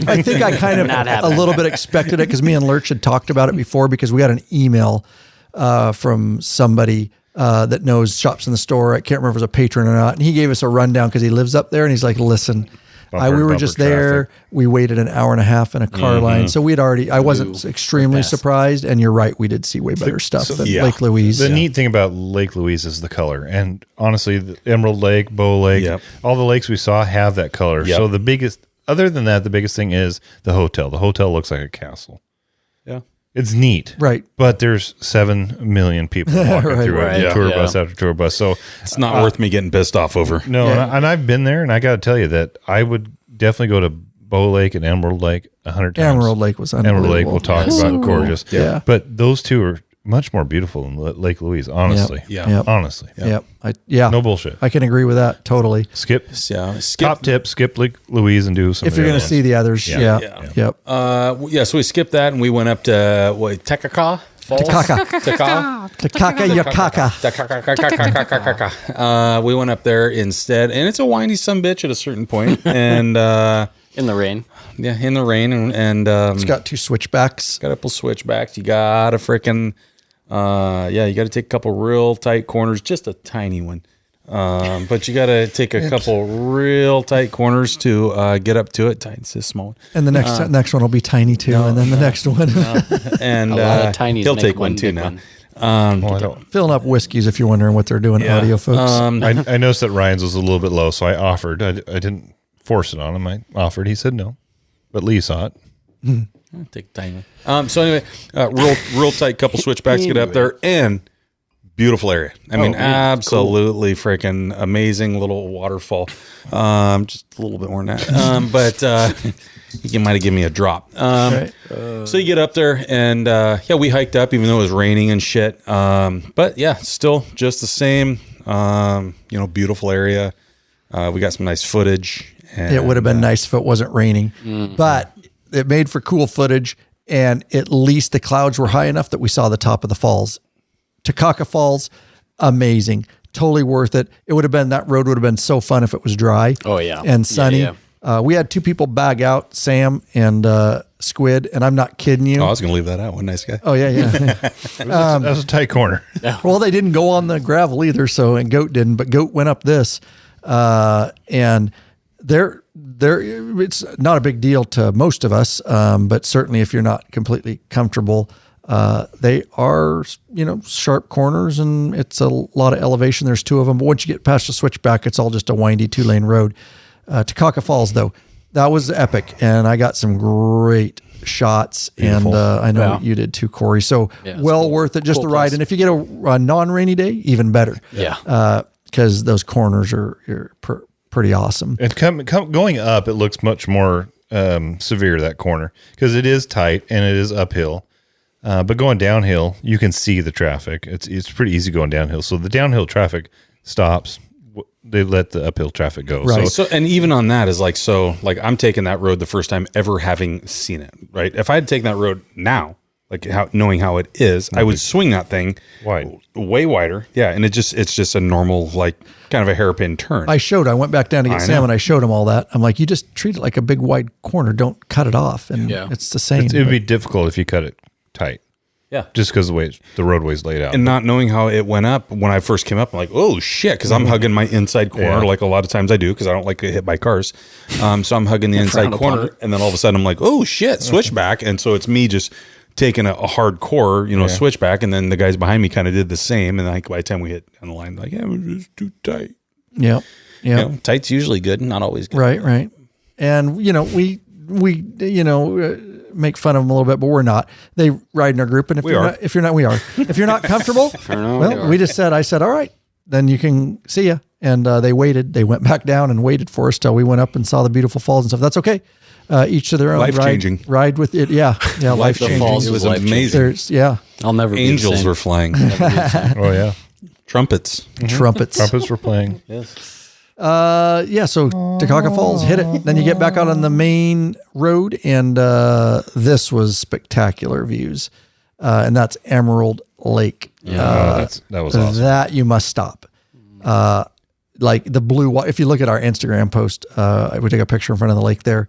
I think I kind of a little bit expected it because me and Lurch had talked about it before because we got an email from somebody that knows shops in the store. I can't remember if it was a patron or not. And he gave us a rundown because he lives up there. And he's like, listen, we were just there. Traffic. We waited an hour and a half in a car line. So we'd already, I wasn't extremely surprised. And you're right. We did see way better stuff than Lake Louise. The neat thing about Lake Louise is the color. And honestly, the Emerald Lake, Bow Lake, all the lakes we saw have that color. So the biggest, other than that, the biggest thing is the hotel. The hotel looks like a castle. Yeah. It's neat. Right. But there's 7 million people walking through it. Tour bus after tour bus. So it's not worth me getting pissed off over. No, and I've been there, and I got to tell you that I would definitely go to Bow Lake and Emerald Lake 100 times. Emerald Lake was unbelievable. Emerald Lake, we'll talk about, gorgeous. Yeah. But those two are much more beautiful than Lake Louise, honestly. Honestly. No bullshit. I can agree with that totally. Skip. Top tip, skip Lake Louise and do some. If you're going to see the others, Yep. So we skipped that and we went up to Taka Falls. Taka. We went up there instead, and it's a windy sumbitch at a certain point, and in the rain. Yeah, in the rain, and it's got 2 switchbacks. Got a couple switchbacks. You got a freaking you got to take a couple real tight corners, just a tiny one. But you got to take a couple real tight corners to get up to it. It's a small one. And the next one will be tiny too, and then the next one. And a lot of tinies he'll take one one too now. Filling up whiskeys if you're wondering what they're doing, audio folks. I noticed that Ryan's was a little bit low, so I offered. I didn't force it on him. I offered. He said no, but Lee saw it. I'll take a tiny one. So anyway, real tight couple switchbacks, get up there, and beautiful area. I mean, absolutely freaking amazing little waterfall. Just a little bit more than that. But you might have given me a drop. So you get up there and we hiked up even though it was raining and shit. But yeah, still just the same, beautiful area. We got some nice footage. And, it would have been nice if it wasn't raining, but it made for cool footage. And at least the clouds were high enough that we saw the top of the falls. Taka Falls, amazing. Totally worth it. It would have been, that road would have been so fun if it was dry. Oh, yeah. And sunny. Yeah. We had 2 people bag out, Sam and Squid, and I'm not kidding you. Oh, I was going to leave that out. One nice guy. Oh, yeah. That was a tight corner. Well, they didn't go on the gravel either, and Goat didn't, but Goat went up this. And it's not a big deal to most of us, but certainly if you're not completely comfortable, they are, sharp corners and it's a lot of elevation. There's 2 of them, but once you get past the switchback, it's all just a windy 2-lane road. Taka Falls though, that was epic. And I got some great shots. Beautiful. And I know you did too, Corey. So worth it, just the ride. And if you get a non-rainy day, even better. Yeah. Because those corners are pretty awesome. And going up, it looks much more severe, that corner, because it is tight and it is uphill. But going downhill, you can see the traffic. It's pretty easy going downhill. So the downhill traffic stops. They let the uphill traffic go. Right. So and even on that is I'm taking that road the first time ever having seen it. Right. If I had taken that road now, knowing how it is, I would swing that thing way wider. Yeah. And it's just a normal, kind of a hairpin turn. I went back down to get Sam and I showed him all that. I'm like, you just treat it like a big wide corner. Don't cut it off. And it's the same. It would be difficult if you cut it tight. Yeah. Just because the way the roadway's laid out. And not knowing how it went up, when I first came up, I'm like, oh, shit, because I'm hugging my inside corner like a lot of times I do because I don't like to get hit by cars. So I'm hugging the inside corner, and then all of a sudden I'm like, oh, shit, switchback. And so it's me just taking a hardcore, switchback, and then the guys behind me kind of did the same. And by the time we hit on the line, it was just too tight. Yeah. Tight's usually good, not always good. Right. And, we make fun of them a little bit, but we're not. They ride in our group, and if you're not comfortable, we just said, I said, all right, then you can see ya. And they waited. They went back down and waited for us till we went up and saw the beautiful falls and stuff. That's okay. Each to their own. Life-changing. Ride with it. Yeah. Life-changing. It was amazing. I'll never. Angels were flying. Oh yeah. Trumpets. Trumpets were playing. Yes. So Taka Falls, hit it. Then you get back out on the main road, and this was spectacular views. And that's Emerald Lake. Yeah, that was awesome. That you must stop. like the blue water. If you look at our Instagram post, we take a picture in front of the lake there.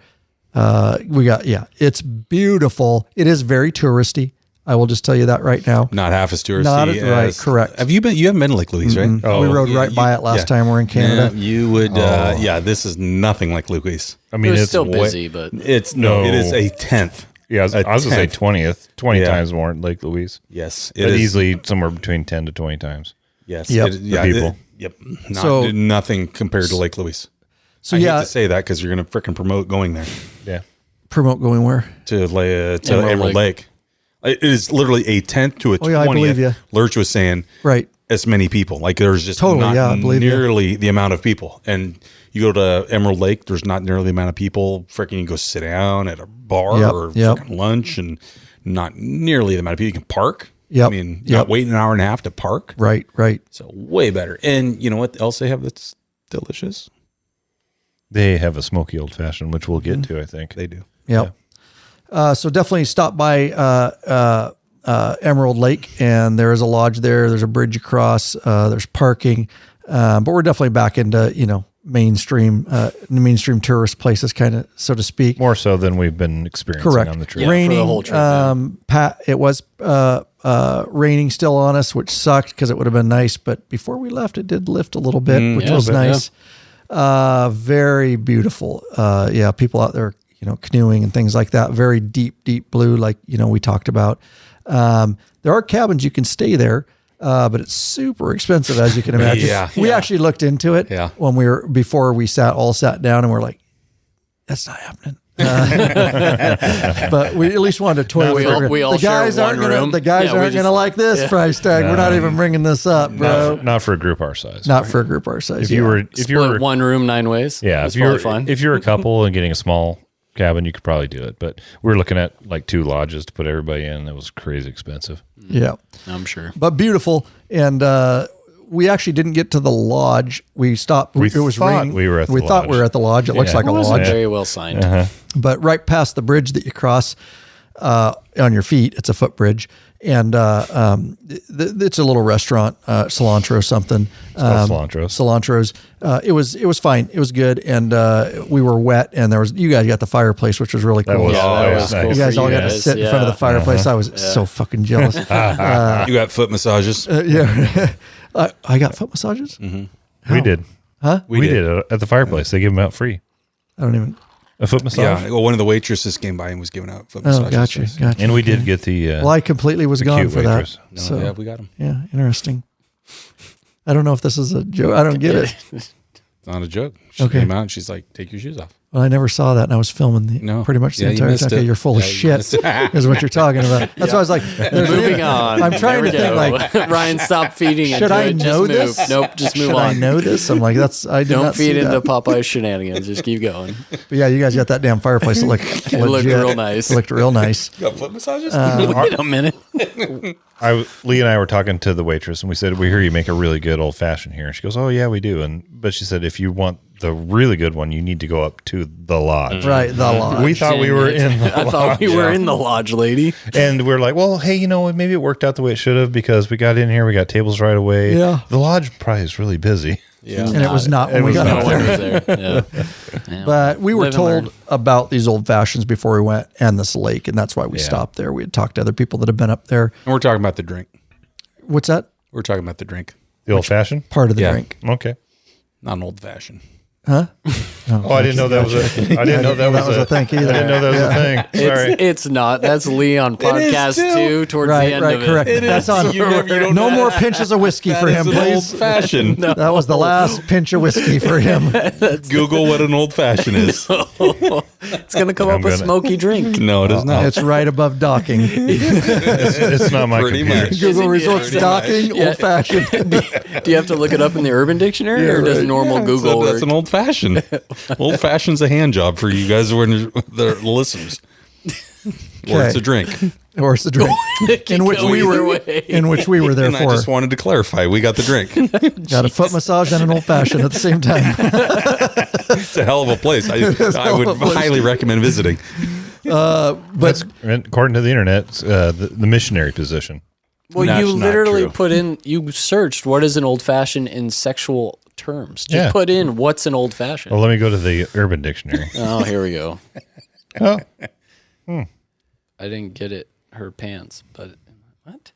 It's beautiful. It is very touristy. I will just tell you that right now. Not half as touristy. Right, correct. Have you been? You haven't been to Lake Louise, right? We rode right by it last time we were in Canada. Yeah, you would. This is nothing like Louise. I mean, It's it's still busy, but It is a tenth. Yeah, I was going to say 20 Yeah. times more than Lake Louise. Yes, But easily somewhere between 10 to 20 times. Yes. Yep. People. Yep. Nothing compared to Lake Louise. So I hate yeah, to say that because you're going to freaking promote going there Yeah. promote going where? to Emerald Lake. It is literally a 10th to a 20th. Yeah, I believe you. Lurch was saying Right. as many people. Like there's just Totally, not yeah, I believe you. nearly the amount of people. And you go to Emerald Lake, there's not nearly the amount of people. Freaking you go sit down at a bar or freaking lunch and not nearly the amount of people. You can park. Yep. I mean, not waiting an hour and a half to park. Right. So way better. And you know what else they have that's delicious? They have a smoky old fashioned, which we'll get to, I think. They do. Yep. So definitely stop by Emerald Lake, and there is a lodge there. There's a bridge across. There's parking, but we're definitely back into mainstream tourist places, kind of, so to speak. More so than we've been experiencing Correct. on the trip. Yeah, Raining. for the whole trip, It was raining still on us, which sucked because it would have been nice. But before we left, it did lift a little bit, which yeah, was a bit, nice. Very beautiful. People out there, canoeing and things like that. Very deep, deep blue, like we talked about. There are cabins you can stay there, but it's super expensive, as you can imagine. We actually looked into it when before we sat down, and we're like, that's not happening. But we at least wanted to toy with it. we all The guys share aren't one gonna. room. The guys Yeah, we aren't just- gonna like this price tag. We're not even bringing this up, bro. Not for a group our size. Not for a group our size. If you were Split one room 9 ways. yeah, It's if you're probably fun. if you're a couple and getting a small cabin, you could probably do it. But we were looking at like 2 lodges to put everybody in. It was crazy expensive. Yeah, I'm sure. but beautiful. And we actually didn't get to the lodge. We stopped. We it was thought raining. we were at the We thought we lodge. were at the lodge. It looks Yeah. like a It Wasn't lodge. very well signed. But right past the bridge that you cross on your feet, it's a footbridge, and it's a little restaurant, cilantro something. called Cilantro's. Cilantro's. It was fine. It was good, and we were wet, and you guys got the fireplace, which was really cool. That was, that was nice. cool. You guys for all you got to guys, sit in front of the fireplace. I was so fucking jealous. You got foot massages. Yeah, I got foot massages. We did. Huh? We did it at the fireplace. They give them out free. I don't even. A foot massage. Yeah. Well, one of the waitresses came by and was giving out foot Oh, massages. gotcha. And we did get the Well, I completely was gone cute for waitress. that. No, So yeah, we got them. yeah, interesting. I don't know if this is a joke. I don't get it. It's not a joke. She Okay. came out and she's like, "Take your shoes off." Well, I never saw that, and I was filming No. pretty much the Yeah, you entire missed time. Okay, it. you're full of Yeah, you shit, missed it. is what you're talking about. That's why I was like, Moving on. I'm trying There to we think go. like, Ryan, stop feeding into should I it. know Just move. this? Nope, just move should on. I know this? I'm like, I did Don't not see feed into that. Popeye's shenanigans. Just keep going. But yeah, you guys got that damn fireplace that looked It looked legit. real nice. It looked real nice. Got foot massages. Wait a minute. Lee and I were talking to the waitress, and we said, "We hear you make a really good old fashioned here." And she goes, "Oh yeah, we do." But she said, "If you want the really good one, you need to go up to the lodge." Right, the lodge. We thought we were in the I thought we were in the lodge, lady. And we're like, well, hey, maybe it worked out the way it should have because we got in here, we got tables right away. Yeah. The lodge probably is really busy. Yeah. And it was not when we got No up one there. was there. Yeah. But we were Live and learn. told about these old fashions before we went and this lake, and that's why we stopped there. We had talked to other people that have been up there. And we're talking about the drink. What's that? We're talking about the drink, The old fashioned? Part of the Yeah. drink. Okay. not an old fashioned. Huh? Oh, I didn't know that was a. I didn't know that was a thing either. I didn't know that was a thing. Sorry. It's not. That's Lee on podcast too. 2 towards Right, the end right, of correct. it. That's on. No more pinches of whiskey for him, please. Old fashioned. That was the last pinch of whiskey for him. Google what an old fashioned is. It's going to come up with gonna- smoky drink. No, it is not. It's right above docking. It's not my Pretty computer. much. Google it? results Pretty docking, Yeah. old fashioned. Do you have to look it up in the Urban Dictionary, or does normal Google That's work? an old fashioned. Old fashioned's a hand job for you guys who are the listeners. Or it's a drink. Or it's the drink in which go we either were way. in which we were there And I for. just wanted to clarify. We got the drink. Got a foot massage and an old fashioned at the same time. It's a hell of a place. I would highly recommend visiting. But According to the internet, it's, the missionary position. Well, That's you not literally true. you searched what is an old fashioned in sexual terms. Just Yeah. put in what's an old fashioned. Well, let me go to the Urban Dictionary. Oh, here we go. Oh, I didn't get it. Her pants, but what?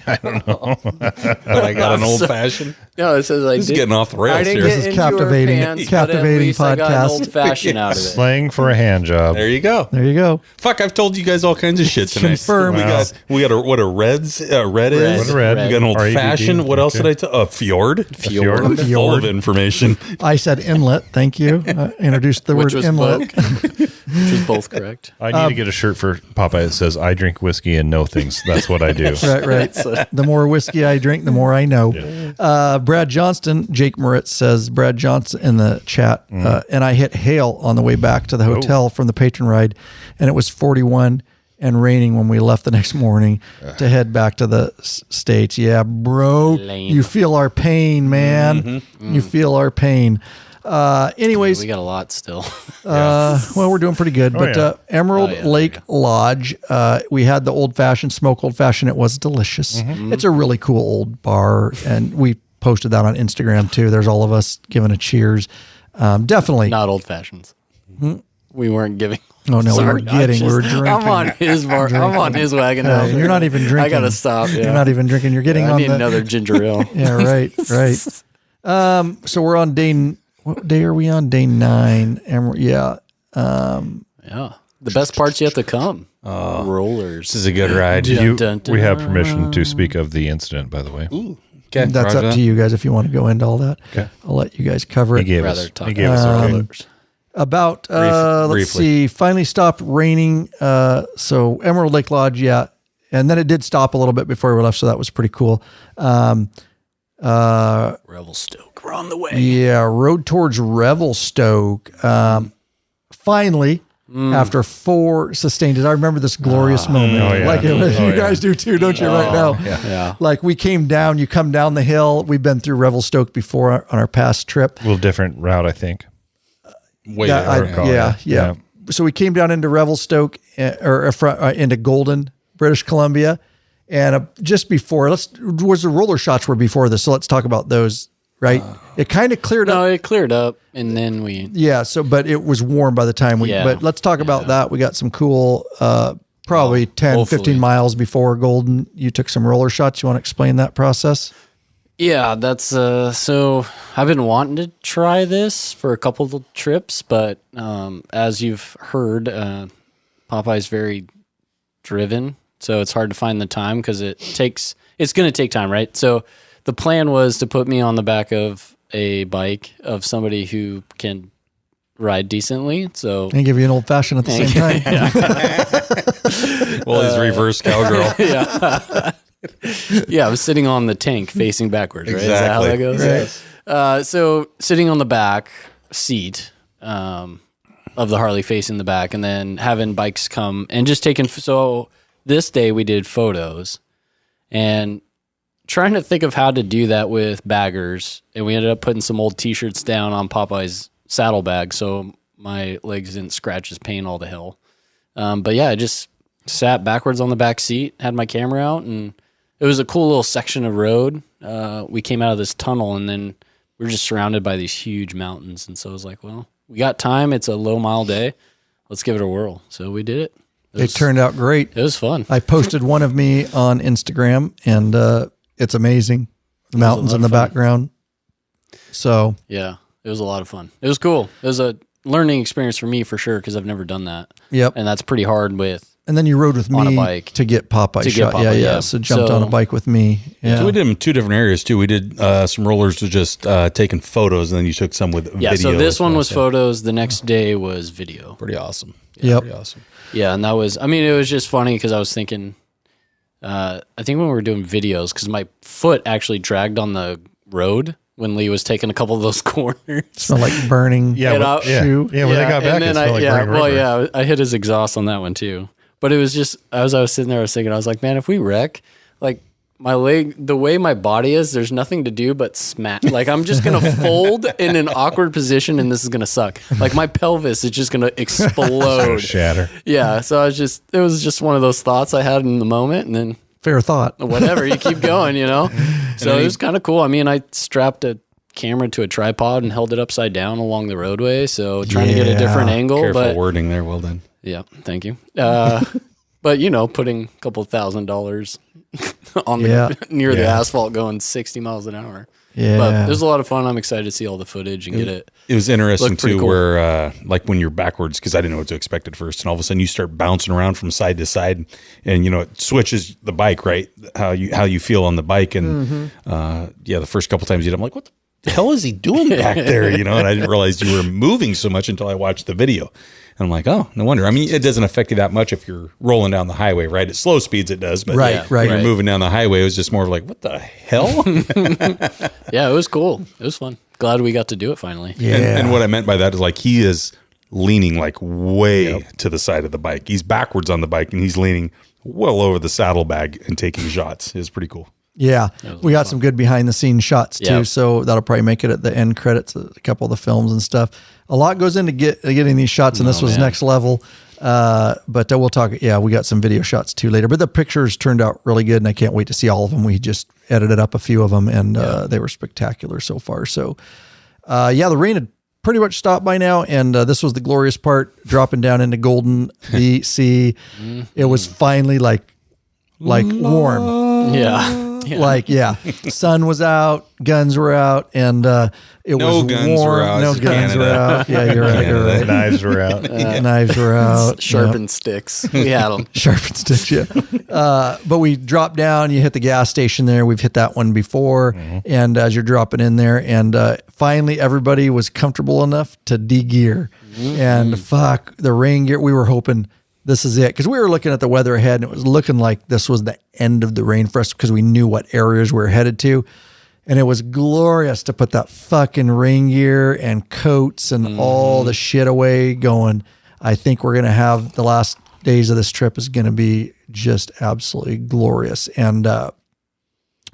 I don't know. But I got an old fashioned. No, it says I This is did. getting off the rails I didn't here. get This is into her captivating- pants, captivating but at least I got an podcast. old fashioned out of it. Slang for a hand job. There you go. There you go. Fuck, I've told you guys all kinds of shit tonight. Confirmed. We got a what a Reds red is. What a red. We got an old R-E-D-D. fashioned. What else Okay. did I tell? A fjord. Fjord. I'm full of information. I said inlet. Thank you. Introduced the Which word was inlet. Which was both correct. I need to get a shirt for Popeye that says, I drink whiskey and know things. That's what I do. Right. The more whiskey I drink, the more I know. Brad Johnston, Jake Moritz says, Brad Johnson in the chat, and I hit hail on the way back to the hotel from the Patron ride, and it was 41 and raining when we left the next morning to head back to the States. Yeah, bro, Lame. you feel our pain, man. You feel our pain. Anyways, We got a lot still. well, we're doing pretty good. But yeah. Emerald Oh, yeah, Lake Lodge, we had the old fashioned, smoke old fashioned. It was delicious. It's a really cool old bar, and we posted that on Instagram too. There's all of us giving a cheers. Definitely. Not old fashions. We weren't giving. Oh no, Sorry, we were getting. We were drinking. I'm on his bar. I'm on his wagon now. You're not even drinking. I gotta stop. Yeah. You're not even drinking. You're getting I on need the. another ginger ale. Yeah, right. So we're on day. What day are we on? Day 9. And Yeah. The best part's yet to come. Rollers. This is a good ride. We have permission to speak of the incident, by the way. Okay, that's roger up that. to you guys if you want to go into all that. Okay. I'll let you guys cover He it. gave Rather us. talk He gave us a rollers. About let's briefly. see, finally stopped raining. So Emerald Lake Lodge, yeah, and then it did stop a little bit before we left, so that was pretty cool. Revelstoke. We're on the way. Yeah, road towards Revelstoke. Finally, after 4 sustained days, I remember this glorious moment. oh, yeah. Like it was, Oh, you yeah. guys do too, don't you? Right now, Yeah. like we came down. You come down the hill. We've been through Revelstoke before on our past trip. A little different route, I think. Way Yeah, I- different. yeah. So we came down into Revelstoke into Golden, British Columbia, and just before the roller shots were before this. So let's talk about those. Right, it kind of cleared up. No, it cleared up, and then we. Yeah. So, but it was warm by the time we. Yeah. But let's talk about that. We got some cool. Probably 10, hopefully. 15 miles before Golden. You took some roller shots. You want to explain that process? Yeah, that's so I've been wanting to try this for a couple of trips, but as you've heard, Popeye's very driven, so it's hard to find the time because it's going to take time, right? So the plan was to put me on the back of a bike of somebody who can ride decently. So And give you an old fashioned at the same time. Well, he's reverse cowgirl. yeah, I was sitting on the tank facing backwards, right? Is that how that Exactly. goes? Right. So sitting on the back seat of the Harley facing the back, and then having bikes come and just taking. So this day we did photos and trying to think of how to do that with baggers, and we ended up putting some old T-shirts down on Popeye's saddlebag so my legs didn't scratch his paint all to hell. But yeah, I just sat backwards on the back seat, had my camera out, and it was a cool little section of road. We came out of this tunnel, and then we were just surrounded by these huge mountains. And so I was like, well, we got time. It's a low mile day. Let's give it a whirl. So we did it. It turned out great. It was fun. I posted one of me on Instagram, and it's amazing. The mountains in the background. So Yeah, it was a lot of fun. It was cool. It was a learning experience for me for sure because I've never done that. Yep. And that's pretty hard with. And then you rode with On a me bike. to get Popeye To get shot. Popeye, yeah. So jumped So- on a bike with me. Yeah. So we did them in 2 different areas too. We did some rollers with just taking photos, and then you took some with Yeah, video. so this one was photos. The next day was video. pretty awesome. Yep. Pretty awesome. Yeah, and that was, I mean, it was just funny because I was thinking, I think when we were doing videos, because my foot actually dragged on the road when Lee was taking a couple of those corners. Smelled like burning. Yeah, And well, I- yeah. shoe. Yeah, when they got back, and it then smelled like burning rubber. I hit his exhaust on that one too. But it was just, as I was sitting there, I was thinking, I was like, man, if we wreck, like my leg, the way my body is, there's nothing to do but smack. Like I'm just going to fold in an awkward position and this is going to suck. Like my pelvis is just going to explode. Shatter. Yeah. So it was just one of those thoughts I had in the moment. And then fair thought. Whatever, you keep going, you know? So it was kind of cool. I mean, I strapped a camera to a tripod and held it upside down along the roadway. So trying to get a different angle. Careful wording there. Well done. Yeah, thank you. But, you know, putting a couple $1,000 on near the asphalt going 60 miles an hour. Yeah. But it was a lot of fun. I'm excited to see all the footage and get it. It was interesting too, cool. where like when you're backwards, because I didn't know what to expect at first, and all of a sudden you start bouncing around from side to side, and you know it switches the bike, right? How you feel on the bike, and the first couple times I'm like, what the hell is he doing back there? You know, and I didn't realize you were moving so much until I watched the video. And I'm like, oh, no wonder. I mean, it doesn't affect you that much if you're rolling down the highway, right? At slow speeds it does, but when you're moving down the highway, it was just more of like, what the hell? Yeah, it was cool. It was fun. Glad we got to do it finally. Yeah. And what I meant by that is like he is leaning like way to the side of the bike. He's backwards on the bike and he's leaning well over the saddlebag and taking shots. It's pretty cool. Yeah, we got some good behind the scenes shots too, Yep. so that'll probably make it at the end credits, a couple of the films and stuff. A lot goes into getting these shots, and this was next level. But we'll talk. Yeah, we got some video shots too later. But the pictures turned out really good, and I can't wait to see all of them. We just edited up a few of them, and they were spectacular so far. So, the rain had pretty much stopped by now, and this was the glorious part, dropping down into Golden BC. It was finally like warm. Yeah. Like, sun was out, guns were out, and it was guns warm. were out. No It's guns were Canada. out. Yeah, you're right. You're right. Knives were out. Knives were out. Sharpened sticks. We had them. Sharpened sticks, yeah. But we dropped down. You hit the gas station there. We've hit that one before. And as you're dropping in there, and finally everybody was comfortable enough to de-gear. And fuck, the rain gear, we were hoping this is it. Because we were looking at the weather ahead, and it was looking like this was the end of the rain for us because we knew what areas we were headed to. And it was glorious to put that fucking rain gear and coats and all the shit away going, I think we're going to have the last days of this trip is going to be just absolutely glorious. And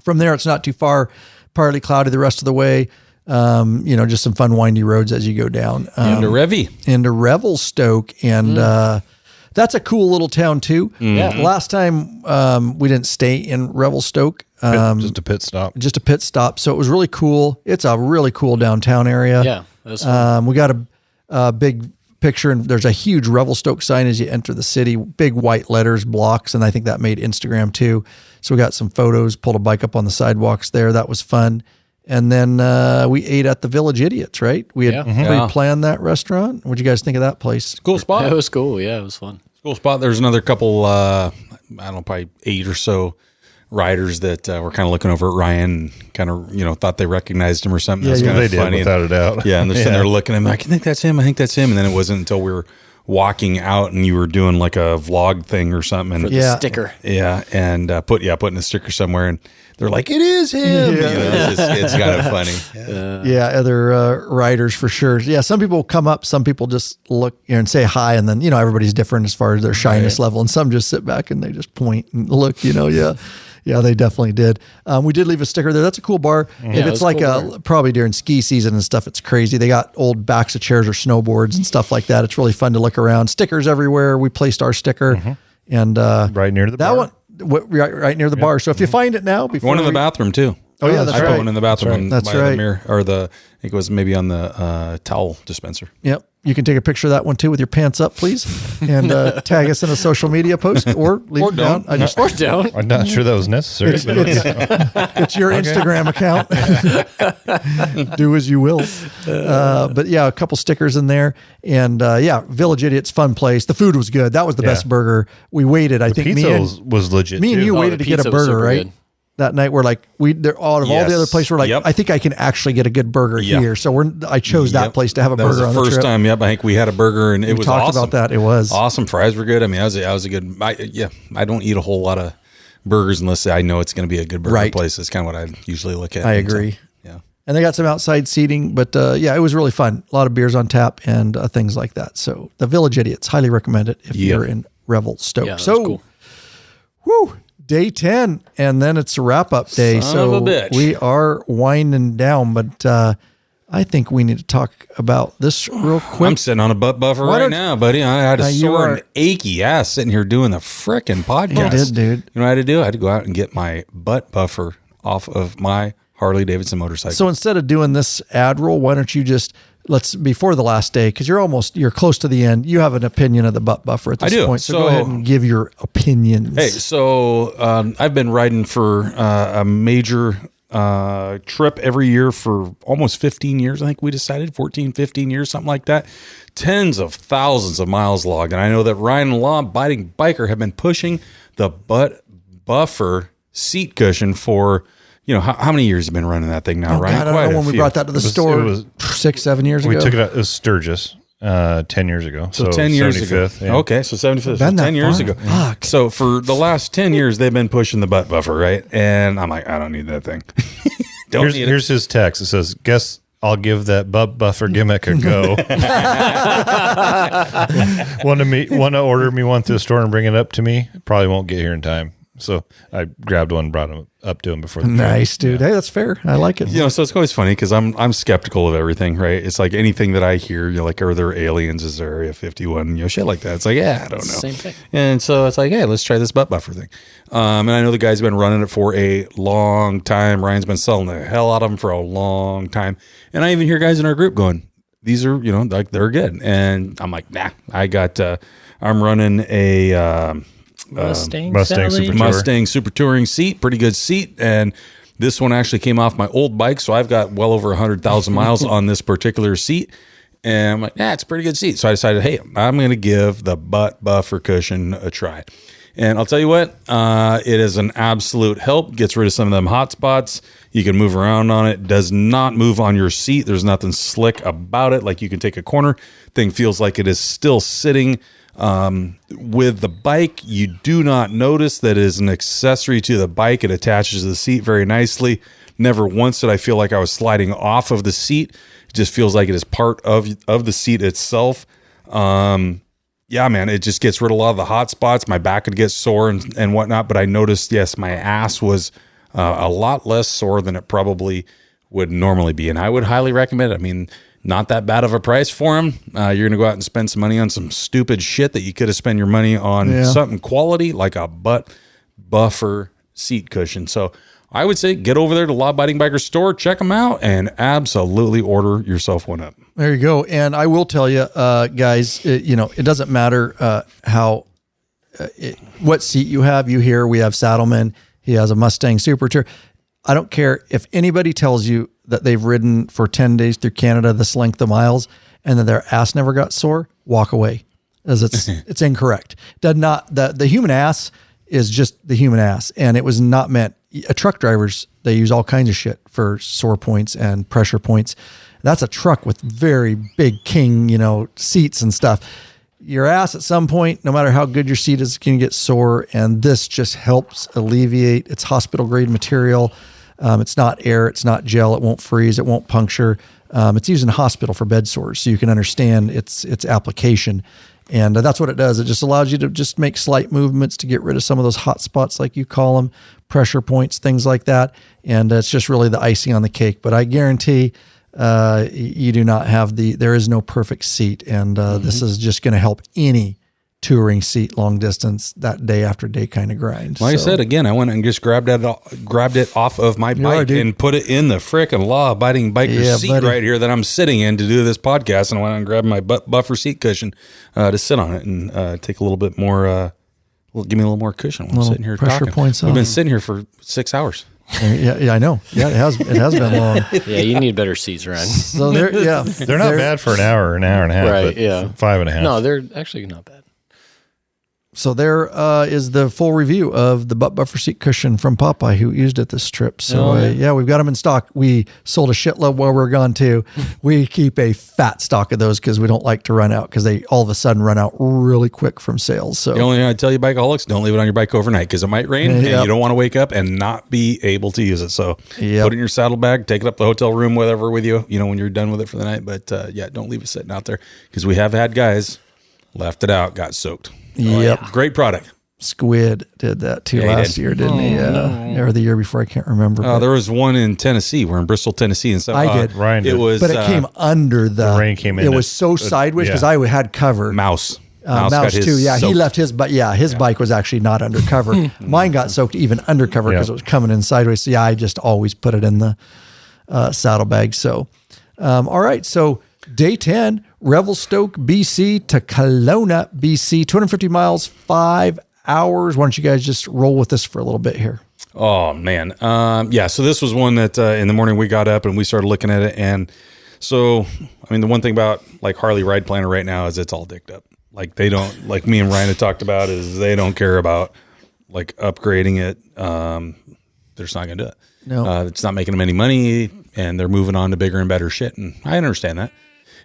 from there, it's not too far, partly cloudy the rest of the way. Just some fun windy roads as you go down. Into Revelstoke. And that's a cool little town too. Yeah. Last time we didn't stay in Revelstoke. Just a pit stop. So it was really cool. It's a really cool downtown area. Yeah. That was fun. We got a big picture, and there's a huge Revelstoke sign as you enter the city, big white letters, blocks, and I think that made Instagram too. So we got some photos, pulled a bike up on the sidewalks there. That was fun. And then we ate at the Village Idiots, right? We had pre-planned that restaurant. What'd you guys think of that place? Cool spot. It was cool. Yeah, it was fun. Cool spot. There's another couple, I don't know, probably 8 or so riders that were kind of looking over at Ryan and kind of, thought they recognized him or something. Yeah, That's kind They of did, funny. without a doubt. Yeah, and they're sitting there looking at him like, I think that's him. And then it wasn't until we were walking out and you were doing like a vlog thing or something. And Sticker. Yeah, and putting a sticker somewhere, and they're like, "It is him." Yeah. It's kind of funny. Other riders for sure. Yeah, some people come up, some people just look and say hi, and then everybody's different as far as their shyness level, and some just sit back and they just point and look. Yeah, they definitely did. We did leave a sticker there. That's a cool bar. If it's like probably during ski season and stuff, it's crazy. They got old backs of chairs or snowboards and stuff like that. It's really fun to look around. Stickers everywhere. We placed our sticker and Right near the that bar. one right near the bar. So if you find it now, before One in the bathroom too. Oh yeah, that's I put right. one in the bathroom. That's by right. The mirror, or I think it was maybe on the towel dispenser. Yep. You can take a picture of that one too with your pants up, please, and tag us in a social media post or leave it down. Or don't. I'm not sure that was necessary. It's your Instagram account. Do as you will. But yeah, a couple stickers in there. And Village Idiots, fun place. The food was good. That was the best burger. We waited. I think Pizza was legit. me and too. you Oh, waited the to get a pizza was burger, super right? good. That night we're like, all the other places, we're like, Yep. I think I can actually get a good burger here. So I chose that place to have a That burger was the on first the trip. time. Yep, I think we had a burger and it was talked awesome. about that. It was awesome. Fries were good. I mean, that was a good. I don't eat a whole lot of burgers unless I know it's going to be a good burger place. That's kind of what I usually look at. I agree. Yeah. And they got some outside seating, but it was really fun. A lot of beers on tap and things like that. So the Village Idiots, highly recommend it if you're in Revelstoke. Yeah, that's so, cool. Day 10, and then it's a wrap-up day. Son so of a bitch. we are winding down, but I think we need to talk about this real quick. I'm sitting on a butt buffer Why right don't- now, buddy. I had a you sore are- and achy ass sitting here doing the frickin' podcast. You did, dude. You know what I had to do? I had to go out and get my butt buffer off of my Harley Davidson motorcycle. So instead of doing this ad roll, why don't you just before the last day, because you're close to the end. You have an opinion of the butt buffer at this point, so go ahead and give your opinions. Hey, so I've been riding for a major trip every year for almost 15 years. I think we decided 14, 15 years, something like that. Tens of thousands of miles logged. And I know that Ryan and law-abiding biker have been pushing the butt buffer seat cushion for, how many years have been running that thing now, Oh, Ryan? God, I don't know when we brought that to the store. It was 6-7 years ago. We took it out. It was Sturgis 10 years ago. So 10 years 75th, ago. yeah. Okay, so 75th. Been So that 10 years far? ago. Fuck. So for the last 10 years, they've been pushing the butt buffer, right? And I'm like, I don't need that thing. Here's his text. It says, guess I'll give that butt buffer gimmick a go. Want to order me one through the store and bring it up to me? Probably won't get here in time. So I grabbed one and brought him up to him before the trip. Nice, dude. Hey, that's fair. I like it. So it's always funny because I'm skeptical of everything, right? It's like anything that I hear, you're like, are there aliens? Is there Area 51? Shit like that. It's like, I don't know. Same thing. And so it's like, hey, let's try this butt buffer thing. And I know the guy's been running it for a long time. Ryan's been selling the hell out of them for a long time. And I even hear guys in our group going, these are, like they're good. And I'm like, nah, I'm running a, Mustang Super Touring seat, pretty good seat, and this one actually came off my old bike, so I've got well over 100,000 miles on this particular seat, and I'm like, it's a pretty good seat. So I decided, hey, I'm going to give the butt buffer cushion a try, and I'll tell you what, it is an absolute help. Gets rid of some of them hot spots. You can move around on it. Does not move on your seat. There's nothing slick about it. Like you can take a corner. Thing feels like it is still sitting. With the bike, you do not notice that it is an accessory to the bike. It attaches to the seat very nicely. Never once did I feel like I was sliding off of the seat. It just feels like it is part of the seat itself. Yeah, man, it just gets rid of a lot of the hot spots. My back would get sore and whatnot, but I noticed, yes, my ass was a lot less sore than it probably would normally be. And I would highly recommend it. I mean, not that bad of a price for them. You're going to go out and spend some money on some stupid shit that you could have spent your money on something quality like a butt buffer seat cushion. So I would say get over there to Law Abiding Biker store, check them out, and absolutely order yourself one up. There you go. And I will tell you, guys, it doesn't matter what seat you have. You hear we have Saddleman. He has a Mustang Super Tour. I don't care if anybody tells you that they've ridden for 10 days through Canada this length of miles and that their ass never got sore, walk away, as it's incorrect. The human ass is just the human ass, and it was not meant. Truck drivers, they use all kinds of shit for sore points and pressure points. That's a truck with very big king, seats and stuff. Your ass at some point, no matter how good your seat is, can get sore, and this just helps alleviate. It's hospital grade material. It's not air. It's not gel. It won't freeze. It won't puncture. It's used in a hospital for bed sores, so you can understand its application. And that's what it does. It just allows you to just make slight movements to get rid of some of those hot spots, like you call them, pressure points, things like that. And it's just really the icing on the cake. But I guarantee you do not have there is no perfect seat. And this is just going to help any touring seat, long distance, that day after day kind of grind. Like I said, again, I went and just grabbed it off of my bike and put it in the frickin' law-abiding biker seat right here that I'm sitting in to do this podcast. And I went and grabbed my butt buffer seat cushion to sit on it and take a little bit more, give me a little more cushion while I'm sitting here pressure talking. Points We've on. been sitting here for 6 hours. Yeah, I know. Yeah, it has been long. Yeah, you need better seats, Ryan. So they're not bad for an hour and a half, right? But Yeah, 5.5. No, they're actually not bad. So there is the full review of the butt buffer seat cushion from Popeye, who used it this trip. So we've got them in stock. We sold a shitload while we're gone too. We keep a fat stock of those because we don't like to run out, because they all of a sudden run out really quick from sales. So the only thing I tell you, bikeaholics, don't leave it on your bike overnight because it might rain and you don't want to wake up and not be able to use it. So put it in your saddlebag, take it up the hotel room, whatever with you, when you're done with it for the night. But don't leave it sitting out there, because we have had guys left it out, got soaked. Yep. Great product. Squid did that too Yeah, he last did. year, didn't he? Or the year before, I can't remember. But There was one in Tennessee. We're in Bristol, Tennessee, and stuff. I did. Ryan It did. was, but it came under the rain came in It at- was so sideways because I had cover. Mouse. Mouse got his too. Yeah, he soaked. left his, but his bike was actually not undercover. Mine got soaked even undercover because it was coming in sideways. So yeah, I just always put it in the saddlebag. So, all right. So day 10, Revelstoke, BC to Kelowna, BC, 250 miles, 5 hours. Why don't you guys just roll with this for a little bit here? Oh man. So this was one that in the morning we got up and we started looking at it. And so, I mean, the one thing about like Harley Ride Planner right now is it's all dicked up. Like they don't, like me and Ryan had talked about, is they don't care about like upgrading it. They're just not going to do it. No. It's not making them any money and they're moving on to bigger and better shit. And I understand that.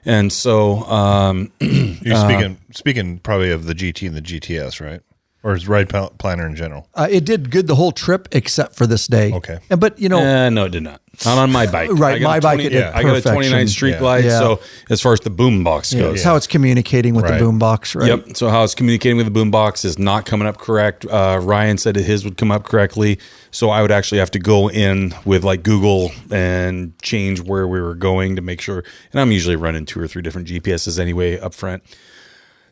And so, You're speaking probably of the GT and the GTS, right? Or is Ride Planner in general? It did good the whole trip except for this day. Okay. But you know, no, it did not. Not on my bike. Right, I got my a bike, it did I got a 29 perfection. Street Glide. Yeah. So as far as the boom box goes, it's how it's communicating with Right. the boombox, right? Yep. So how it's communicating with the boombox is not coming up correct. Ryan said that his would come up correctly. So I would actually have to go in with like Google and change where we were going to make sure. And I'm usually running 2 or 3 different GPSs anyway up front.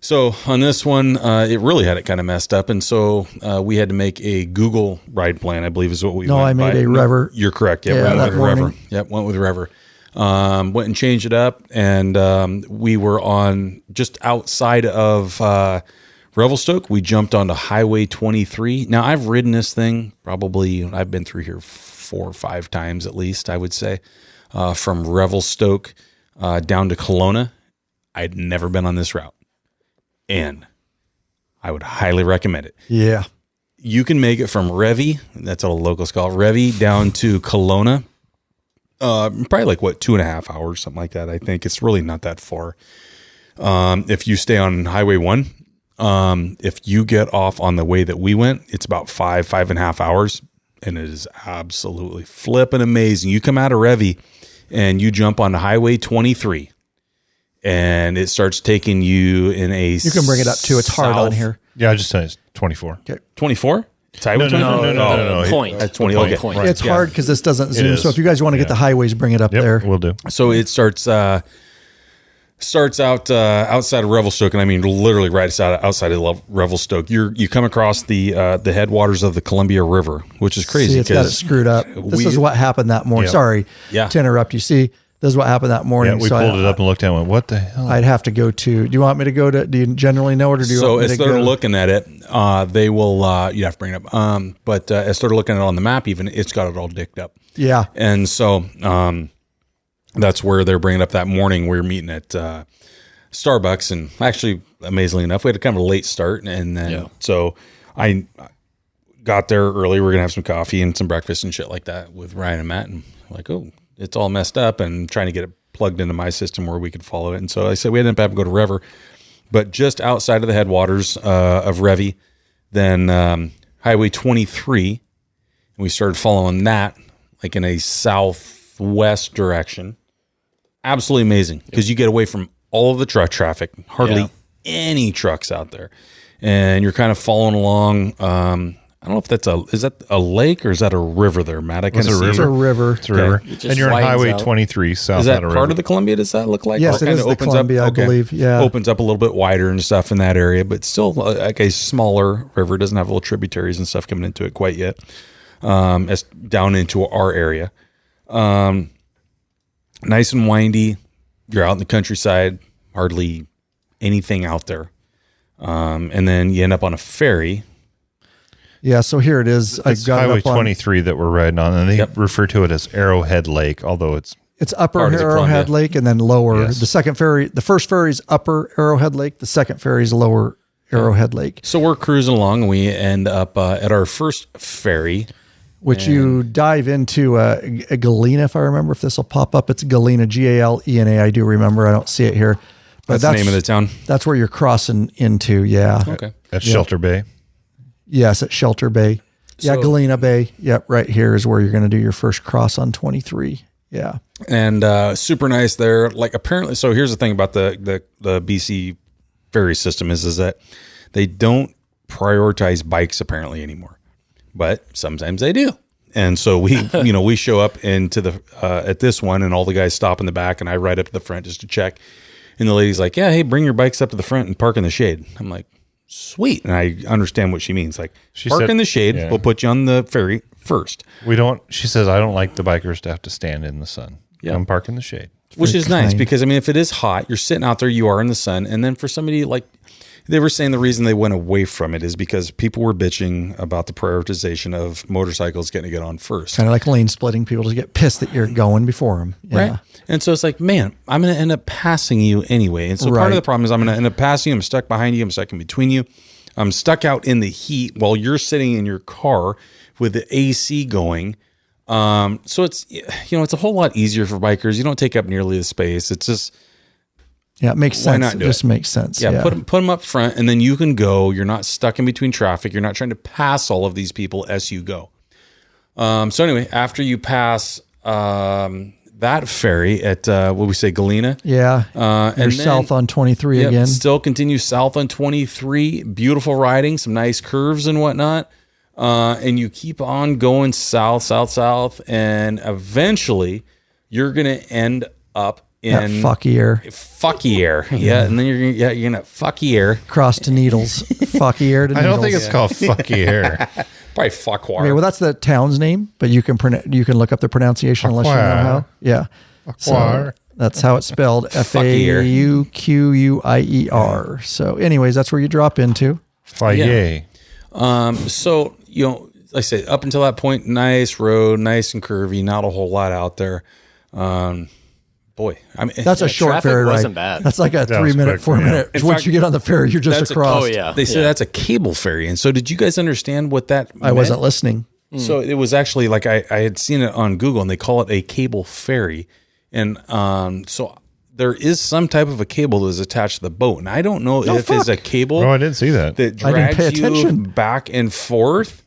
So on this one, it really had it kind of messed up. And so we had to make a Google ride plan, I believe is what we No, went I made by. a Rever. You're correct. Yeah, Yeah, went that with Rever. morning. Yep, went with Rever. Went and changed it up, and we were on just outside of Revelstoke. We jumped onto Highway 23. Now, I've ridden this thing probably, I've been through here 4 or 5 times at least, I would say, from Revelstoke down to Kelowna. I'd never been on this route, and I would highly recommend it. Yeah. You can make it from Revy, that's what a locals call it, Revy, down to Kelowna. Probably like 2.5 hours, something like that. I think it's really not that far. If you stay on Highway 1, if you get off on the way that we went, it's about 5.5 hours, and it is absolutely flipping amazing. You come out of Revy and you jump onto Highway 23, and it starts taking you in a. You can bring it up too. It's hard on here. Yeah, I just said it's 24. Okay. 24. It's Highway No, 24? no. Point. That's 20. Point. Okay. Point. Right. It's hard because this doesn't zoom. is. So if you guys want to get the highways, bring it up Yep, there. we'll do. So it starts out outside of Revelstoke, and I mean literally right outside of Revelstoke. You come across the headwaters of the Columbia River, which is crazy. See, it's got it screwed up. This is what happened that morning. Yeah. Sorry Yeah. to interrupt you. See, this is what happened that morning. Yeah, we So pulled it up and looked at it and went, what the hell? I'd have to go to. Do you want me to go to? Do you generally know it, or do you So want me as to they're go? looking at it, they will. You have to bring it up. But as they're looking at it on the map, even it's got it all dicked up. Yeah. And so that's where they're bringing up that morning. We were meeting at Starbucks, and actually, amazingly enough, we had kind of a late start, and then so I got there early. We are gonna have some coffee and some breakfast and shit like that with Ryan and Matt, and like, oh, it's all messed up, and trying to get it plugged into my system where we could follow it. And so I said we ended up having to go to Rever, but just outside of the headwaters of Revy, then Highway 23, and we started following that like in a southwest direction. Absolutely amazing because you get away from all of the truck traffic, hardly any trucks out there, and you're kind of following along. I don't know if is that a lake or is that a river there, Matt? I kind of see It's a river. It's a river. just And you're on widens Highway out. 23 south Is that out of part river. of the Columbia? Does that look like? Yes, Or it kinda is the opens Columbia, I believe. Yeah. Opens up a little bit wider and stuff in that area, but still like a smaller river. Doesn't have little tributaries and stuff coming into it quite yet. As down into our area. Nice and windy. You're out in the countryside, hardly anything out there. And then you end up on a ferry. Yeah. So here it is. It's I got Highway it up on. 23 that we're riding on, and they Yep. refer to it as Arrowhead Lake, although it's It's upper Part of the Arrowhead Columbia. Lake and then lower. Yes. The second ferry, the first ferry is upper Arrowhead Lake. The second ferry is lower Arrowhead Lake, So we're cruising along, and we end up at our first ferry. which you dive into a Galena, if I remember, if this will pop up. It's Galena, Galena. I do remember. I don't see it here. But That's the name of the town. That's where you're crossing into. Yeah. Okay. at Shelter Bay. Yes, at Shelter Bay. Yeah, So- Galena Bay. Yep, right here is where you're going to do your first cross on 23. Yeah. And super nice there. Like apparently, so here's the thing about the BC ferry system is that they don't prioritize bikes apparently anymore, but sometimes they do. And so we, we show up into the at this one, and all the guys stop in the back, and I ride up to the front just to check. And the lady's like, "Yeah, hey, bring your bikes up to the front and park in the shade." I'm like, "Sweet," and I understand what she means. Like, park in the shade. Yeah. We'll put you on the ferry first. We don't. She says, "I don't like the bikers to have to stand in the sun. Yeah, come park in the shade." Which is nice because, I mean, if it is hot, you're sitting out there, you are in the sun. And then for somebody like, they were saying the reason they went away from it is because people were bitching about the prioritization of motorcycles getting to get on first. Kind of like lane splitting. People just get pissed that you're going before them. Yeah. Right. And so it's like, man, I'm going to end up passing you anyway. And so part of the problem is I'm going to end up passing you. I'm stuck behind you. I'm stuck in between you. I'm stuck out in the heat while you're sitting in your car with the AC going. So it's, it's a whole lot easier for bikers. You don't take up nearly the space. It's just, it makes sense. It just makes sense. Yeah. Put them up front, and then you can go. You're not stuck in between traffic. You're not trying to pass all of these people as you go. So anyway, after you pass, that ferry at, what we say, Galena. Yeah. And you're south on 23 again. Still continue south on 23. Beautiful riding, some nice curves and whatnot. And you keep on going south, and eventually you're going to end up in that Fuckier. Yeah. And then you're going to Fuckier. Cross to Needles. Fuckier to Needles. I don't think it's called Fuckier. Probably Fuckwar. Okay, well, that's the town's name, but you can look up the pronunciation unless you know how. Yeah. So that's how it's spelled. Fauquier. So anyways, that's where you drop into. Faye. So, like I say, up until that point, nice road, nice and curvy, not a whole lot out there. Boy, I mean, that's a short ferry ride. Wasn't bad. That's like a 3 minute, 4 minute. Once you get on the ferry, you're just across. They say that's a cable ferry. And so did you guys understand what that meant? I wasn't listening. So it was actually like I had seen it on Google, and they call it a cable ferry. And so there is some type of a cable that is attached to the boat. And I don't know if it's a cable. Oh, I didn't see that. That drags you back and forth.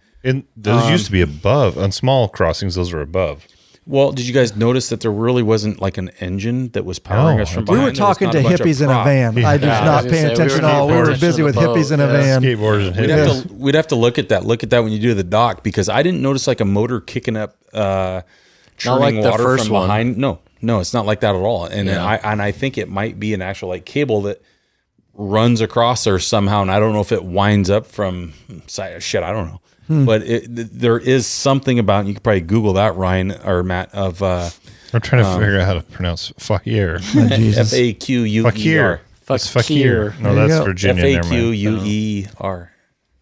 Those used to be above. On small crossings, those are above. Well, did you guys notice that there really wasn't like an engine that was powering us from behind? We were talking to hippies in a van. Yeah. I did not pay attention at all. We were busy with hippies in a van. Skateboarders and hippies. We'd have to look at that when you do the dock, because I didn't notice like a motor kicking up churning water from behind. No, it's not like that at all. And I think it might be an actual like cable that runs across there somehow, and I don't know if it winds up from shit. I don't know. But there is something about, and you could probably Google that, Ryan or Matt, of I'm trying to figure out how to pronounce Faquier. F-A-Q-U-E-R. It's Faquier. No, that's Virginia. F-A-Q-U-E-R.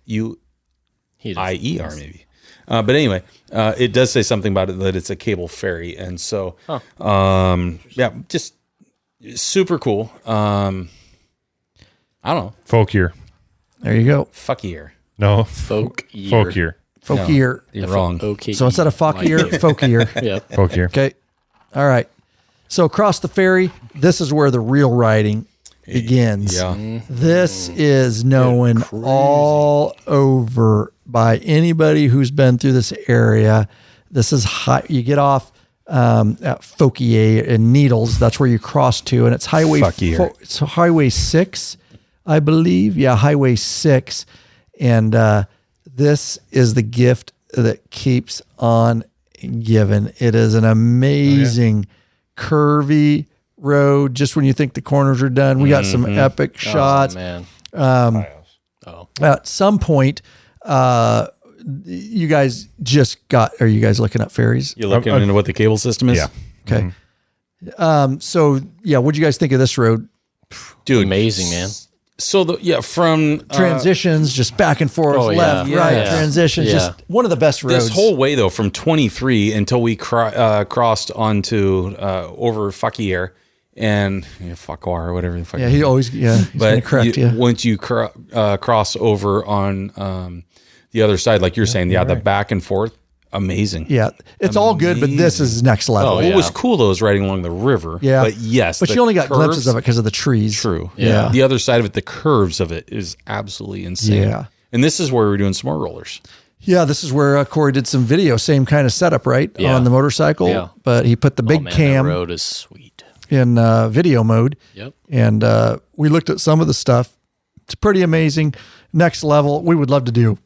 U-I-E-R maybe. But anyway, it does say something about it, that it's a cable ferry. And so, just super cool. I don't know. Folkier. There you go. Fuckier. No. Folkier. No, you're wrong. So instead of Fuckier, Folkier. Yep. Folkier. Okay. All right. So across the ferry, this is where the real riding begins. Yeah. This is known all over by anybody who's been through this area. This is high. You get off at Fauquier and Needles. That's where you cross to, and it's it's Highway 6, I believe. Yeah, Highway 6. And this is the gift that keeps on giving. It is an amazing, curvy road. Just when you think the corners are done, we got some epic shots. Man. At some point, you guys are you guys looking up ferries? You're looking into what the cable system is? Yeah. Okay. So, what'd you guys think of this road? Dude, amazing, man. So from transitions, just back and forth, left, right, transitions, just one of the best roads. This whole way though, from 23 until we crossed onto over Fuckier and Fuckwar or whatever the fuck. Yeah, he always he's gonna correct you. Once you cross over on the other side, like you're saying, the back and forth. Amazing. Yeah. It's all good, but this is next level. What was cool though is riding along the river. Yeah. But yes. But you only got glimpses of it because of the trees. True. Yeah. The other side of it, the curves of it is absolutely insane. Yeah. And this is where we're doing smart rollers. Yeah, this is where Corey did some video, same kind of setup, right? Yeah. On the motorcycle. Yeah. But he put the big cam. The road is sweet. In video mode. Yep. And we looked at some of the stuff. It's pretty amazing. next level. We would love to do,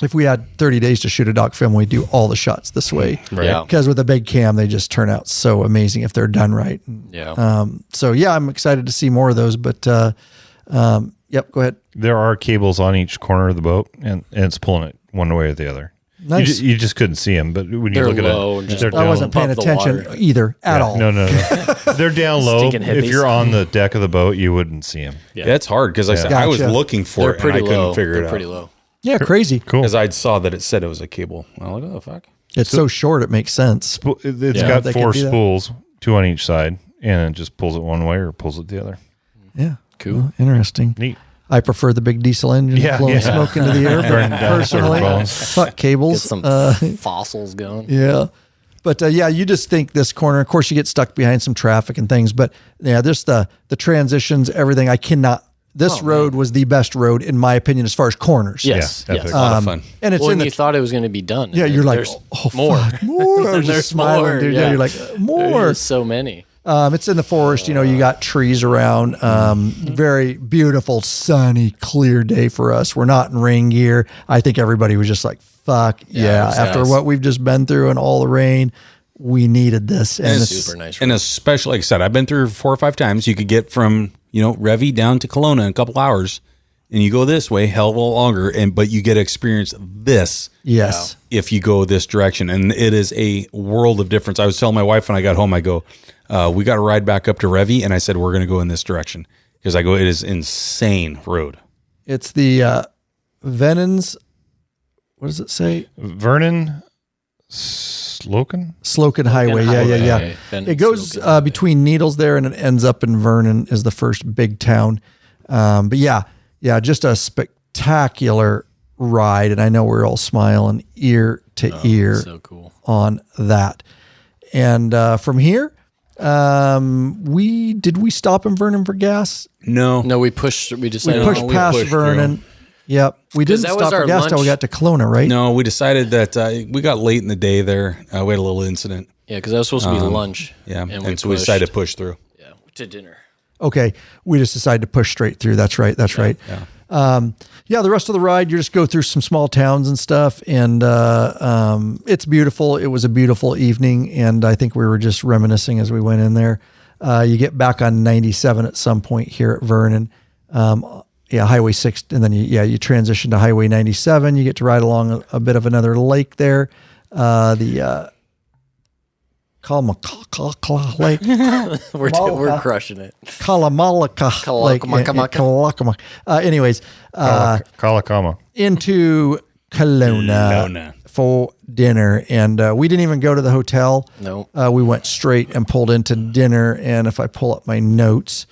if we had 30 days to shoot a doc film, we'd do all the shots this way. Right. Yeah. Because with a big cam, they just turn out so amazing if they're done right. Yeah. So yeah, I'm excited to see more of those, but, yep, go ahead. There are cables on each corner of the boat, and it's pulling it one way or the other. Nice. You just couldn't see them, but when you They're look low, at it, just they're I down, wasn't paying above the attention water. either at all. No. They're down low. Stinking If hippies. you're on the deck of the boat, you wouldn't see them. Yeah, it's hard because I was Gotcha. looking for They're it and I pretty couldn't low. figure They're it out. pretty low. Yeah, crazy. Cool. Because I saw that it said it was a cable. I was like, oh, the fuck. It's so short, it makes sense. It's Yeah. got They 4 can do that. spools, 2 on each side, and it just pulls it one way or pulls it the other. Yeah. Cool. Well, interesting. Neat. I prefer the big diesel engine blowing smoke into the air. Burn But down personally, bones. fuck Get cables. some fossils going. Yeah. But yeah, you just think this corner, of course you get stuck behind some traffic and things, but yeah, there's the transitions, everything. This road was the best road in my opinion, as far as corners. Yes. Yeah, yes. epic. A lot of fun. And it's Well, in and the, you thought it was going to be done. yeah, and you're like, there's oh, more. fuck, more. I was There's just smiling, more, dude. yeah. You're like, more. There's so many. It's in the forest, you got trees around. Very beautiful, sunny, clear day for us. We're not in rain gear. I think everybody was just like, fuck yeah. it was After nice. what we've just been through and all the rain, we needed this. And it's Super nice. And especially, like I said, I've been through 4 or 5 times. You could get from, Revy down to Kelowna in a couple hours. And you go this way, hell of a lot longer, but you get to experience this yes. if you go this direction. And it is a world of difference. I was telling my wife when I got home, I go, we got to ride back up to Revy. And I said, we're going to go in this direction. Because it is insane road. It's the Venon's, what does it say? Vernon Slocan? Slocan Highway. Yeah. Highway. Venon's It goes Slocan Highway. between Needles there and it ends up in Vernon is the first big town. But yeah, just a spectacular ride. And I know we're all smiling ear to ear So cool. on that. And from here, we stop in Vernon for gas? No. No, we We decided. pushed we past pushed Vernon. Yep. We didn't that was stop for our gas till we lunch. got to Kelowna, right? No, we decided that we got late in the day there. We had a little incident. Yeah, because that was supposed to be lunch. Yeah. And so we decided to push through. Yeah, to dinner. Okay. We just decided to push straight through. That's right. Yeah. The rest of the ride, you just go through some small towns and stuff. And it's beautiful. It was a beautiful evening. And I think we were just reminiscing as we went in there. You get back on 97 at some point here at Vernon. Highway 6. And then you transition to Highway 97. You get to ride along a bit of another lake there. The Kalamalaka Lake. We're crushing it. Kalamalaka Lake. Kalakamaka. Anyways, Kalakama. into Kelowna for dinner. And we didn't even go to the hotel. No. We went straight and pulled into dinner. And if I pull up my notes,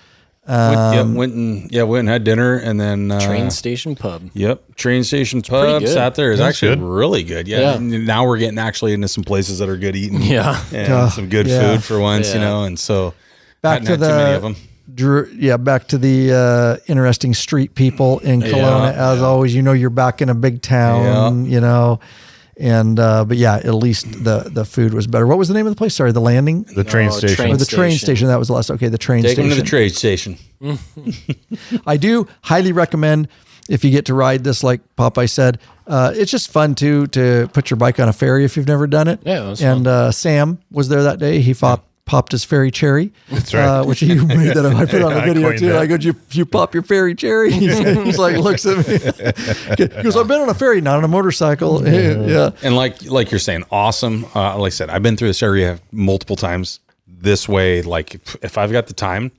went and had dinner and then Train station pub. Yep, train station pretty pub good. sat there. It's That's actually good. really good. Yeah. Yeah. And now we're getting actually into some places that are good eating. Yeah. and some good yeah. food for once, Yeah. and so back hadn't to had too many of the them. back to the interesting street people in Kelowna. As always, you're back in a big town. And but yeah, at least the food was better. What was the name of the place? Sorry, the landing. The train station. train Or the train station. station. That was the last. Okay, the train Take them station. to the trade station. I do highly recommend if you get to ride this, like Popeye said. It's just fun to put your bike on a ferry if you've never done it. Yeah, it was and Sam was there that day. He popped his ferry cherry. That's right. Which you made that up. I put on the I video coined too. that. I go, you pop your ferry cherry? He's like, looks at me. He goes, I've been on a ferry, not on a motorcycle. Yeah. And like you're saying, awesome. Like I said, I've been through this area multiple times this way. Like if I've got the time,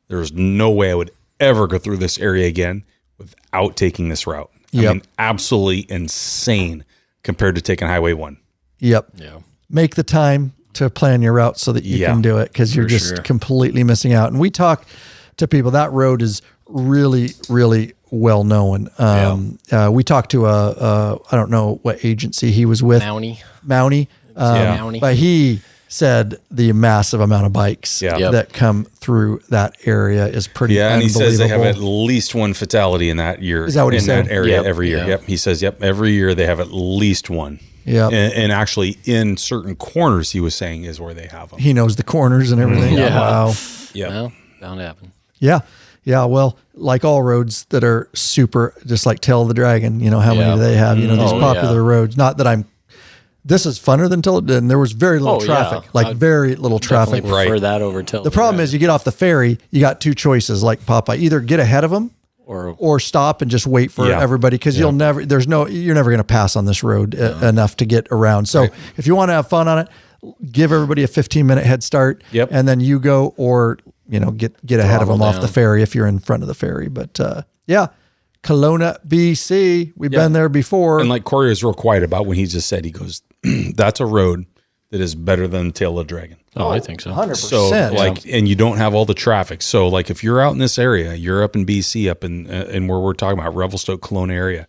there's no way I would ever go through this area again without taking this route. I Yep. mean, absolutely insane compared to taking Highway 1. Yep. Yeah. Make the time to plan your route so that you Yeah, can do it, because you're just sure. completely missing out. And we talk to people, that road is really, really well known. We talked to I don't know what agency he was with. Mountie. Mountie. Mountie. But he said the massive amount of bikes Yeah. Yep. that come through that area is pretty Yeah, and he says they have at unbelievable. least one fatality in that year. Is that what he in said? that area Yep. every year? Yeah. Yep. He says, yep, every year they have at least one. Yeah. And actually in certain corners, he was saying, is where they have them. He knows the corners and everything. Yeah. Wow. Yep. Well, bound to happen. Yeah. Yeah, well, like all roads that are super, just like Tail of the Dragon, how many do they have? These popular roads. Not that this is funner than Tail of the Dragon. There was very little traffic, very little traffic. Definitely prefer that over Tail. The problem is you get off the ferry, you got two choices, like Popeye. Either get ahead of them or stop and just wait for everybody, because you're never going to pass on this road enough to get around. So if you want to have fun on it, give everybody a 15-minute head start, and then you go, or get ahead of them off the ferry if you're in front of the ferry. But Kelowna, BC, we've been there before. And like Corey was real quiet about when he just said, he goes, that's a road that is better than Tail of the Dragon. Oh, I think so. 100%. So and you don't have all the traffic. So like if you're out in this area, you're up in BC, up in where we're talking about Revelstoke, Kelowna area,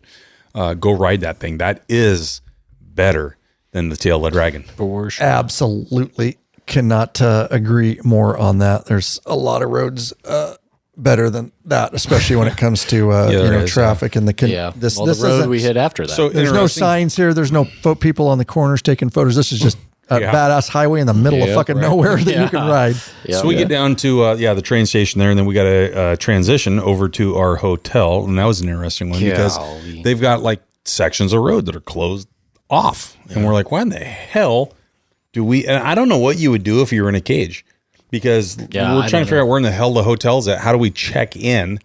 go ride that thing. That is better than the Tail of the Dragon. For sure. Absolutely cannot agree more on that. There's a lot of roads better than that, especially when it comes to traffic and the road we hit after that. So there's no signs here. There's no people on the corners taking photos. This is just a badass highway in the middle of fucking nowhere that you can ride. So we get down to the train station there, and then we got to transition over to our hotel, and that was an interesting one because they've got like sections of road that are closed off, and we're like, why in the hell do we? And I don't know what you would do if you were in a cage, because we're trying to figure out where in the hell the hotel's at. How do we check in?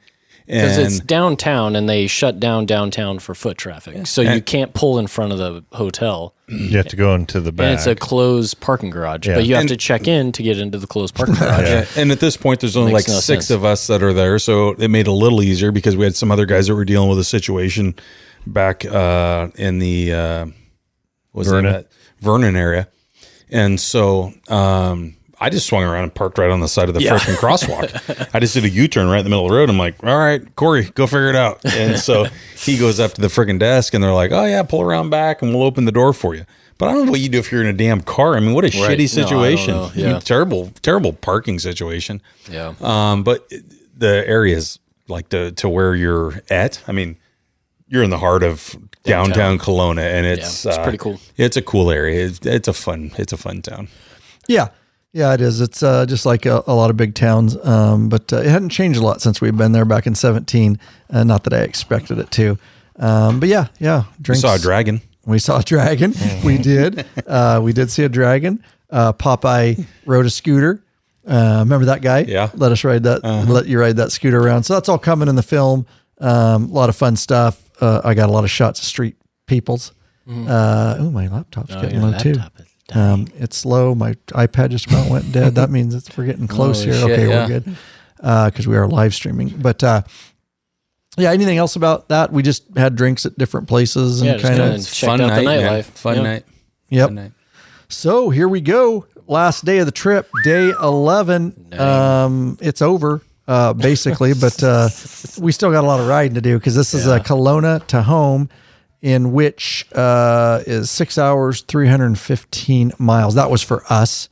Because it's downtown, and they shut down downtown for foot traffic, so you can't pull in front of the hotel. You have to go into the back. And it's a closed parking garage, but you have to check in to get into the closed parking garage. And at this point, there's only like six of us that are there, so it made it a little easier because we had some other guys that were dealing with a situation back in the Vernon area, and so I just swung around and parked right on the side of the freaking crosswalk. I just did a U-turn right in the middle of the road. I'm like, all right, Corey, go figure it out. And so he goes up to the freaking desk, and they're like, oh, yeah, pull around back, and we'll open the door for you. But I don't know what you do if you're in a damn car. I mean, what a shitty situation. No, I don't know. Yeah. Terrible parking situation. Yeah. But the areas like to where you're at, I mean, you're in the heart of downtown Kelowna, and it's pretty cool. It's a cool area. It's a fun town. Yeah. Yeah, it is. It's just like a lot of big towns, but it hadn't changed a lot since we've been there back in 2017. Not that I expected it to. But yeah. We Drinks. saw a dragon. We saw a dragon. We did. We did see a dragon. Popeye rode a scooter. Remember that guy? Yeah. Let us ride that. Let you ride that scooter around. So that's all coming in the film. A lot of fun stuff. I got a lot of shots of street peoples. My laptop's getting low too. It's slow. My iPad just about went dead. That means we're getting close here. Shit, we're good. Because we are live streaming. But anything else about that? We just had drinks at different places and kind of checked out the nightlife. Fun night. Yep. Fun night. So here we go. Last day of the trip, day 11. It's over, basically, but we still got a lot of riding to do because this is a Kelowna to home, in which is 6 hours, 315 miles. That was for us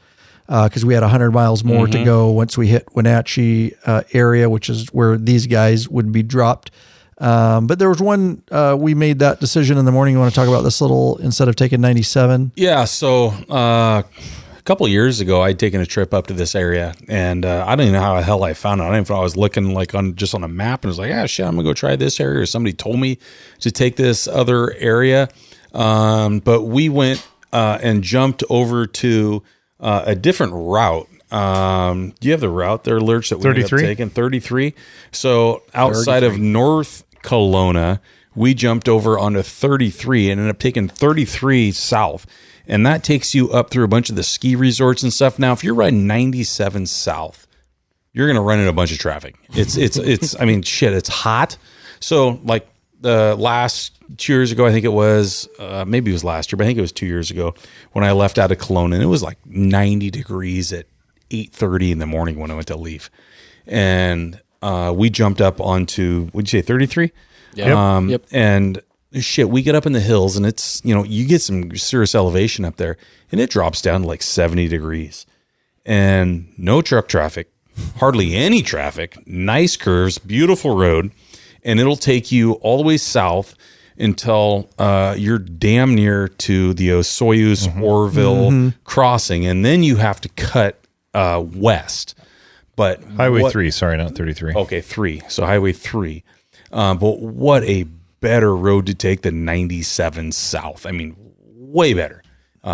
because we had 100 miles more to go once we hit Wenatchee area, which is where these guys would be dropped. But there was one, we made that decision in the morning. You want to talk about this little, instead of taking 97? Yeah. So a couple of years ago, I'd taken a trip up to this area, and I don't even know how the hell I found it. I don't even know if I was looking like on a map and was like, shit, I'm gonna go try this area, or somebody told me to take this other area. But we went and jumped over to a different route. Do you have the route there, Lurch, that we ended up taking? 33. So outside of North Kelowna, we jumped over onto 33 and ended up taking 33 south. And that takes you up through a bunch of the ski resorts and stuff. Now, if you're riding 97 south, you're going to run into a bunch of traffic. It's I mean, shit, it's hot. So like the last 2 years ago, I think it was, maybe it was last year, but I think it was 2 years ago when I left out of Kelowna, and it was like 90 degrees at 8:30 in the morning when I went to leave. And we jumped up onto, would you say 33? Yep. And shit, we get up in the hills, and it's, you get some serious elevation up there, and it drops down to like 70 degrees and no truck traffic, hardly any traffic, nice curves, beautiful road. And it'll take you all the way south until you're damn near to the Osoyoos Orville crossing. And then you have to cut west. But Highway 3, sorry, not 33. Okay, 3. So Highway 3. But what a better road to take than 97 south. I mean, way better.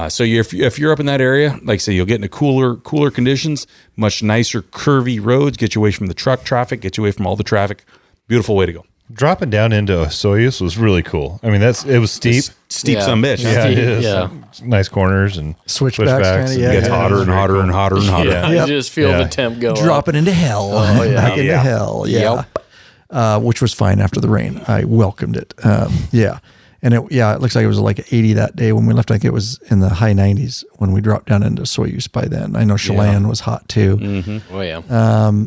So if you're up in that area, like I say, you'll get into cooler conditions, much nicer curvy roads, get you away from the truck traffic, get you away from all the traffic. Beautiful way to go. Dropping down into Soyuz was really cool. I mean, it was steep. Steep some bitch. Yeah, it is. Yeah. Nice corners and Switchbacks, kinda, It gets hotter and hotter and hotter and hotter. Yeah, Yep. you just feel Yeah. the temp go Dropping into hell. Back into hell. Yeah. Which was fine after the rain. I welcomed it. Yeah. And it looks like it was like 80 that day when we left. I think it was in the high 90s when we dropped down into Soyuz by then. I know Chelan was hot too. Mm-hmm. Oh, yeah.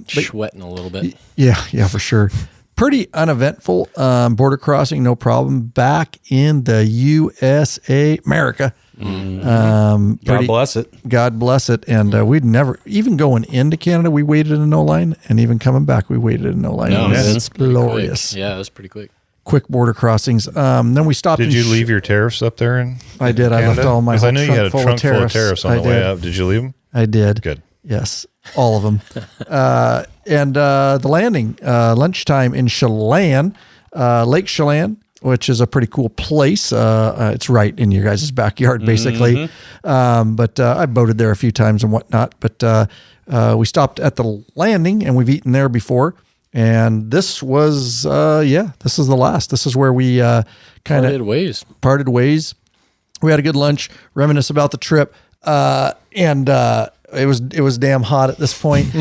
Sweating a little bit. Yeah, for sure. Pretty uneventful border crossing, no problem. Back in the USA, America. God bless it. God bless it. And we'd never, even going into Canada, we waited in no line. And even coming back, we waited in no line. No, It was that's pretty glorious. quick. Yeah, that's pretty quick. Quick border crossings. Then we stopped. Did you leave your tariffs up there? I did. I left all my Because I whole knew you trunk had a full of trunk full of tariffs. tariffs on I the way did. up. Did you leave them? I did. Good. Yes, all of them. And the landing, lunchtime in Chelan, Lake Chelan, which is a pretty cool place. It's right in your guys' backyard, basically. But I've boated there a few times and whatnot. But we stopped at the landing, and we've eaten there before. And this was, this is the last. This is where we kind Parted of ways. parted ways. We had a good lunch, reminisce about the trip, and it was damn hot at this point.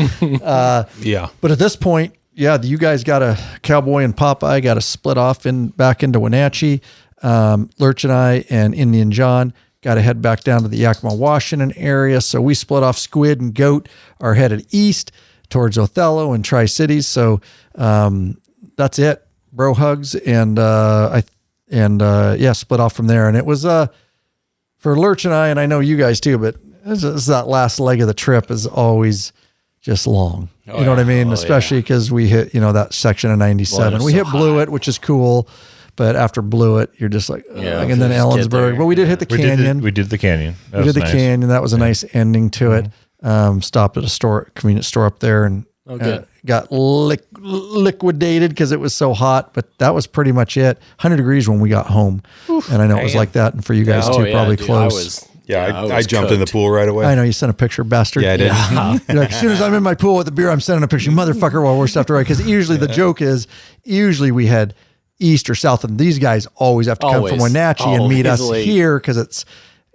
Yeah. But at this point, you guys got a Cowboy and Popeye got to split off back into Wenatchee. Lurch and I and Indian John got to head back down to the Yakima, Washington area. So we split off. Squid and Goat are headed east towards Othello and Tri-Cities. So that's it. Bro hugs and split off from there. And it was for Lurch and I know you guys too, but it's that last leg of the trip is always just long. You know what I mean? Especially because we hit, that section of 97. Well, We hit Blewett, which is cool. But after Blewett, you're just like, and then Ellensburg. But we did hit the canyon. We did the canyon. We did the canyon. That was a nice ending to it. Stopped at a convenience store up there and got liquidated because it was so hot. But that was pretty much it. 100 degrees when we got home. And I know it was like that. And for you guys too, probably dude, close. I jumped in the pool right away. I know you sent a picture, bastard. Yeah, I did. You're like, as soon as I'm in my pool with the beer, I'm sending a picture, motherfucker, while we're stuffed away. Because usually the joke is, we head east or south, and these guys always have to come from Wenatchee and meet us here because it's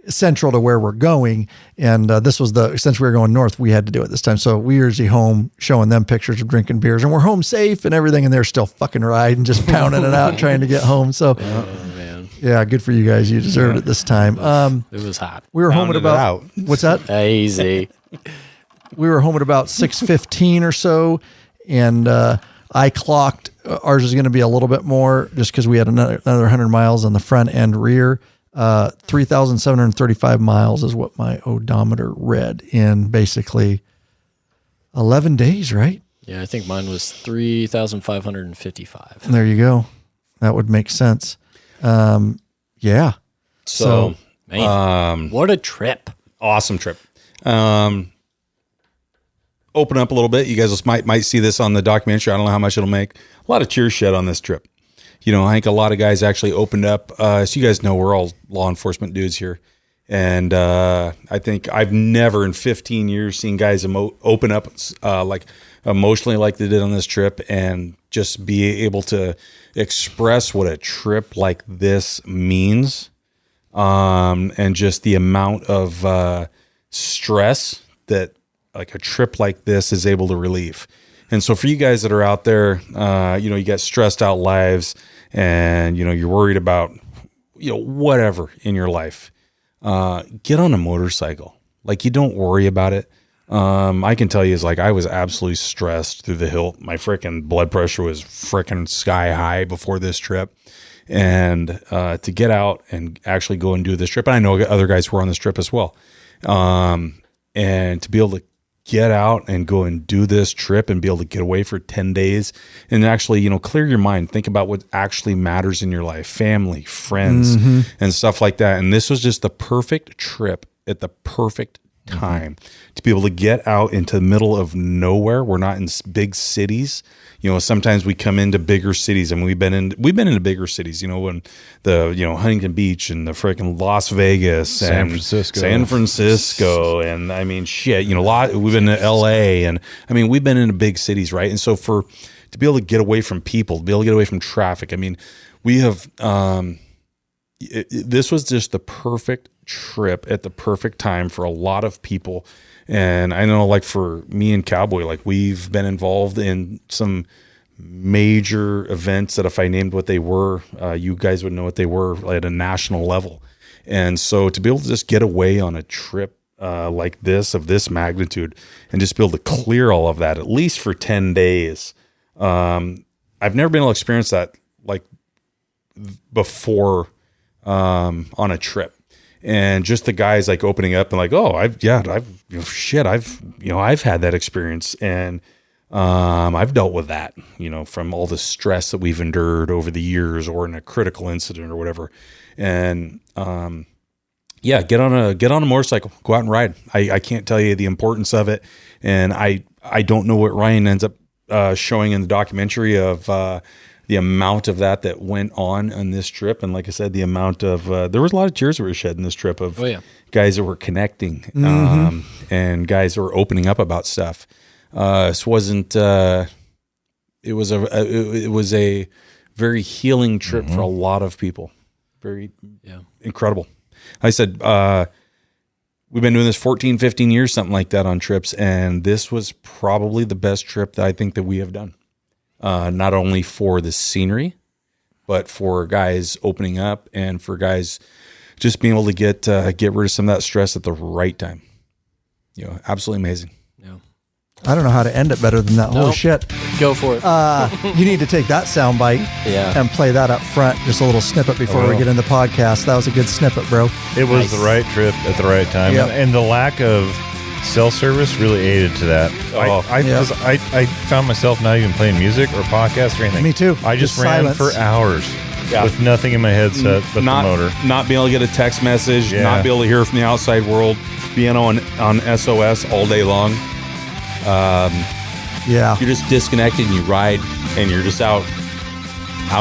central to where we're going. And this was since we were going north, we had to do it this time. So we usually home showing them pictures of drinking beers, and we're home safe and everything, and they're still fucking riding, just pounding it out, trying to get home. So. Man. Yeah, good for you guys. You deserved it this time. It was hot. We were home at about what's that? Easy. We were home at about 6:15 or so, and I clocked. Ours is going to be a little bit more, just because we had another 100 miles on the front and rear. 3,735 miles is what my odometer read in basically 11 days, right? Yeah, I think mine was 3,555. There you go. That would make sense. Yeah. So Man, what a trip. Awesome trip. Open up a little bit. You guys might see this on the documentary. I don't know how much it'll make. A lot of tears shed on this trip. I think a lot of guys actually opened up. So you guys know we're all law enforcement dudes here. And I think I've never in 15 years seen guys open up like emotionally like they did on this trip, and just be able to express what a trip like this means, and just the amount of stress that like a trip like this is able to relieve. And so for you guys that are out there, you got stressed out lives, and you're worried about whatever in your life, get on a motorcycle. Like, you don't worry about it. I can tell you, I was absolutely stressed through the hilt. My freaking blood pressure was freaking sky high before this trip. And to get out and actually go and do this trip, and I know other guys who were on this trip as well, and to be able to get out and go and do this trip and be able to get away for 10 days and actually, clear your mind, think about what actually matters in your life, family, friends, and stuff like that. And this was just the perfect trip at the perfect time to be able to get out into the middle of nowhere. We're not in big cities. You know, sometimes we come into bigger cities, and we've been into bigger cities, you know, when Huntington Beach and the freaking Las Vegas, San Francisco, and I mean, shit, you know, we've been to LA, and I mean, we've been into big cities, right? And so to be able to get away from people, to be able to get away from traffic, I mean, we have, this was just the perfect trip at the perfect time for a lot of people. And I know, like, for me and Cowboy, like, we've been involved in some major events that if I named what they were, you guys would know what they were at a national level. And so to be able to just get away on a trip like this, of this magnitude, and just be able to clear all of that, at least for 10 days, I've never been able to experience that, like, before on a trip. And just the guys, like, opening up and like, oh, I've had that experience, and I've dealt with that, you know, from all the stress that we've endured over the years, or in a critical incident or whatever. And get on a motorcycle, go out and ride. I can't tell you the importance of it, and I don't know what Ryan ends up showing in the documentary of the amount of that went on this trip. And like I said, the amount of, there was a lot of tears that were shed in this trip of guys that were connecting, and guys that were opening up about stuff. This wasn't, it was a very healing trip for a lot of people. Very incredible. I said, we've been doing this 14, 15 years, something like that, on trips. And this was probably the best trip that I think that we have done. Not only for the scenery, but for guys opening up, and for guys just being able to get rid of some of that stress at the right time. You know, absolutely amazing. Yeah. I don't know how to end it better than that. Nope. Holy shit. Go for it. You need to take that sound bite and play that up front. Just a little snippet before we get into the podcast. That was a good snippet, bro. It was the right trip at the right time. Yep. And the lack of cell service really aided to that. I found myself not even playing music or podcasts or anything. Me too. I just ran silence. for hours with nothing in my headset but the motor. Not being able to get a text message, not be able to hear from the outside world, being on SOS all day long. You're just disconnected, and you ride, and you're just out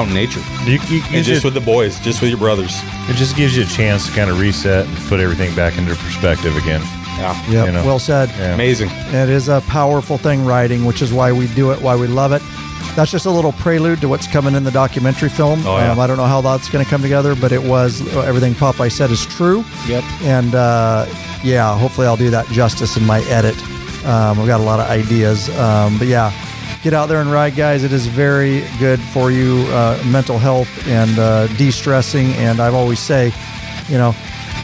in nature. And just with the boys, just with your brothers. It just gives you a chance to kind of reset and put everything back into perspective again. Yeah. Yep. You know? Well said. Yeah. Amazing. It is a powerful thing, riding, which is why we do it, why we love it. That's just a little prelude to what's coming in the documentary film. I don't know how that's going to come together, but it was, everything Popeye said is true. Yep. And hopefully I'll do that justice in my edit. We've got a lot of ideas. But yeah, get out there and ride, guys. It is very good for you, mental health and de-stressing. And I always say, you know,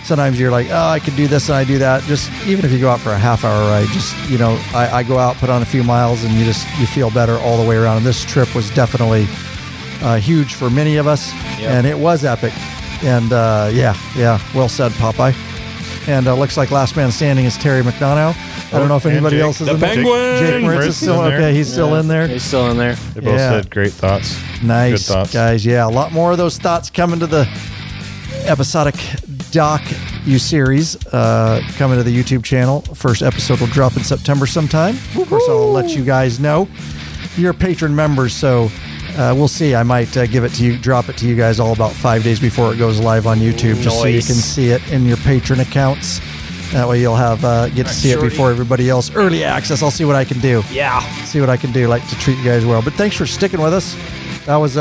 sometimes you're like, oh, I could do this and I do that. Just even if you go out for a half-hour ride, just, you know, I go out, put on a few miles, and you feel better all the way around. And this trip was definitely huge for many of us, and it was epic. And well said, Popeye. And looks like last man standing is Terry McDonough. I don't know if anybody else is in there. Jake Moritz is still okay. He's still in there. He's still in there. They both said great thoughts. Nice, good thoughts. Guys. Yeah, a lot more of those thoughts coming to the episodic docu-series coming to the YouTube channel. First episode will drop in September sometime. Of course, I'll let you guys know. You're patron members, so we'll see. I might drop it to you guys all about 5 days before it goes live on YouTube, just so you can see it in your patron accounts. That way you'll have get to see it before everybody else. Early access. I'll see what I can do. Yeah. See what I can do. Like to treat you guys well. But thanks for sticking with us. That was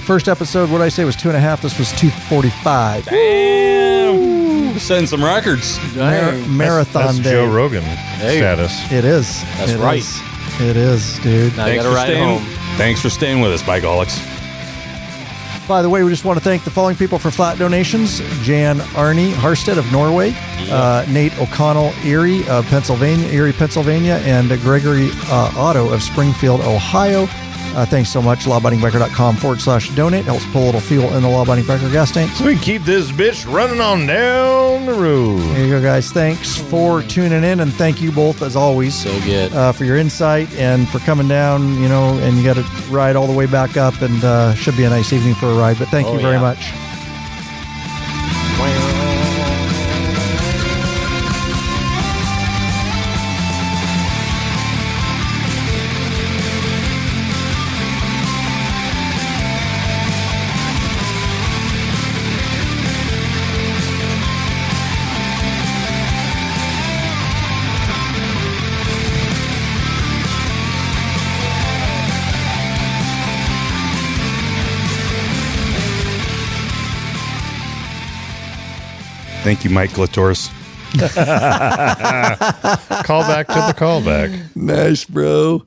first episode. What did I say? Was 2.5. This was 2:45. Damn. Setting some records. Marathon that's day. Joe Rogan status. It is. That's right. It is, dude. Now I got to ride home. Thanks for staying with us, Bikeaholics. By the way, we just want to thank the following people for flat donations: Jan Arnie Harstead of Norway, Nate O'Connell Erie of Erie, Pennsylvania, and Gregory Otto of Springfield, Ohio. Thanks so much. lawabidingbiker.com/donate. Helps pull a little fuel in the Law Abiding Biker gas tank. So we can keep this bitch running on down the road. There you go, guys. Thanks for tuning in, and thank you both, as always, So good. for your insight and for coming down, you know, and you got to ride all the way back up, and should be a nice evening for a ride, but thank you very much. Thank you, Mike Latours. Call back to the callback. Nice, bro.